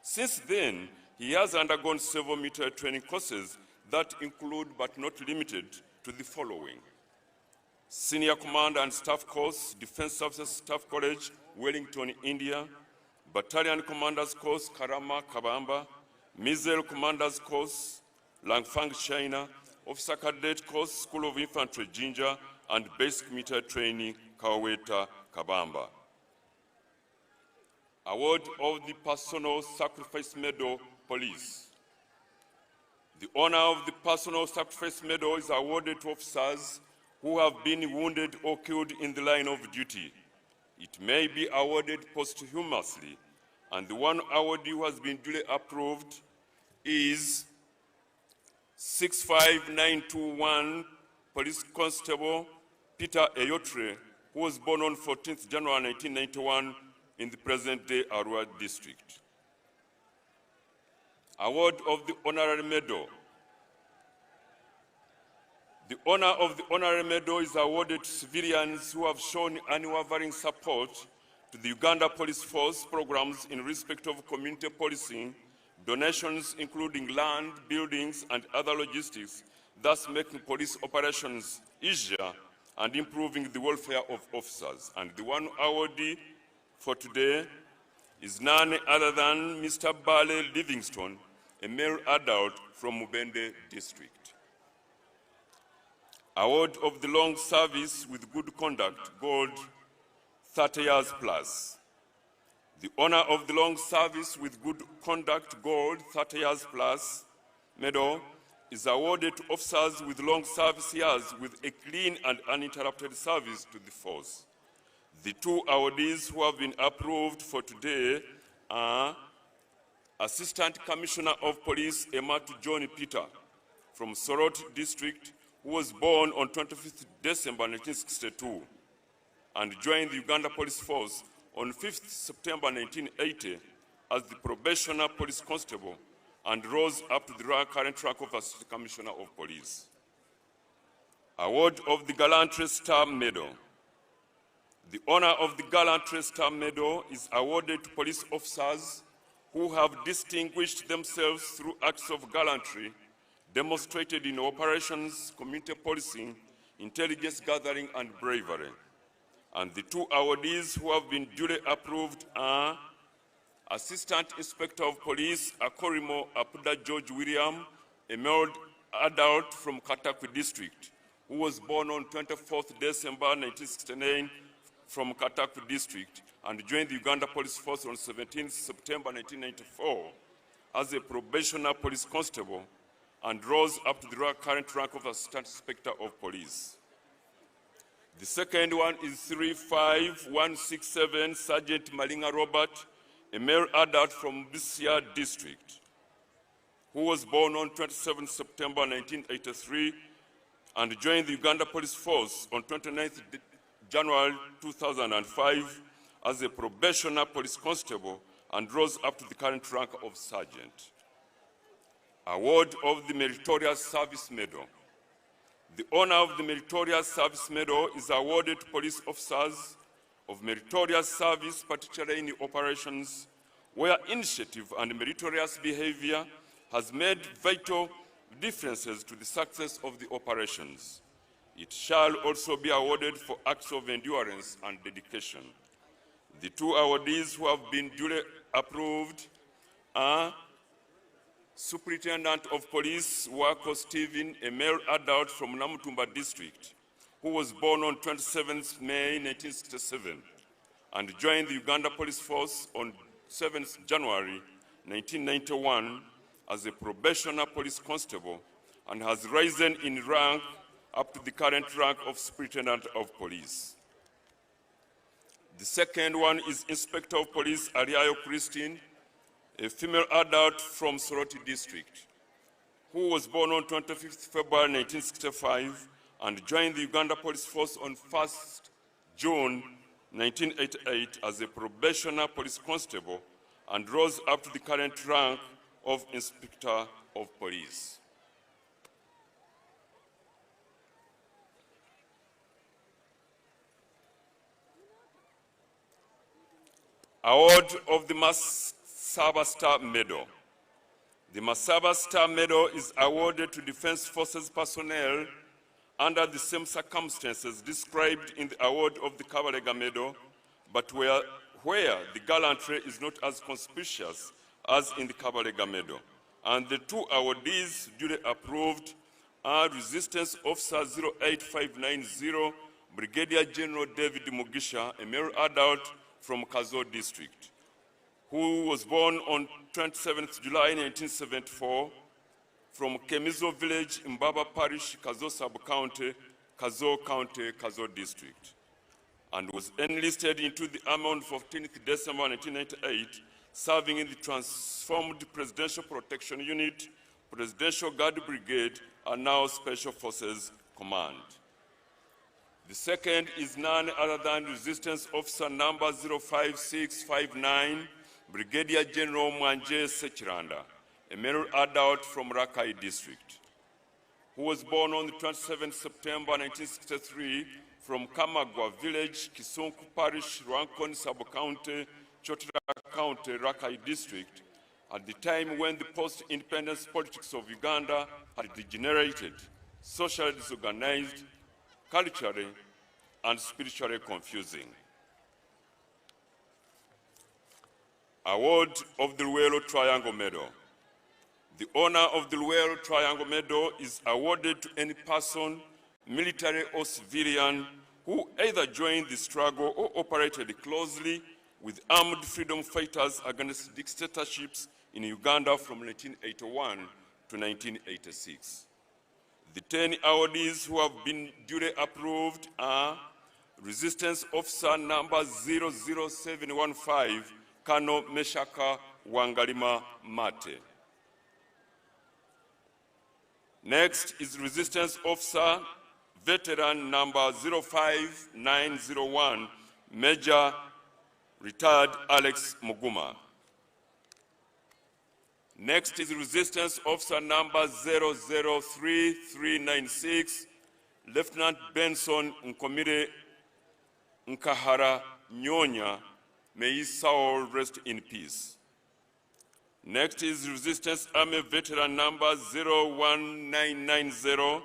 N: Since then, he has undergone several military training courses that include but not limited to the following: Senior Command and Staff Course, Defense Services Staff College, Wellington, India; Battalion Commanders Course, Karama, Kabamba; Missile Commanders Course, Langfang, China; Officer Cadet Course, School of Infantry, Jinja; and Basic Military Training, Kaweta, Kabamba. Award of the Personal Sacrifice Medal, Police. The honor of the Personal Sacrifice Medal is awarded to officers who have been wounded or killed in the line of duty. It may be awarded posthumously, and the one awardee who has been duly approved is 65921 Police Constable Peter Eyotre, who was born on 14th January 1991 in the present-day Arua District. Award of the Honorary Medal. The honor of the Honorary Medal is awarded to civilians who have shown unwavering support to the Uganda Police Force programs in respect of community policing, donations including land, buildings, and other logistics, thus making police operations easier and improving the welfare of officers. And the one awardee for today is none other than Mr. Bale Livingston, a male adult from Mubende District. Award of the Long Service with Good Conduct, Gold, 30 years plus. The honor of the Long Service with Good Conduct, Gold, 30 years plus medal is awarded to officers with long service years with a clean and uninterrupted service to the force. The two awardees who have been approved for today are Assistant Commissioner of Police Ematu John Peter from Sorot District, who was born on 25th December 1962 and joined the Uganda Police Force on 5th September 1980 as the Probationer Police Constable and rose up to the current rank of Assistant Commissioner of Police. Award of the Gallantry Star Medal. The honor of the Gallantry Star Medal is awarded to police officers who have distinguished themselves through acts of gallantry demonstrated in operations, community policing, intelligence gathering, and bravery. And the two awardees who have been duly approved are Assistant Inspector of Police Akorimo Apuda George William, a male adult from Katakwi District, who was born on 24th December 1969 from Katakwi District and joined the Uganda Police Force on 17th September 1994 as a probationer police constable and rose up to the current rank of Assistant Inspector of Police. The second one is 35167 Sergeant Malinga Robert, a male adult from Busia District, who was born on 27 September 1983 and joined the Uganda Police Force on 29th January 2005 as a probationer police constable and rose up to the current rank of sergeant. Award of the Meritorious Service Medal. The honor of the Meritorious Service Medal is awarded to police officers of meritorious service, particularly in operations where initiative and meritorious behavior has made vital differences to the success of the operations. It shall also be awarded for acts of endurance and dedication. The two awardees who have been duly approved are Superintendent of Police Wako Stephen, a male adult from Namutumba district, who was born on 27th May 1967 and joined the Uganda Police Force on 7th January 1991 as a probationer police constable and has risen in rank up to the current rank of Superintendent of Police. The second one is Inspector of Police Ariayo Christine, a female adult from Soroti district, who was born on 25th February 1965 and joined the Uganda Police Force on 1st June 1988 as a probationer police constable and rose up to the current rank of Inspector of Police. Award of the Masaba Star Medal. The Masaba Star Medal is awarded to Defense Forces personnel under the same circumstances described in the award of the Kabalega Medal, but where the gallantry is not as conspicuous as in the Kabalega Medal. And the two awardees duly approved are Resistance Officer 08590, Brigadier General David Mugisha, a male adult from Kazo district, who was born on 27th July 1974 from Kemizo village in Baba Parish, Kazo sub-county, Kazo County, Kazo district, and was enlisted into the army on 14th December 1998, serving in the transformed Presidential Protection Unit, Presidential Guard Brigade, and now Special Forces Command. The second is none other than Resistance Officer number 05659, Brigadier General Mwanje Sechiranda, a male adult from Rakai district, who was born on the 27th September 1963 from Kamagwa village, Kisunku Parish, Rwankoni sub-county, Chotara County, Rakai district, at the time when the post-independence politics of Uganda had degenerated, socially disorganized, culturally and spiritually confusing. Award of the Luwero Triangle Medal. The honor of the Luwero Triangle Medal is awarded to any person, military or civilian, who either joined the struggle or operated closely with armed freedom fighters against dictatorships in Uganda from 1981 to 1986. The 10 awardees who have been duly approved are Resistance Officer number 00715, Colonel Meshaka Wangalima Mate. Next is Resistance Officer Veteran number 05901, Major Retired Alex Muguma. Next is Resistance Officer number 003396, Lieutenant Benson Nkomire Nkahara Nyonya, may his soul rest in peace. Next is Resistance Army Veteran number 01990,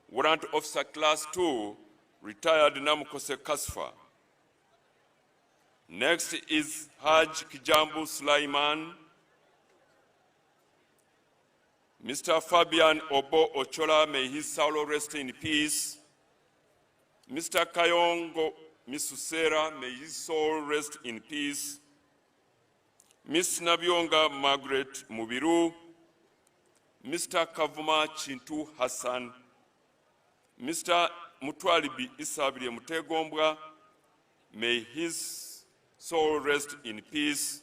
N: Warrant Officer Class 2, Retired Namukose Kasfa. Next is Haj Kijambu Sulaiman, Mr. Fabian Obo Ochola, may his soul rest in peace. Mr. Kayongo Misusera, may his soul rest in peace. Miss Nabionga Margaret Mubiru, Mr. Kavuma Chintu Hassan, Mr. Mutwalibi Isabile Mutegombwa, may his soul rest in peace.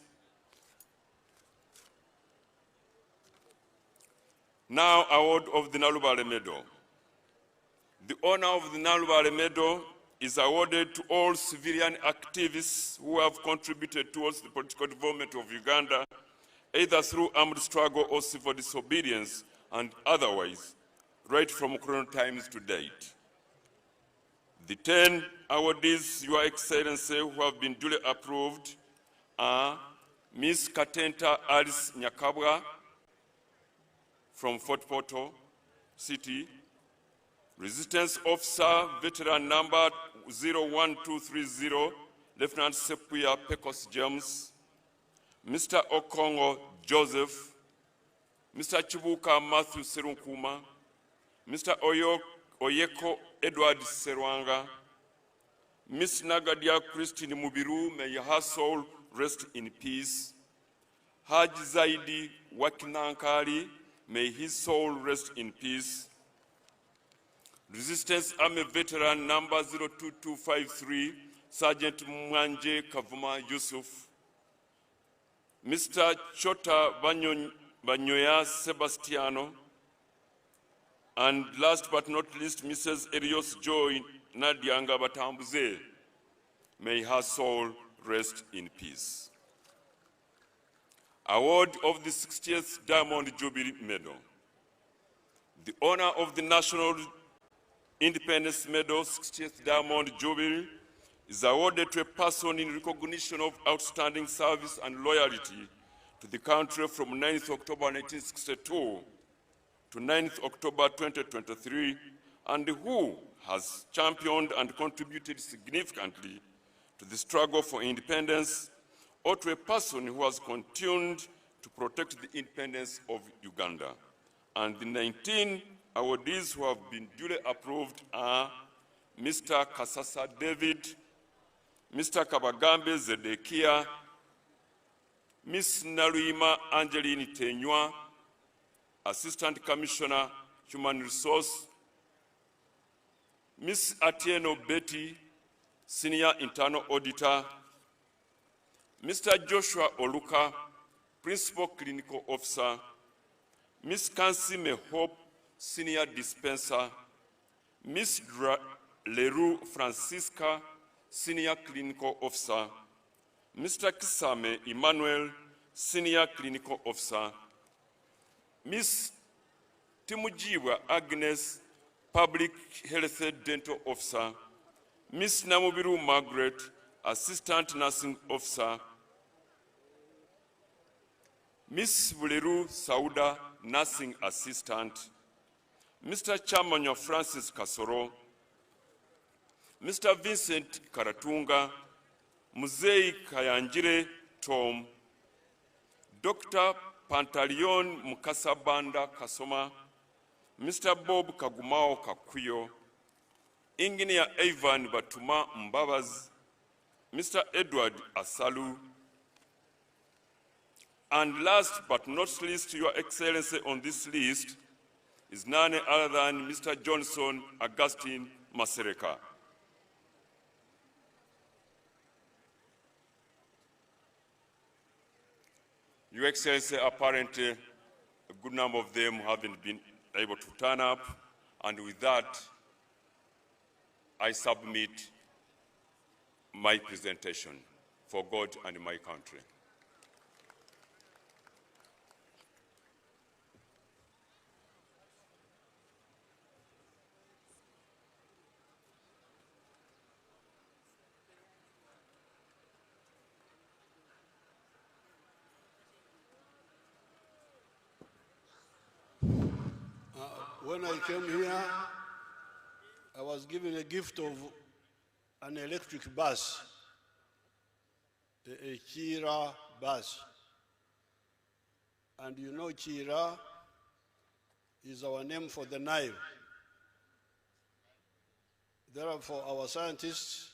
N: Now, award of the Nalubale Medal. The honor of the Nalubale Medal is awarded to all civilian activists who have contributed towards the political development of Uganda, either through armed struggle or civil disobedience and otherwise, right from colonial times to date. The 10 awardees, Your Excellency, who have been duly approved are Ms. Katenta Alice Nyakabwa from Fort Portal City, Resistance Officer Veteran number 01230, Lieutenant Sepuya Pecos James, Mr. Okongo Joseph, Mr. Chibuka Matthew Serunkuma, Mr. Oyeko Edward Serwanga, Miss Nagadia Christine Mubiru, may her soul rest in peace. Haji Zaidi Wakinankari, may his soul rest in peace. Resistance Army veteran number 02253, Sergeant Mwanje Kavuma Yusuf. Mr. Chota Banyoya Sebastiano. And last but not least, Mrs. Erios Joy Nadianga Batambuze. May her soul rest in peace. Award of the 60th Diamond Jubilee Medal. The honor of the National Independence Medal 60th Diamond Jubilee is awarded to a person in recognition of outstanding service and loyalty to the country from 9th October 1962 to 9th October 2023, and who has championed and contributed significantly to the struggle for independence, or to a person who has continued to protect the independence of Uganda. And the 19 awardees who have been duly approved are Mr. Kasasa David, Mr. Kabagambe Zedekia, Ms. Naruima Angeline Tenywa, Assistant Commissioner, Human Resource, Ms. Atieno Betty, Senior Internal Auditor, Mr. Joshua Oluka, Principal Clinical Officer, Ms. Kansime Hope, Senior Dispenser, Ms. Leroux Francisca, Senior Clinical Officer, Mr. Kisame Emmanuel, Senior Clinical Officer, Ms. Timujiwa Agnes, Public Health Dental Officer, Ms. Namubiru Margaret, Assistant Nursing Officer, Ms. Buleru Sauda, Nursing Assistant, Mr. Chamanyo Francis Kasoro, Mr. Vincent Karatunga, Muzei Kayanjire Tom, Dr. Pantaleon Mukasabanda Kasoma, Mr. Bob Kagumao Kakuyo, Engineer Ivan Batuma Mbabaz, Mr. Edward Asalu, and last but not least, Your Excellency, on this list is none other than Mr. Johnson Augustine Masereka. Your Excellency, apparently a good number of them haven't been able to turn up, and with that, I submit my presentation for God and my country.
L: When I came here, I was given a gift of an electric bus, a Chira bus. And you know Chira is our name for the Nile. Therefore, our scientists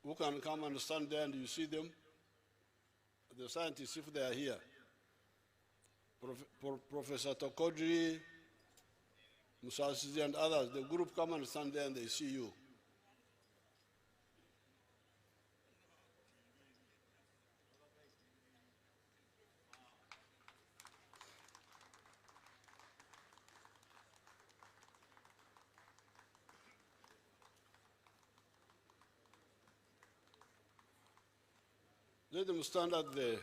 L: who can come and stand there and you see them, the scientists, if they are here, Professor Tokodri, Musasizi and others, the group come and stand there and they see you. Let them stand at the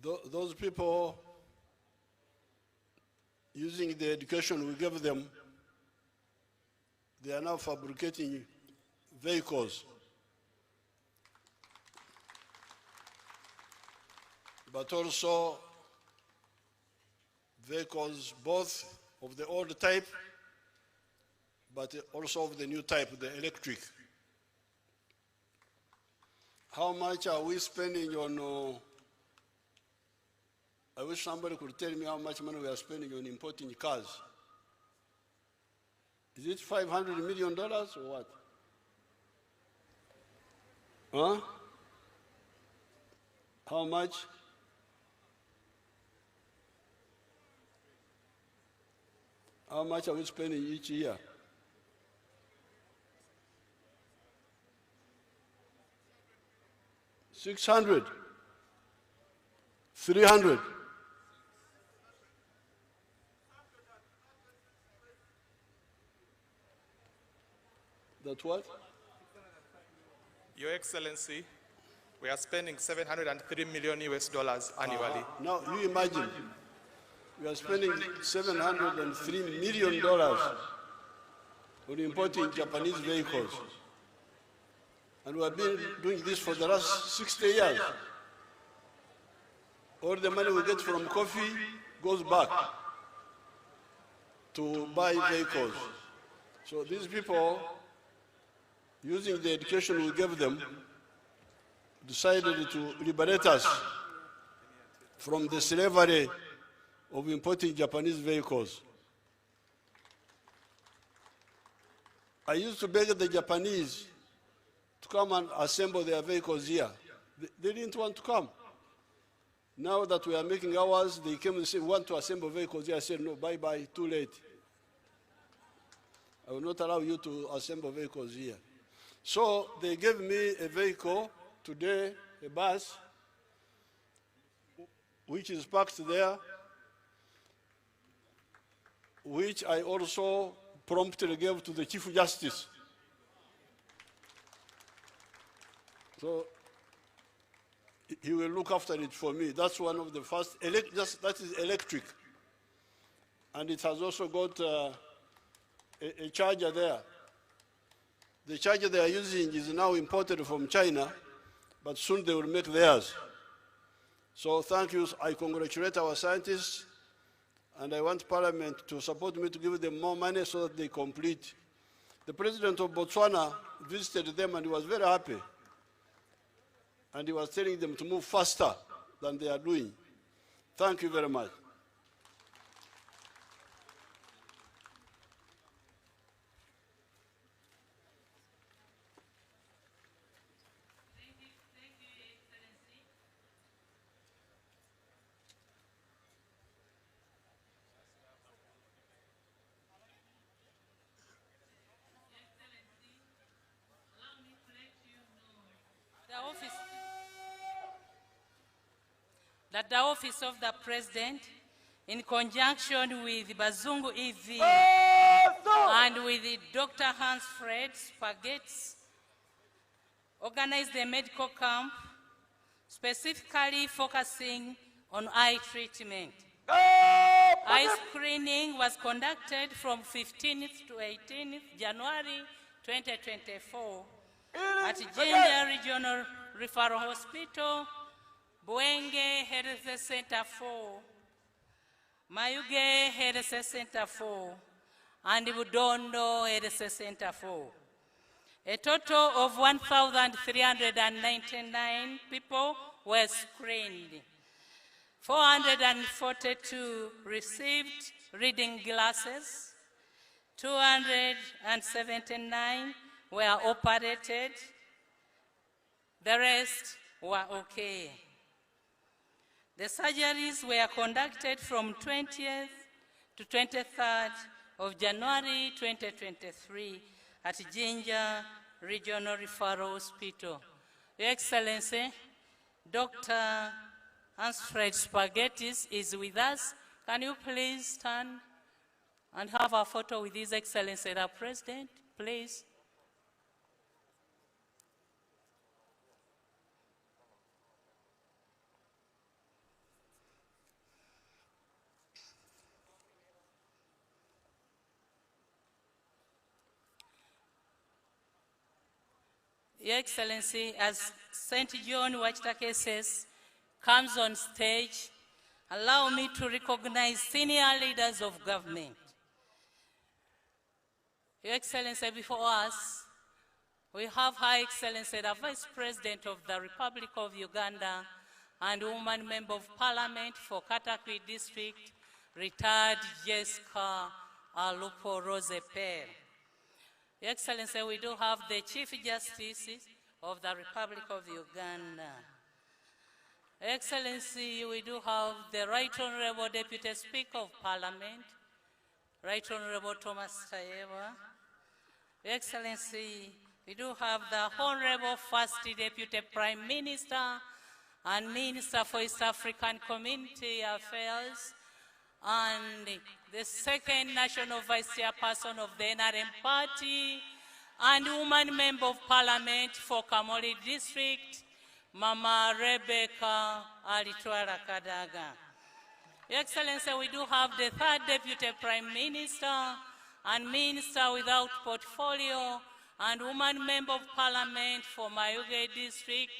L: those people, using the education we gave them, they are now fabricating vehicles. But also vehicles both of the old type, but also of the new type, the electric. How much are we spending on, I wish somebody could tell me how much money we are spending on importing cars. Is it $500 million or what? Huh? How much? How much are we spending each year? $600, $300. That's what?
O: Your Excellency, we are spending $703 million annually.
L: Now you imagine, we are spending $703 million on importing Japanese vehicles. And we have been doing this for the last 60 years. All the money we get from coffee goes back to buy vehicles. So these people, using the education we gave them, decided to liberate us from the slavery of importing Japanese vehicles. I used to beg the Japanese to come and assemble their vehicles here. They didn't want to come. Now that we are making ours, they came and said, we want to assemble vehicles here. I said, no, bye-bye, too late. I will not allow you to assemble vehicles here. So they gave me a vehicle today, a bus, which is parked there, which I also promptly gave to the Chief Justice. So he will look after it for me. That's one of the first, that is electric. And it has also got a charger there. The charger they are using is now imported from China, but soon they will make theirs. So thank you. I congratulate our scientists, and I want Parliament to support me to give them more money so that they complete. The President of Botswana visited them and he was very happy. And he was telling them to move faster than they are doing. Thank you very much.
H: That the Office of the President, in conjunction with Bazungu EV and with Dr. Hans Fred Spaghetti, organized a medical camp specifically focusing on eye treatment. Eye screening was conducted from 15th to 18th January 2024 at Jinja Regional Referral Hospital, Buenge Health Center 4, Mayuge Health Center 4, and Budondo Health Center 4. A total of 1,399 people were screened. 442 received reading glasses, 279 were operated, the rest were okay. The surgeries were conducted from 20th to 23rd of January 2023 at Jinja Regional Referral Hospital. Your Excellency, Dr. Hans-Fred Spaghetti is with us. Can you please stand and have a photo with His Excellency the President, please? Your Excellency, as St. John Wachitakeses comes on stage, allow me to recognize senior leaders of government. Your Excellency, before us, we have Her Excellency, the Vice President of the Republic of Uganda and Woman Member of Parliament for Katakwi District, retired Jessica Alupo Roseper. Your Excellency, we do have the Chief Justice of the Republic of Uganda. Your Excellency, we do have the Right Honorable Deputy Speaker of Parliament, Right Honorable Thomas Tayewa. Your Excellency, we do have the Honorable First Deputy Prime Minister and Minister for East African Community Affairs, and the second National Vice Chairperson of the NRM Party, and Woman Member of Parliament for Kamoli District, Mama Rebecca Alitwala Kadaga. Your Excellency, we do have the third Deputy Prime Minister and Minister without portfolio and Woman Member of Parliament for Mayuge District,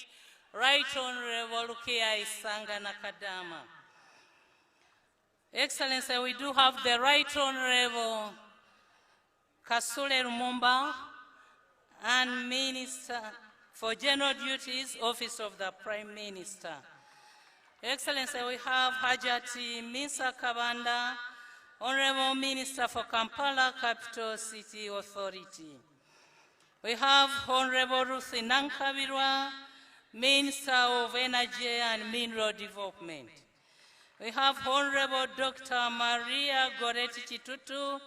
H: Right Honorable Lukia Isanga Nakadama. Excellency, we do have the Right Honorable Kasule Lumumba and Minister for General Duties, Office of the Prime Minister. Excellency, we have Hajati Misa Kabanda, Honorable Minister for Kampala Capital City Authority. We have Honorable Ruth Nankabirwa, Minister of Energy and Mineral Development. We have Honorable Dr. Maria Goretti Chitutu,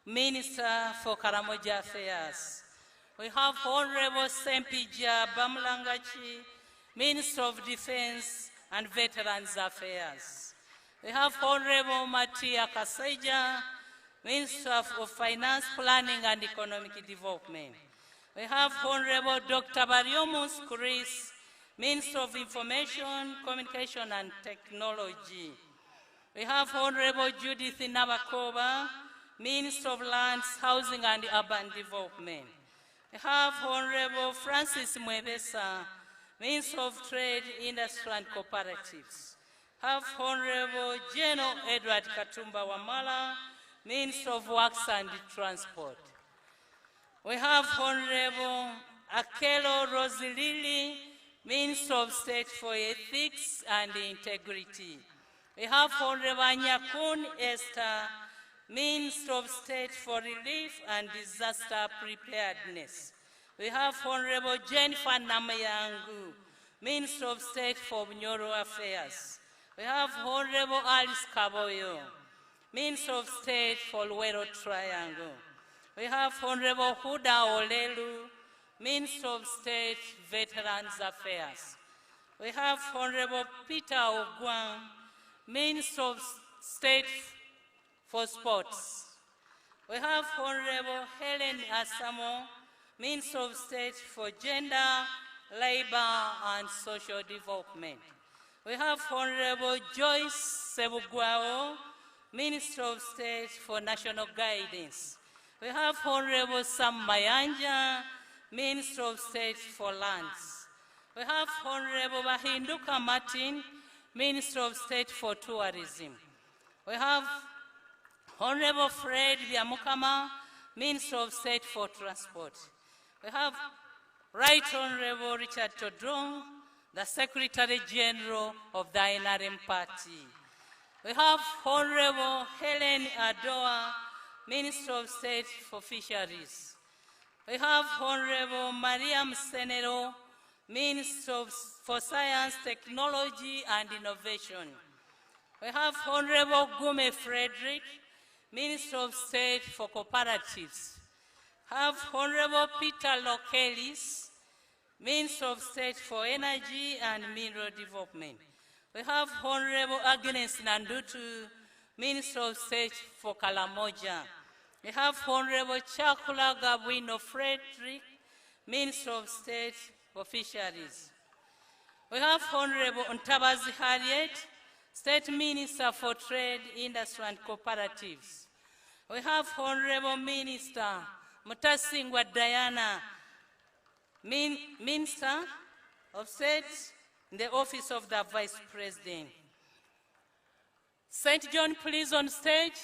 H: Minister for Karamoja Affairs. We have Honorable Sempija Bamulangachi, Minister of Defense and Veterans Affairs. We have Honorable Matia Kasaija, Minister of Finance, Planning and Economic Development. We have Honorable Dr. Bariomus Chris, Minister of Information, Communication and Technology. We have Honorable Judith Nabakoba, Minister of Lands, Housing and Urban Development. We have Honorable Francis Mwebesa, Minister of Trade, Industry and Cooperatives. We have Honorable General Edward Katumba Wamala, Minister of Works and Transport. We have Honorable Akelo Rosilili, Minister of State for Ethics and Integrity. We have Honorable Nyakun Esther, Minister of State for Relief and Disaster Preparedness. We have Honorable Jennifer Namayangu, Minister of State for Bunyoro Affairs. We have Honorable Alice Kaboyo, Minister of State for Luero Triangle. We have Honorable Huda Olelu, Minister of State, Veterans Affairs. We have Honorable Peter Ogwang, Minister of State for Sports. We have Honorable Helen Asamo, Minister of State for Gender, Labor and Social Development. We have Honorable Joyce Sebugwao, Minister of State for National Guidance. We have Honorable Sam Mayanja, Minister of State for Lands. We have Honorable Bahinduka Martin, Minister of State for Tourism. We have Honorable Fred Byamukama, Minister of State for Transport. We have Right Honorable Richard Todrong, the Secretary General of the NRM Party. We have Honorable Helen Adoa, Minister of State for Fisheries. We have Honorable Mariam Senero, Minister for Science, Technology and Innovation. We have Honorable Gume Frederick, Minister of State for Cooperatives. We have Honorable Peter Lokelis, Minister of State for Energy and Mineral Development. We have Honorable Agnes Nandutu, Minister of State for Kalamoja. We have Honorable Chakula Gabuino Frederick, Minister of State for Fisheries. We have Honorable Ntabazi Harriet, State Minister for Trade, Industry and Cooperatives. We have Honorable Minister Mutasingwa Diana, Minister of State in the office of the Vice President. St. John, please on stage.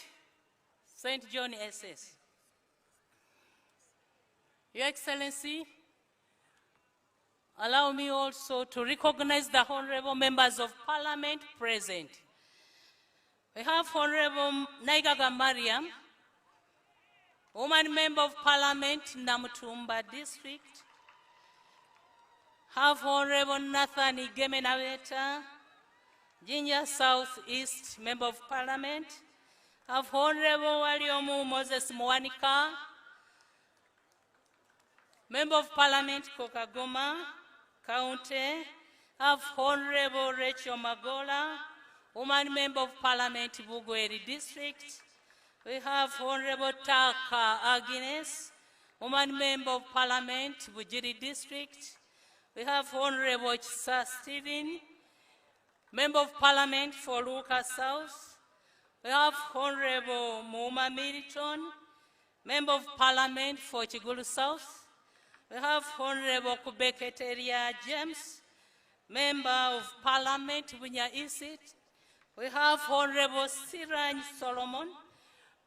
H: St. John SS. Your Excellency, allow me also to recognize the honorable members of Parliament present. We have Honorable Naigaga Mariam, Woman Member of Parliament, Namutumba District. Have Honorable Nathan Igemenaweta, Jinja South East Member of Parliament. Have Honorable Waliomu Moses Mwanika, Member of Parliament, Kokagoma County. Have Honorable Rachel Magola, Woman Member of Parliament, Bugweri District. We have Honorable Taka Agnes, Woman Member of Parliament, Bujiri District. We have Honorable Sir Stephen, Member of Parliament for Luka South. We have Honorable Muma Milton, Member of Parliament for Chigulu South. We have Honorable Kubeketeria James, Member of Parliament, Bunya Isit. We have Honorable Siraj Solomon,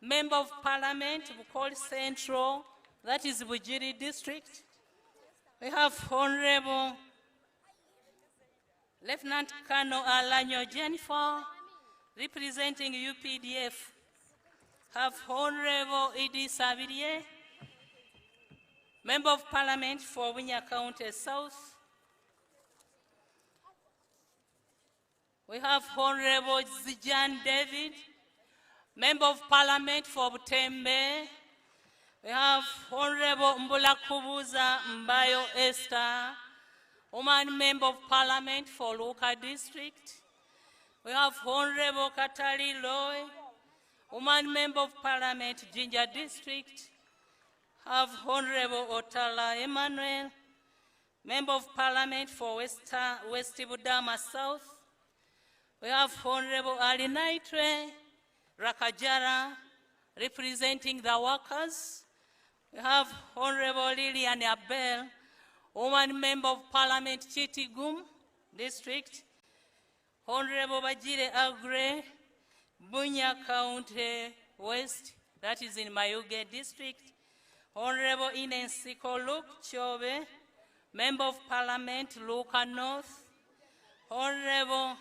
H: Member of Parliament, Bukoli Central, that is Bujiri District. We have Honorable Lieutenant Colonel Alanyo Jennifer, representing UPDF. Have Honorable Edie Savirie, Member of Parliament for Winya County South. We have Honorable Zijan David, Member of Parliament for Butembe. We have Honorable Mbula Kubuza Mbayo Esther, Woman Member of Parliament for Luka District. We have Honorable Katari Loy, Woman Member of Parliament, Jinja District. Have Honorable Otala Emmanuel, Member of Parliament for West Budama South. We have Honorable Ali Naitre Rakajara, representing the workers. We have Honorable Lilian Abel, Woman Member of Parliament, Chitigum District. Honorable Bajire Agre, Bunya County West, that is in Mayuge District. Honorable Inensiko Luke Chobe, Member of Parliament, Luka North. Honorable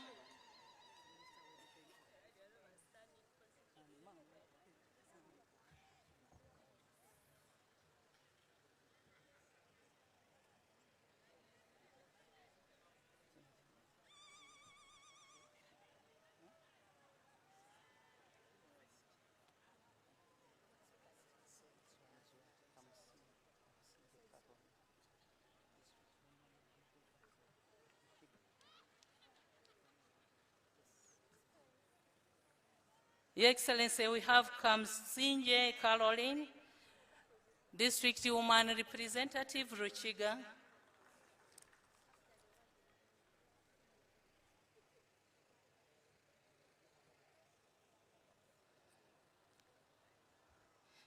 H: Your Excellency, we have Kamsinje Caroline, District Woman Representative, Ruchiga.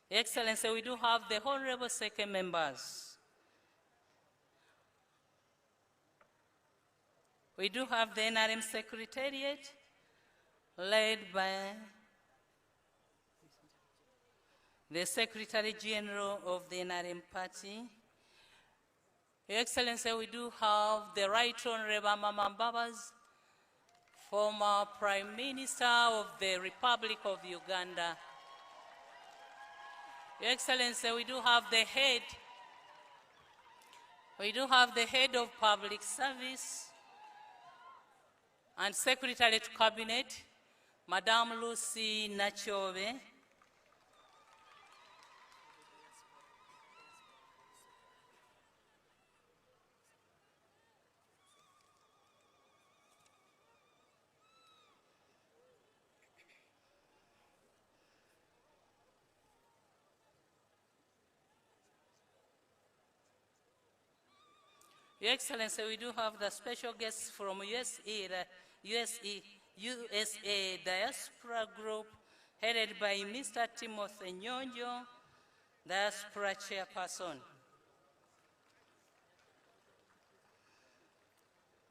H: Your Excellency, we do have the Honorable Second Members. We do have the NRM Secretariat, led by the Secretary General of the NRM Party. Your Excellency, we do have the Right Honorable Mama Mbabas, former Prime Minister of the Republic of Uganda. Your Excellency, we do have the head of Public Service and Secretary to Cabinet, Madame Lucy Nachove. Your Excellency, we do have the special guests from USA Diaspora Group, headed by Mr. Timothy Nyonjo, Diaspora Chairperson.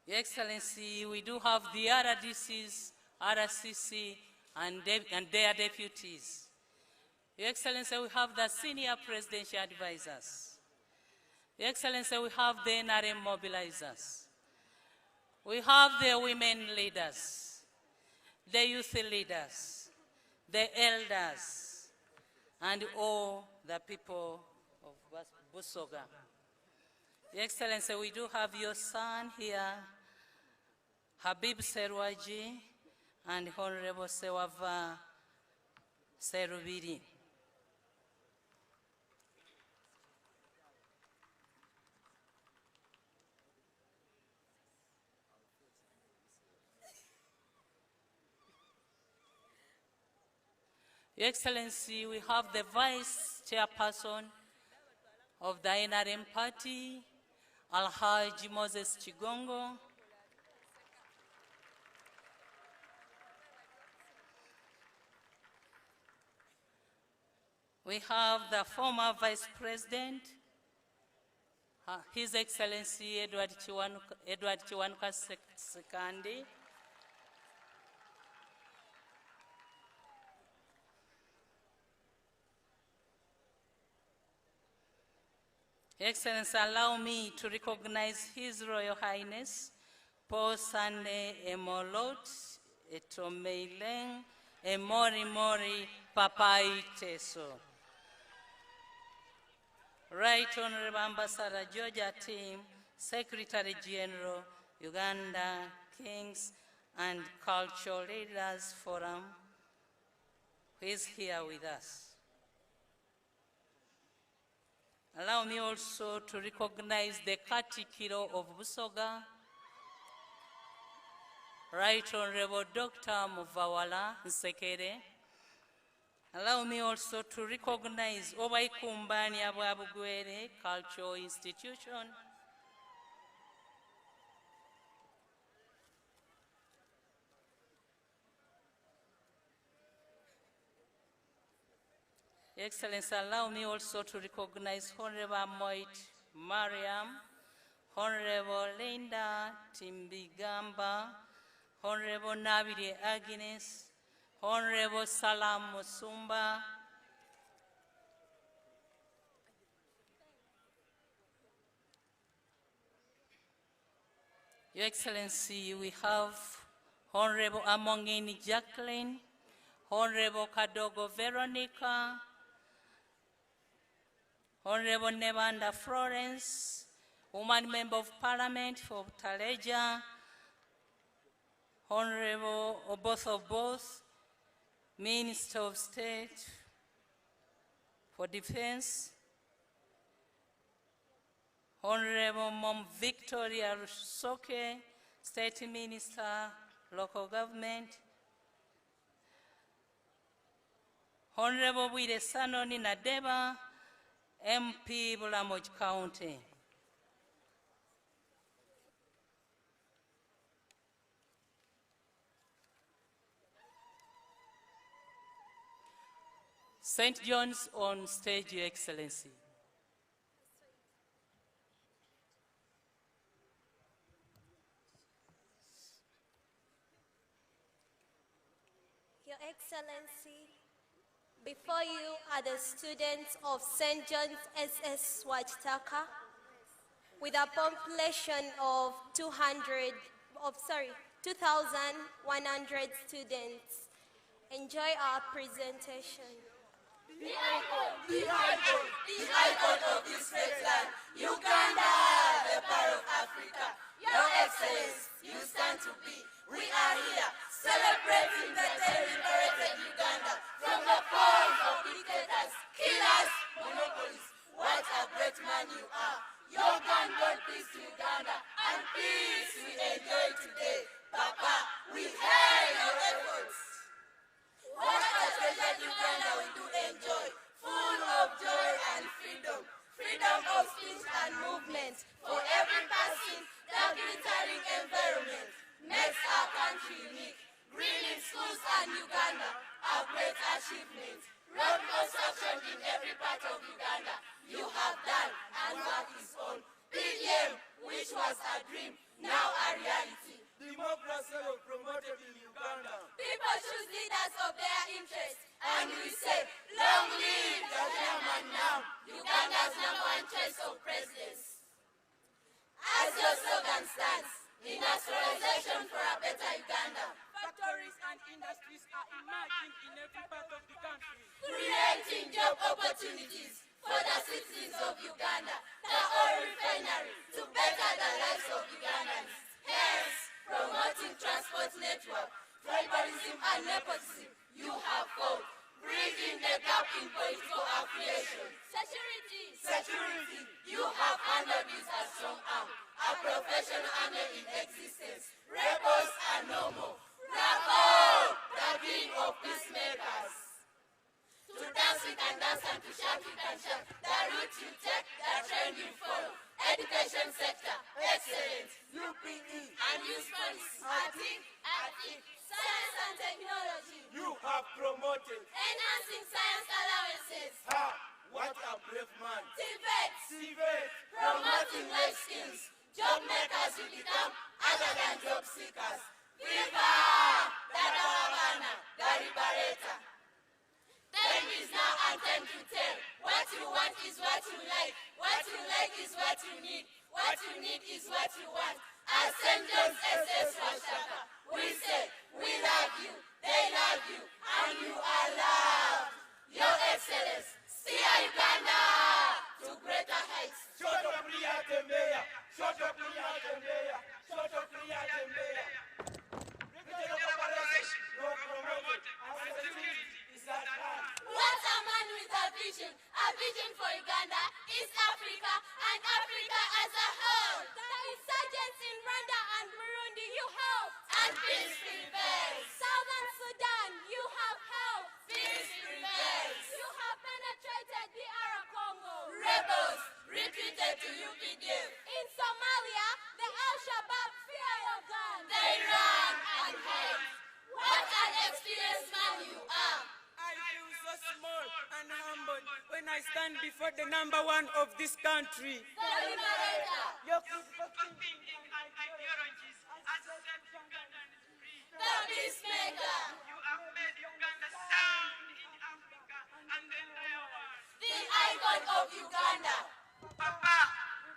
H: Your Excellency, we do have the RDCs, RCC, and their deputies. Your Excellency, we have the senior presidential advisors. Your Excellency, we have the NRM mobilizers. We have the women leaders, the youth leaders, the elders, and all the people of Busoga. Your Excellency, we do have your son here, Habib Serwaji, and Honorable Sewava Serubiri. Your Excellency, we have the Vice Chairperson of the NRM Party, Alhaji Moses Chigongo. We have the former Vice President, His Excellency Edward Chiwanuka Sekandi. Excellency, allow me to recognize His Royal Highness Paul Sande Emolot Etomeileng Emori Mori Papai Teso. Right Honorable Ambassador Georgia Team, Secretary General, Uganda Kings and Cultural Leaders Forum, who is here with us. Allow me also to recognize the Katikiro of Busoga, Right Honorable Dr. Muvawala Nsekere. Allow me also to recognize Obaikumbani Abwabugwere Cultural Institution, Excellency, allow me also to recognize Honorable Moit Mariam, Honorable Linda Timbigamba, Honorable Nabide Agnes, Honorable Salam Musumba, Your Excellency, we have Honorable Amongini Jacqueline, Honorable Kadogo Veronica, Honorable Nevanda Florence, Woman Member of Parliament for Taleja, Honorable both, Minister of State for Defense, Honorable Mom Victoria Soke, State Minister, Local Government, Honorable Wide Sanoni Nadeba, MP Bulamoj County. St. John's on stage, Your Excellency.
P: Your Excellency, before you are the students of St. John's SS Wajtaka, with a population of 2,100 students. Enjoy our presentation.
Q: The icon of this great land, Uganda, the power of Africa. Your Excellency, you stand to be. We are here celebrating the day liberated Uganda from the paws of dictators, killers, monopolies. What a great man you are. Your gun brought peace to Uganda, and peace we enjoy today. Papa, we hail your efforts. What a treasured Uganda we do enjoy, full of joy and freedom. Freedom of speech and movement for every person. The glittering environment makes our country unique. Green in schools and Uganda, a great achievement. Road construction in every part of Uganda, you have done and work is on. BDM, which was a dream, now a reality.
I: Democracy was promoted in Uganda.
Q: People choose leaders of their interest, and we say, long live the chairman now, Uganda's #1 choice of presidents. As your slogan stands, industrialization for a better Uganda.
I: Factories and industries are emerging in every part of the country,
Q: Creating job opportunities for the citizens of Uganda. The oil refinery to better the lives of Ugandans. Hence, promoting transport network, tribalism and nepotism. You have fought, bridging the gap in political affiliation. Security. You have handled this a strong arm, a professional army in existence. Rebels are no more. Bravo, the king of peacemakers. To dance we can dance and to shout we can shout. The route you take, the trend you follow. Education sector, excellent. UPE and use funds. I think. Science and technology.
I: you have promoted.
Q: Enhancing science allowances.
I: Ha! What a brave man.
Q: TVET. Promoting life skills. Job makers will become other than job seekers. Viva! Dadawabana, the liberator. Time is now and time to tell. What you want is what you like. What you like is what you need. What you need is what you want. As St. John's SS Washaka, we say, we love you, they love you, and you are loved. Your Excellence, steer Uganda to greater heights.
I: Shut up, Ria Tembeya. Shut up, Ria Tembeya. Shut up, Ria Tembeya. Regional cooperation, no promoted. And security is at hand.
Q: What a man with a vision for Uganda, East Africa, and Africa as a whole. The insurgents in Rwanda and Burundi, you help, and peace prevails. Southern Sudan, you have helped, peace prevails. You have penetrated DR Congo. Rebels retreated to UPDF. In Somalia, the Al-Shabaab fear your gun. They run and hide. What an experienced man you are.
I: I feel so small and humble when I stand before the #1 of this country.
Q: The liberator.
I: Your thinking and ideologies has set Ugandans free.
Q: The peacemaker.
I: You have made Uganda sound in Africa and the entire world.
Q: The icon of Uganda.
I: Papa,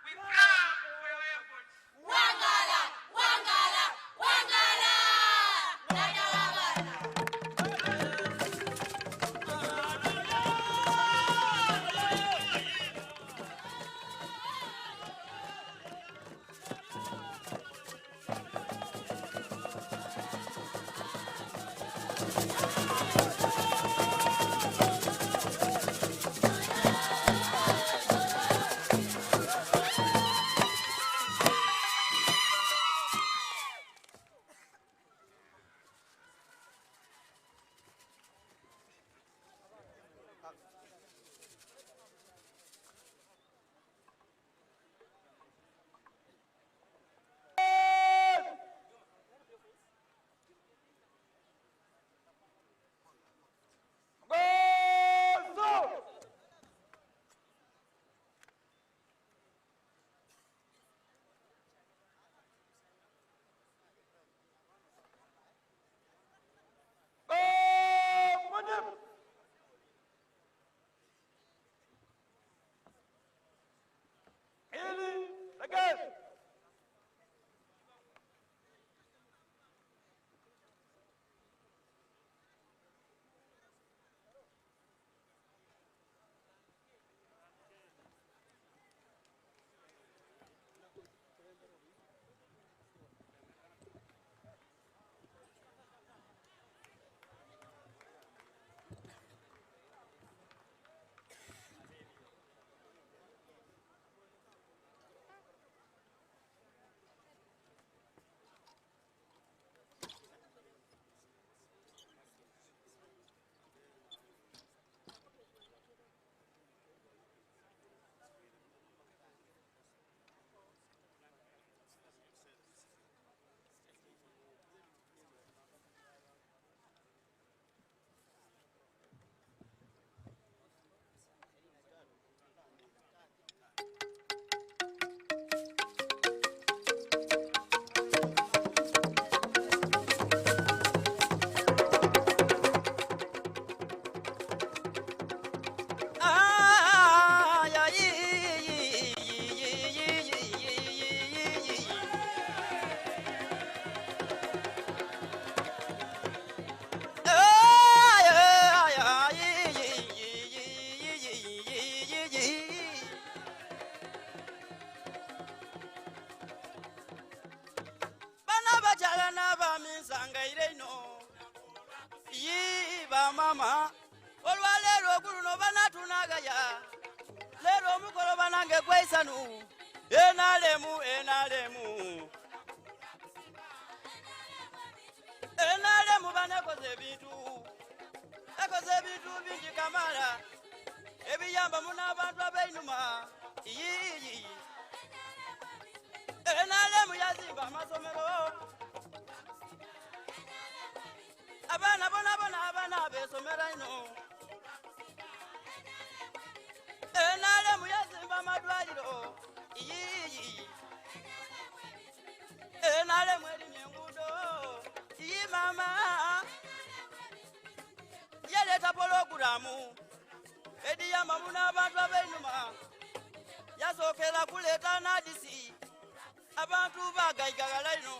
I: we come for your efforts.
Q: Wangala, Wangala, Wangala. Dadawabana.
R: bamama olwaleero oguluno banatunagaya leero omukolo banange gweisanu enalemu banekoze ebintu bingi kamala ebiyamba munabantu ab'einuma yiyi enalemu yazimba amasomero abaana bonabona abaana besomera ino enalemu yazimba amadwaliro yiyi enalemu erimye enguudo yi mama yaleeta pologulamu ediyamba munabantu ab'einuma yasookera kuleeta nadisi abantu bagayigagala ino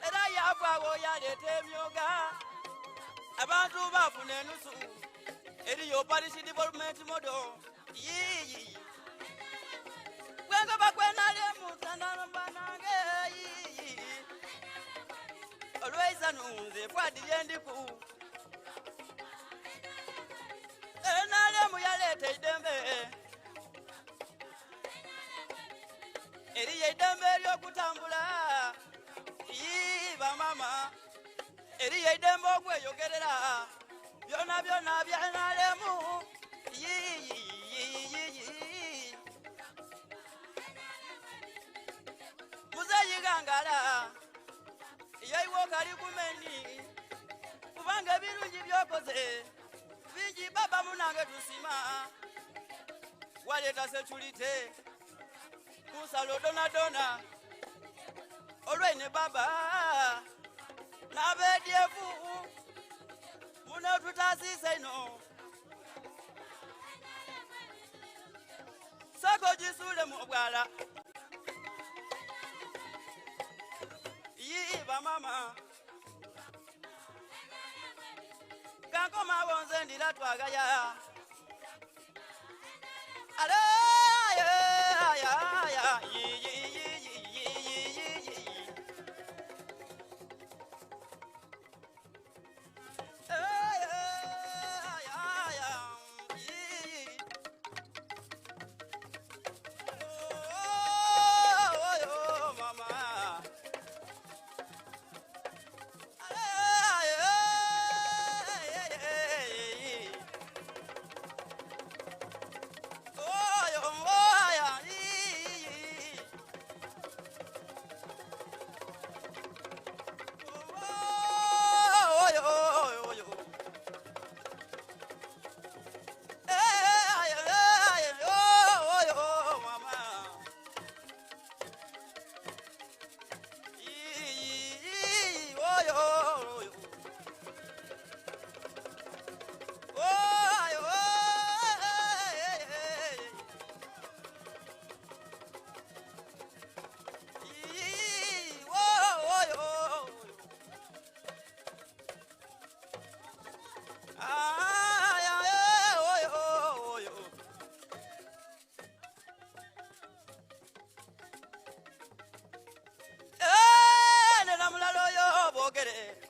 R: era yavaawo yaleeta emyoga abantu bafuna enusu eriyo parish development model yiyi gwengoba gwenalemu tanambanange yiyi olweisanu nze fwadiri endiku enalemu yaleeta eidembe eriyo eidembe eryokutambula bamama eriyo eidembe okweyogerera byona byona byanalemu muzeyigangala yoiwo kali kumeni kubanga ebirungi byokoze bingi baba munange tusima waleeta security kusalo donadona olwaine baba nabedyevu mune tutasise ino soko jisule mubwala yiba mama kankoma bonze ndila twagaya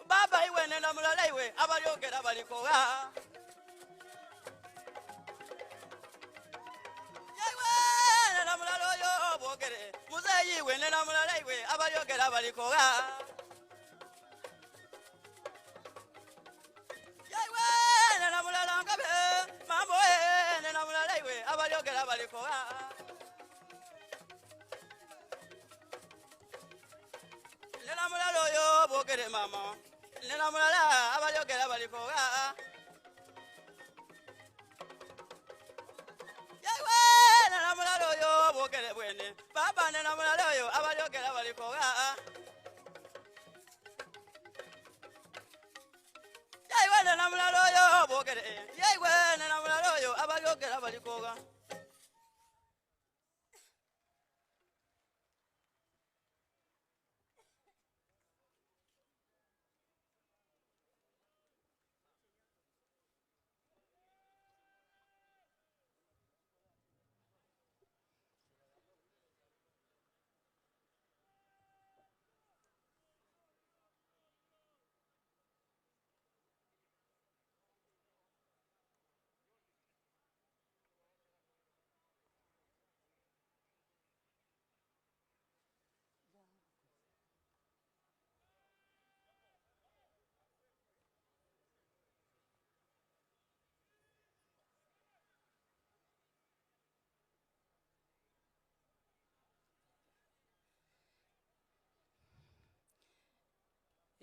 R: baba iwe nena mulala iwe abalyogera balikowa yewe nena mulala oyo bogere muzeyi iwe nena mulala iwe abalyogera balikowa yewe nena mulala ngabe mambo nena mulala iwe abalyogera balikowa nena mulala oyo bogere mama nena mulala abalyogera balikowa yewe nena mulala oyo bogere bwene baba nena mulala oyo abalyogera balikowa yewe nena mulala oyo bogere yewe nena mulala oyo abalyogera balikowa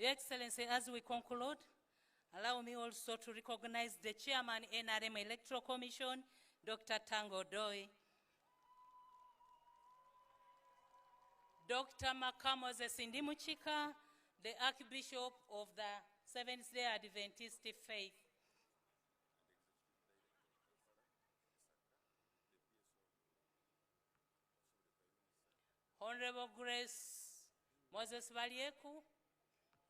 H: Your Excellency, as we conclude, allow me also to recognize the Chairman, NRM Electoral Commission, Dr. Tango Doi, Dr. Makamose Sindimuchika, the Archbishop of the Seventh-day Adventist Faith, Honorable Grace Moses Valieku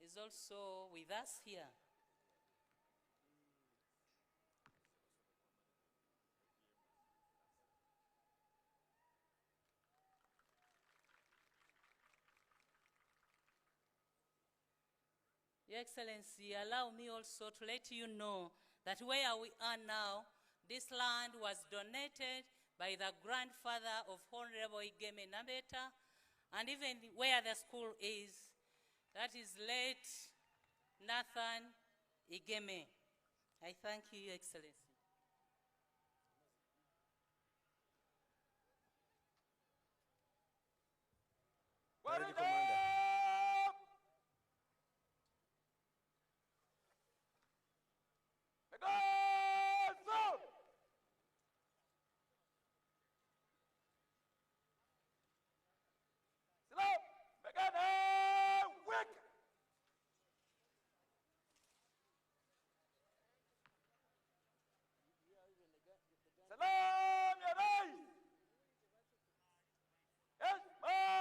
H: is also with us here. Your Excellency, allow me also to let you know that where we are now, this land was donated by the grandfather of Honorable Igeme Nabeta, and even where the school is, that is late Nathan Igeme. I thank you, Your Excellency.
C: Ready, Commander. Salam ya Rais. Heshima.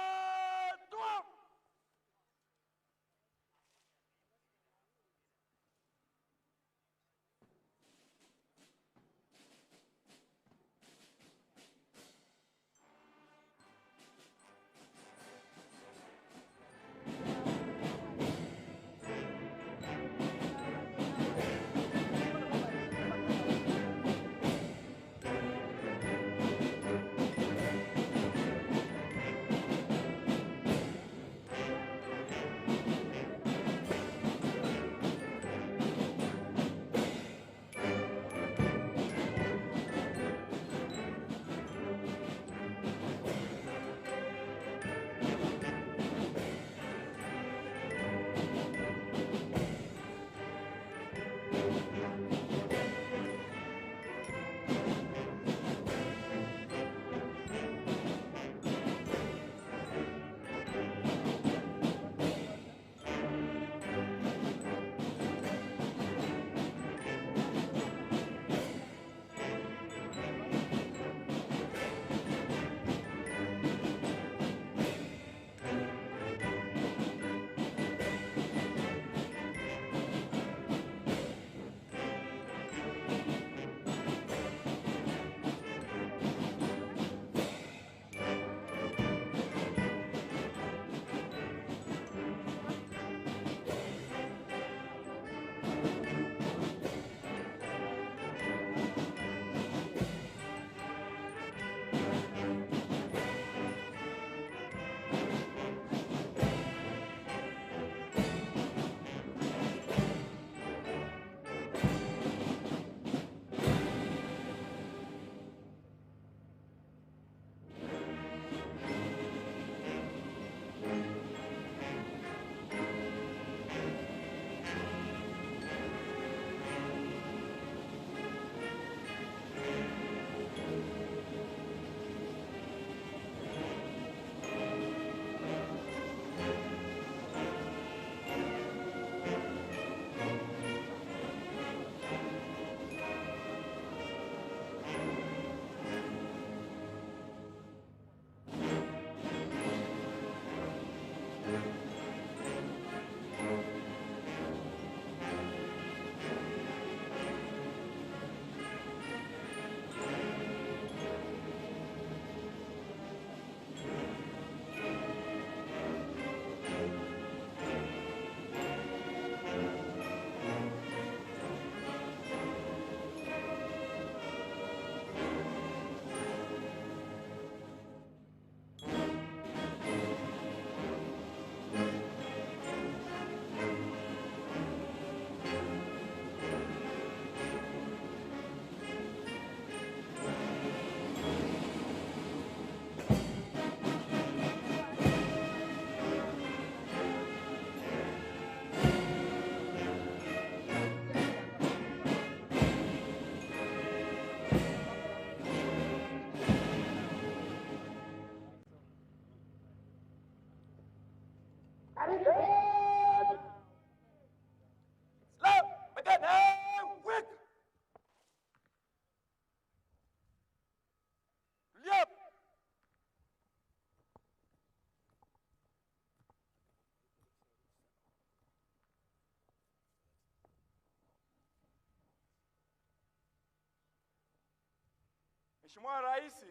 C: Mheshimiwa Rais,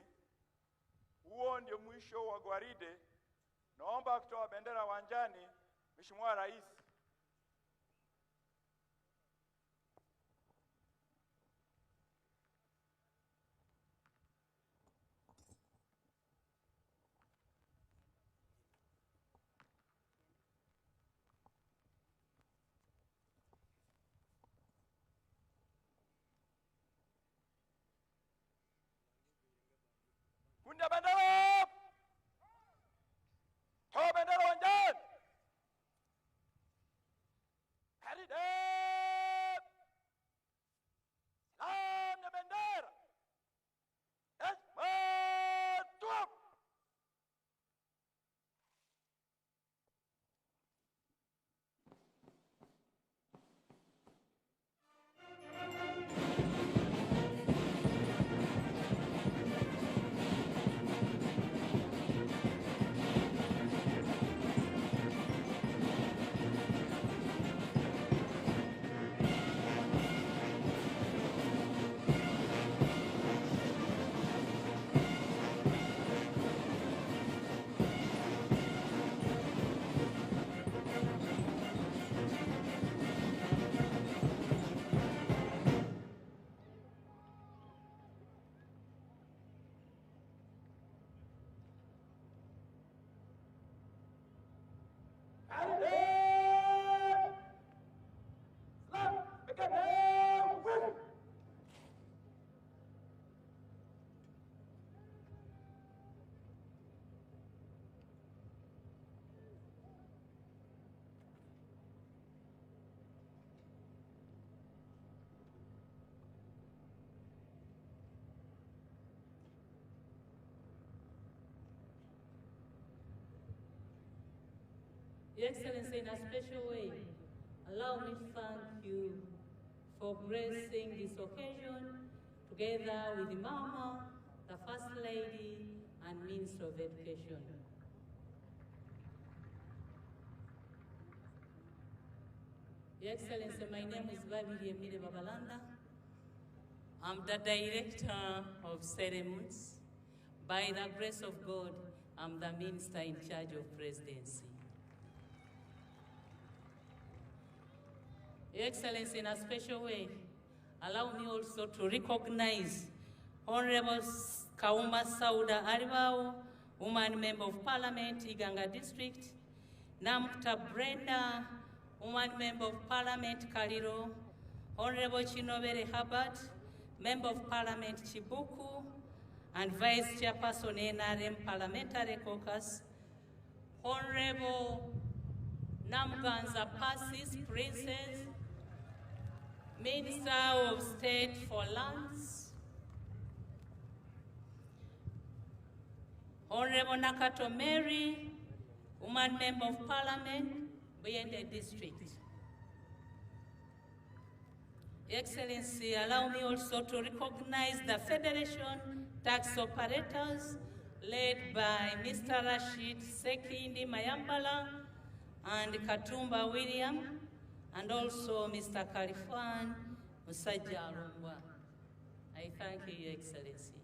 C: huo ndio mwisho wa gwaride. Naomba kutoa bendera uwanjani, Mheshimiwa Rais. Kunja bendera! Toa bendera uwanjani! Haride! Salam ya bendera! Heshima!
H: Your Excellency, in a special way, allow me to thank you for gracing this occasion together with the Mama, the First Lady, and Minister of Education. Your Excellency, my name is Babili Emile Babalanda. I'm the Director of Ceremonies. By the grace of God, I'm the Minister in charge of Presidency. Your Excellency, in a special way, allow me also to recognize Honorable Kauma Sauda Aribao, Woman Member of Parliament, Iganga District, Namkta Brenda, Woman Member of Parliament, Kaliro, Honorable Chinobere Hubbard, Member of Parliament, Chibuku, and Vice Chairperson NRM Parliamentary Caucus, Honorable Namganza Persis Princess, Minister of State for Lands, Honorable Nakato Mary, Woman Member of Parliament, Buyende District. Your Excellency, allow me also to recognize the Federation Tax Operators led by Mr. Rashid Sekindi Mayambala and Katumba William, and also Mr. Kalifan Musajja Alungwa. I thank you, Your Excellency.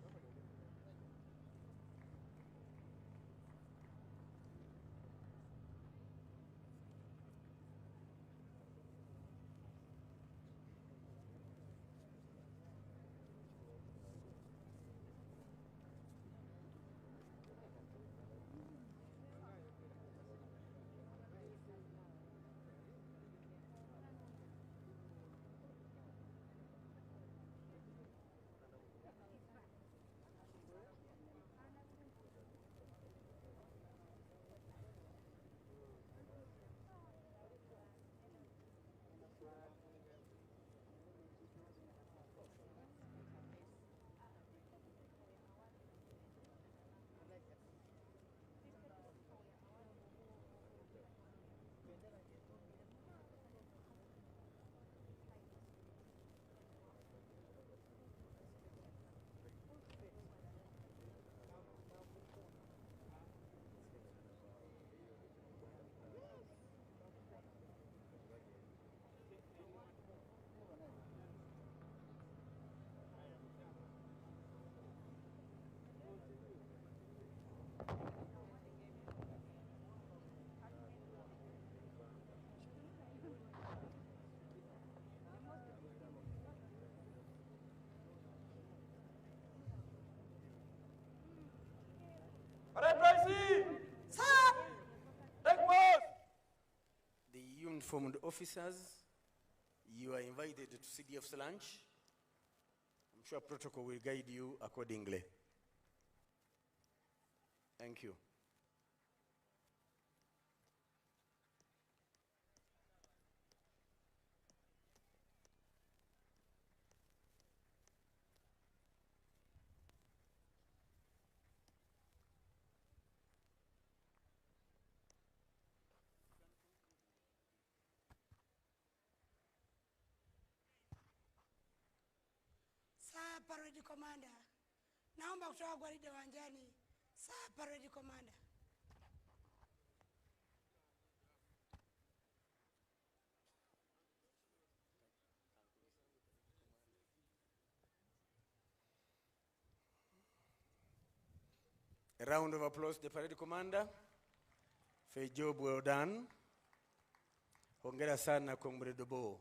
B: uniformed officers, you are invited to CDF's lunch. I'm sure protocol will guide you accordingly. Thank you.
S: Sir Parade Commander, naomba kutoka gwaride wanjani. Sir Parade Commander.
B: A round of applause to the parade commander for a job well done. Hongera sana Comrade Bo.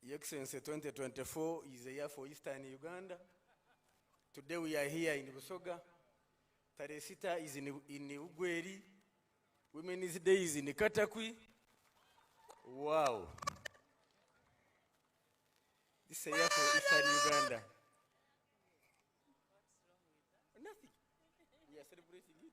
B: Your Excellency, 2024 is a year for Eastern Uganda. Today we are here in Busoga. Tarehe 6 is in Ugweri. Women's Day is in Katakwi. Wow. This is a year for Eastern Uganda. Nothing. We are celebrating it.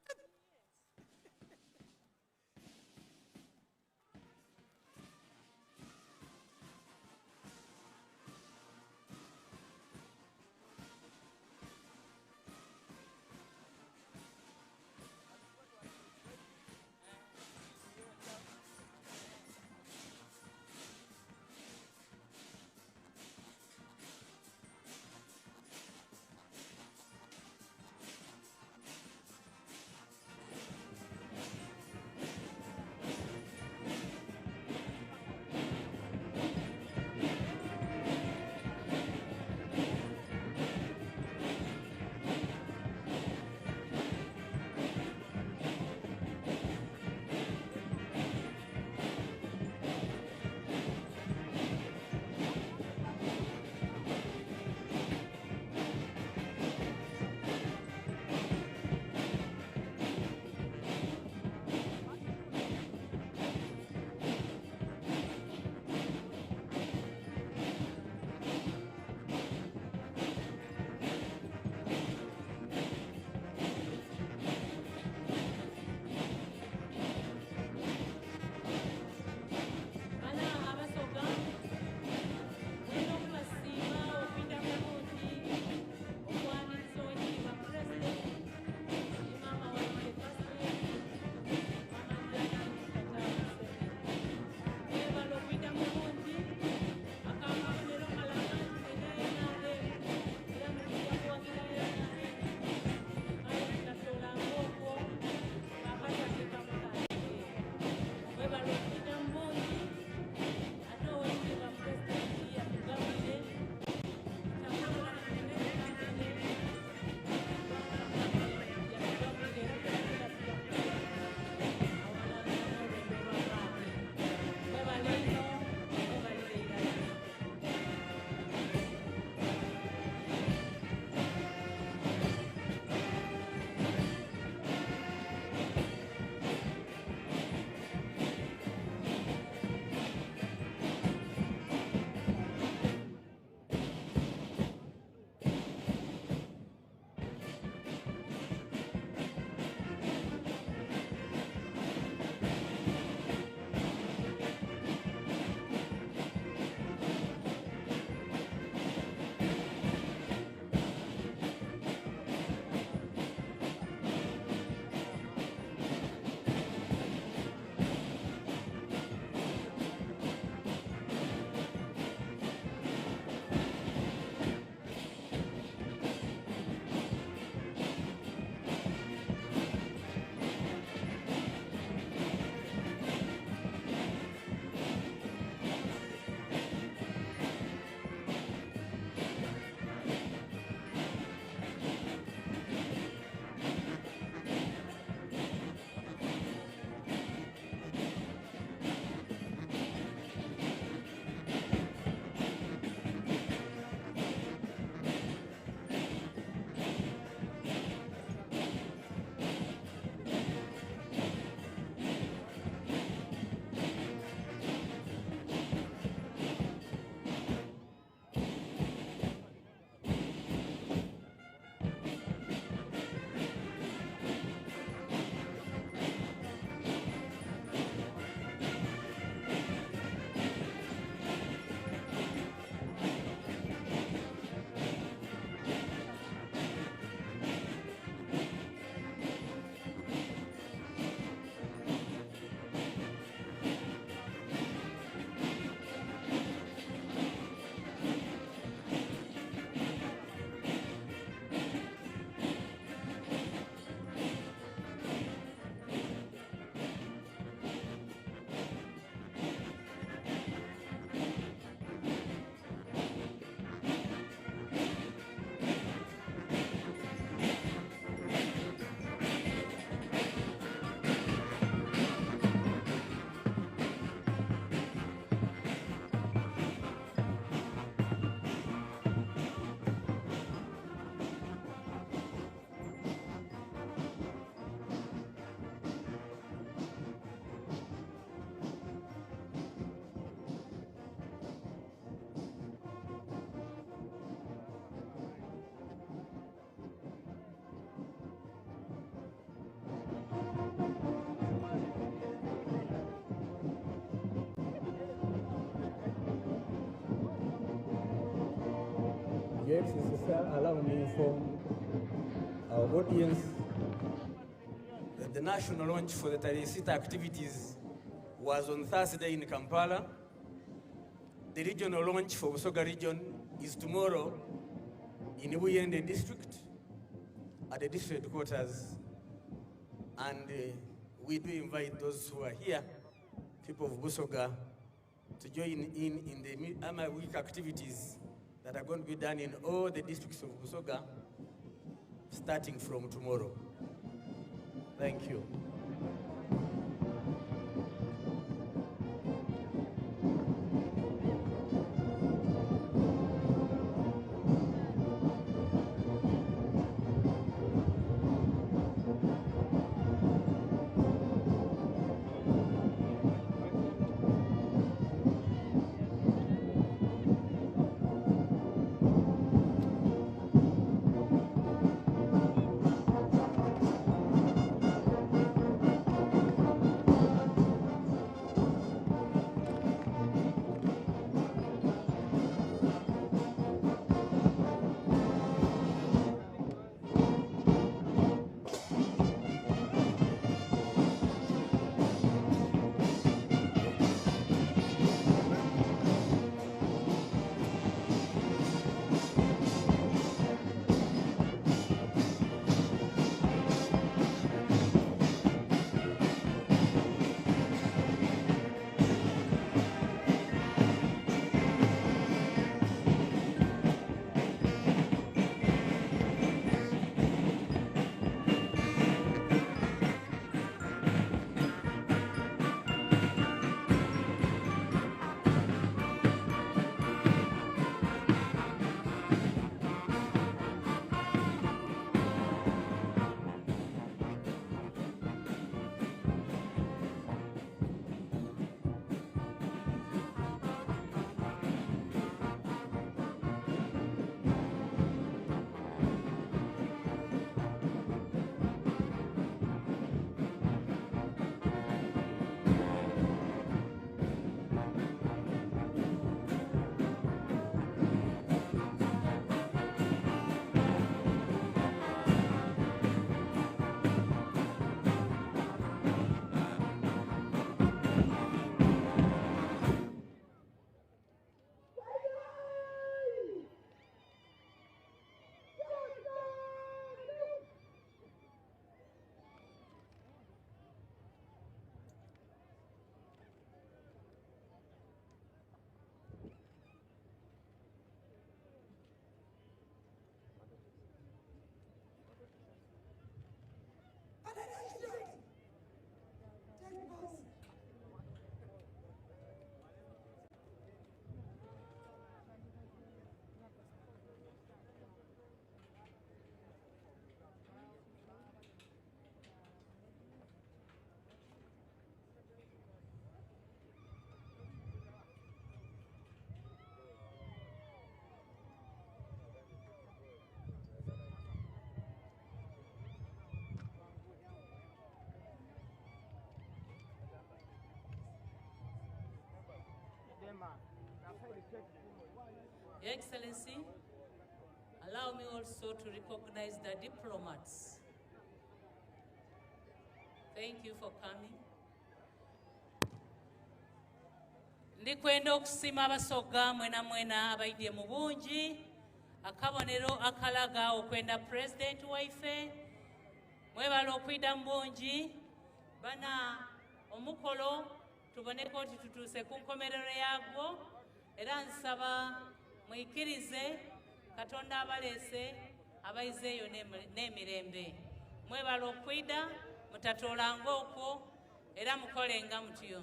B: Excellency, sir, allow me to inform our audience that the national launch for the Tarehe Sita activities was on Thursday in Kampala. The regional launch for Busoga region is tomorrow in Buyende district at the district headquarters. And we do invite those who are here, people of Busoga, to join in the Ama Week activities that are going to be done in all the districts of Busoga starting from tomorrow. Thank you.
H: Your Excellency, allow me also to recognize the diplomats. Thank you for coming. Ndikwenda okusima abasoga mwena mwena abaidye mu bungi akabonero akalaga okwenda president waife mwebala okwida mu bungi bana omukolo tuboneko oti tutuuse ku nkomerero yagwo era nsaba mwikirize Katonda abalese abayizeeyo n'emirembe mwebala okwida mutatolanga okwo era mukolenga mutyo.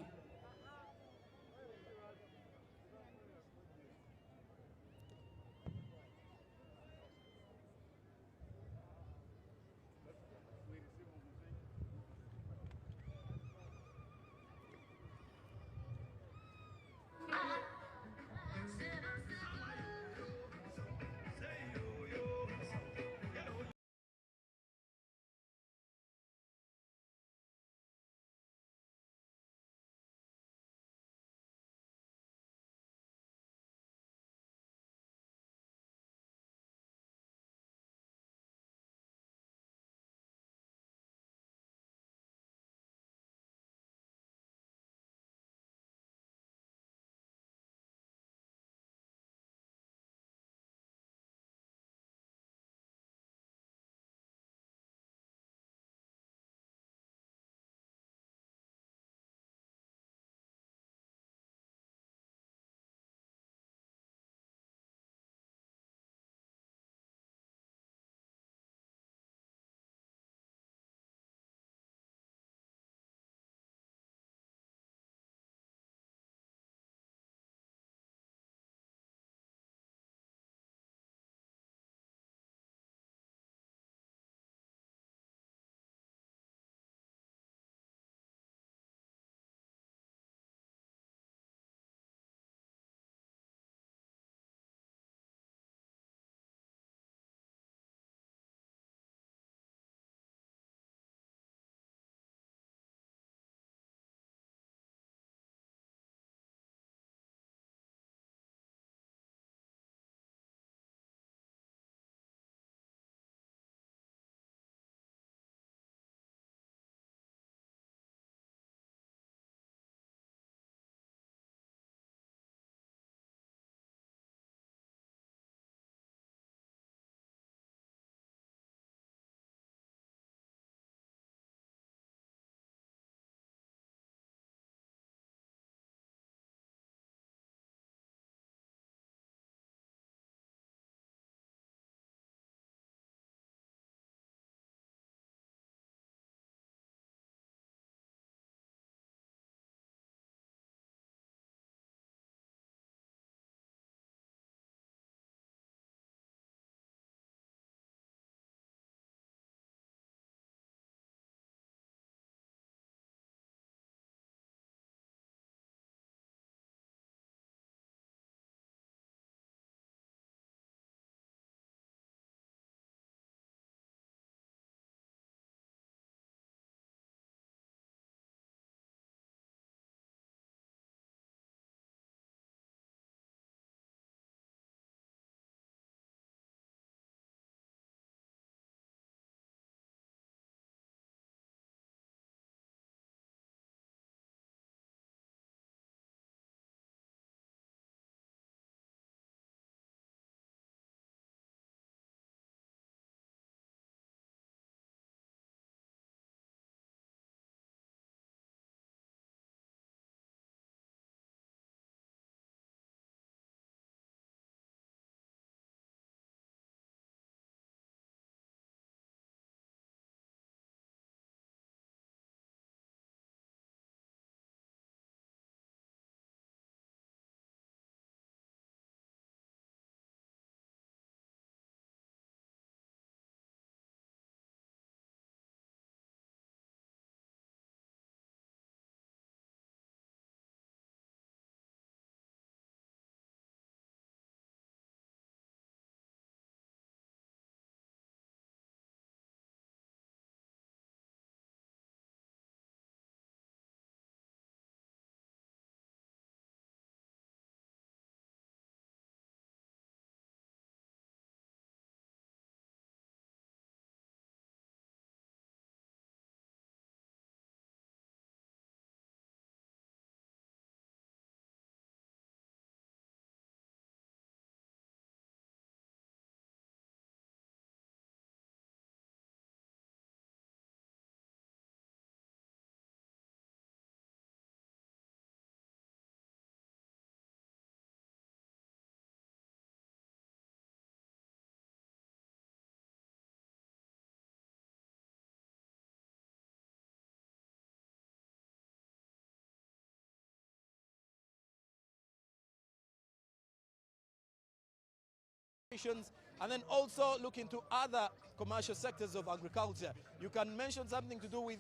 T: communications, and then also look into other commercial sectors of agriculture. You can mention something to do with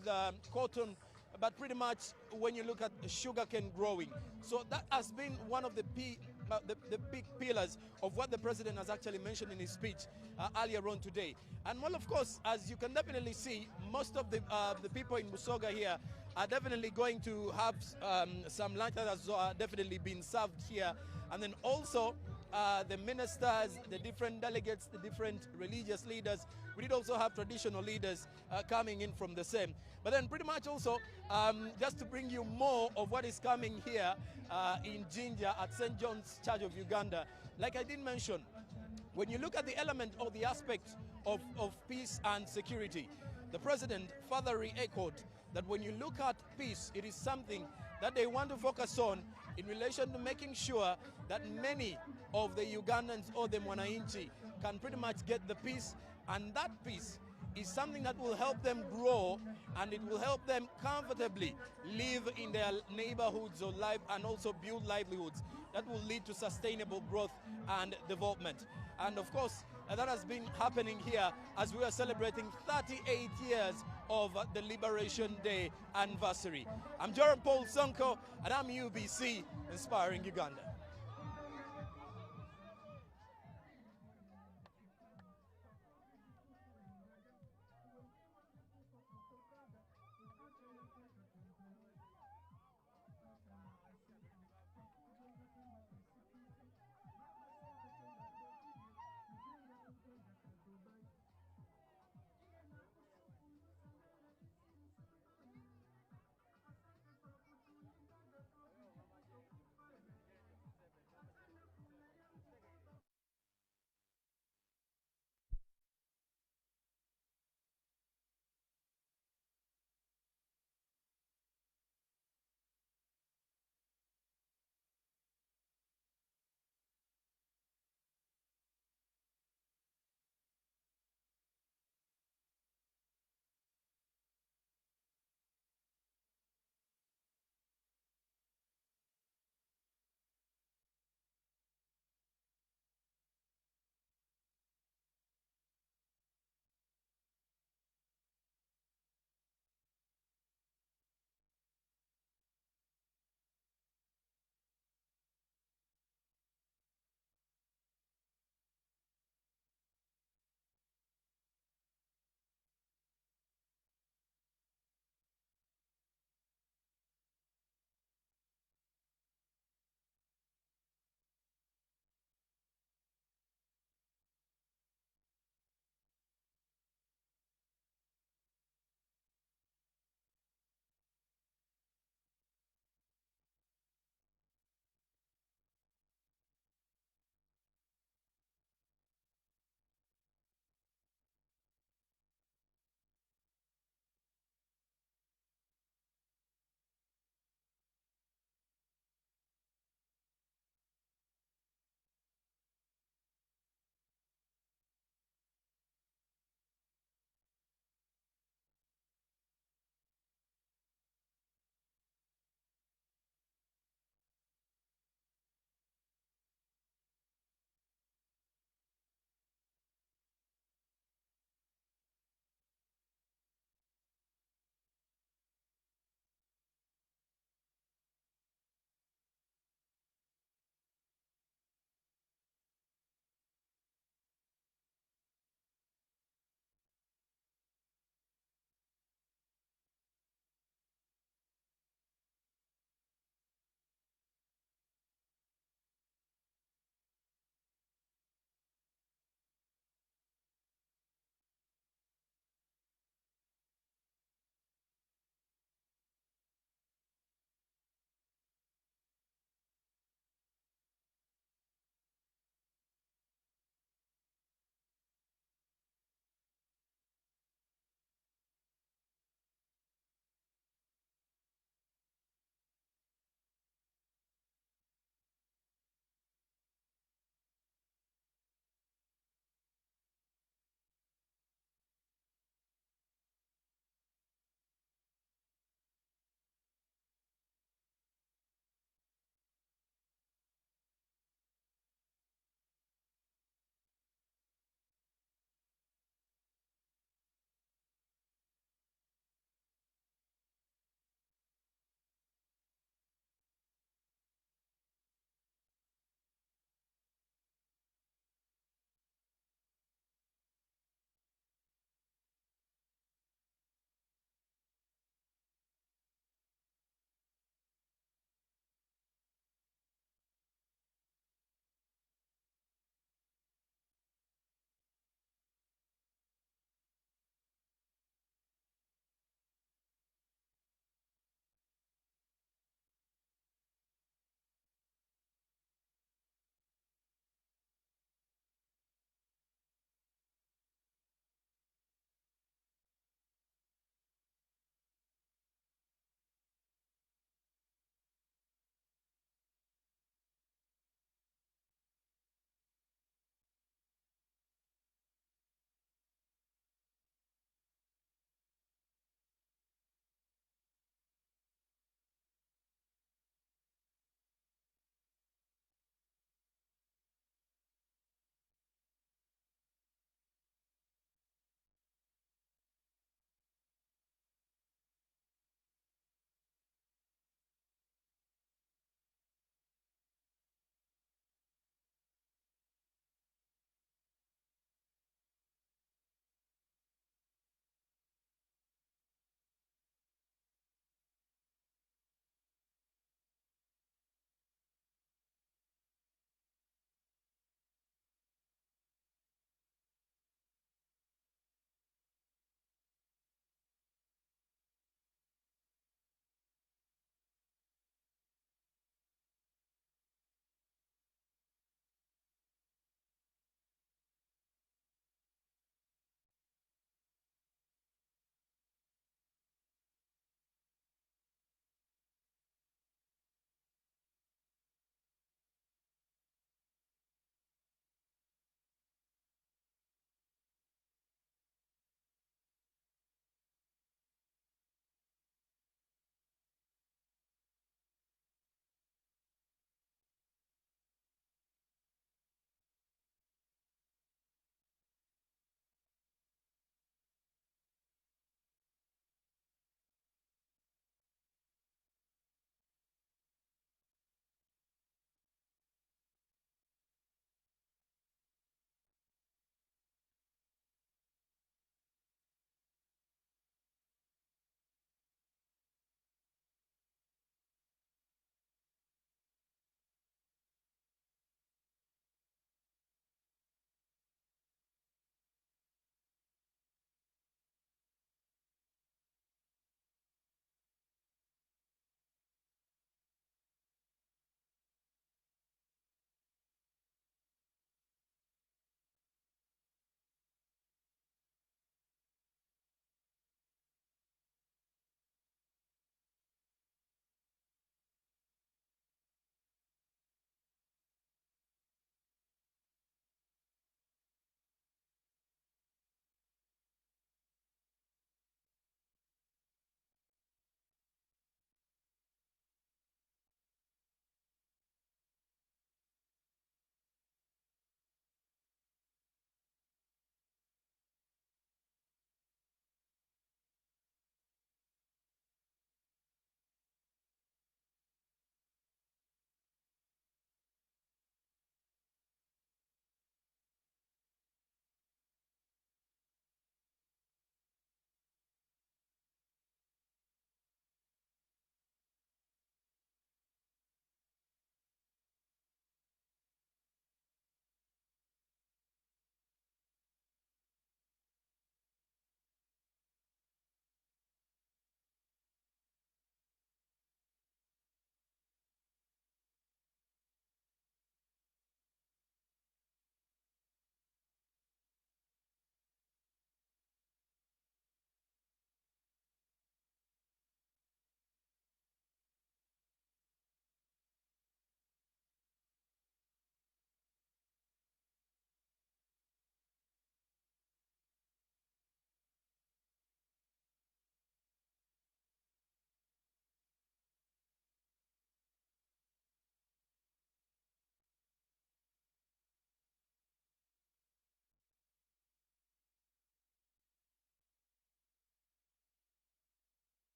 T: cotton, but pretty much when you look at sugarcane growing. So that has been one of the big pillars of what the president has actually mentioned in his speech earlier on today. And well, of course, as you can definitely see, most of the people in Busoga here are definitely going to have some lunch that has definitely been served here. And then also the ministers, the different delegates, the different religious leaders. We did also have traditional leaders coming in from the same. But then pretty much also, just to bring you more of what is coming here in Jinja at St. John's Church of Uganda, like I did mention, when you look at the element or the aspect of peace and security, the president further re-echoed that when you look at peace, it is something that they want to focus on in relation to making sure that many of the Ugandans or the Mwananchi can pretty much get the peace, and that peace is something that will help them grow and it will help them comfortably live in their neighborhoods or life and also build livelihoods that will lead to sustainable growth and development. And of course, that has been happening here as we are celebrating 38 years of the Liberation Day anniversary. I'm Jerome Paul Sonko and I'm UBC, Inspiring Uganda.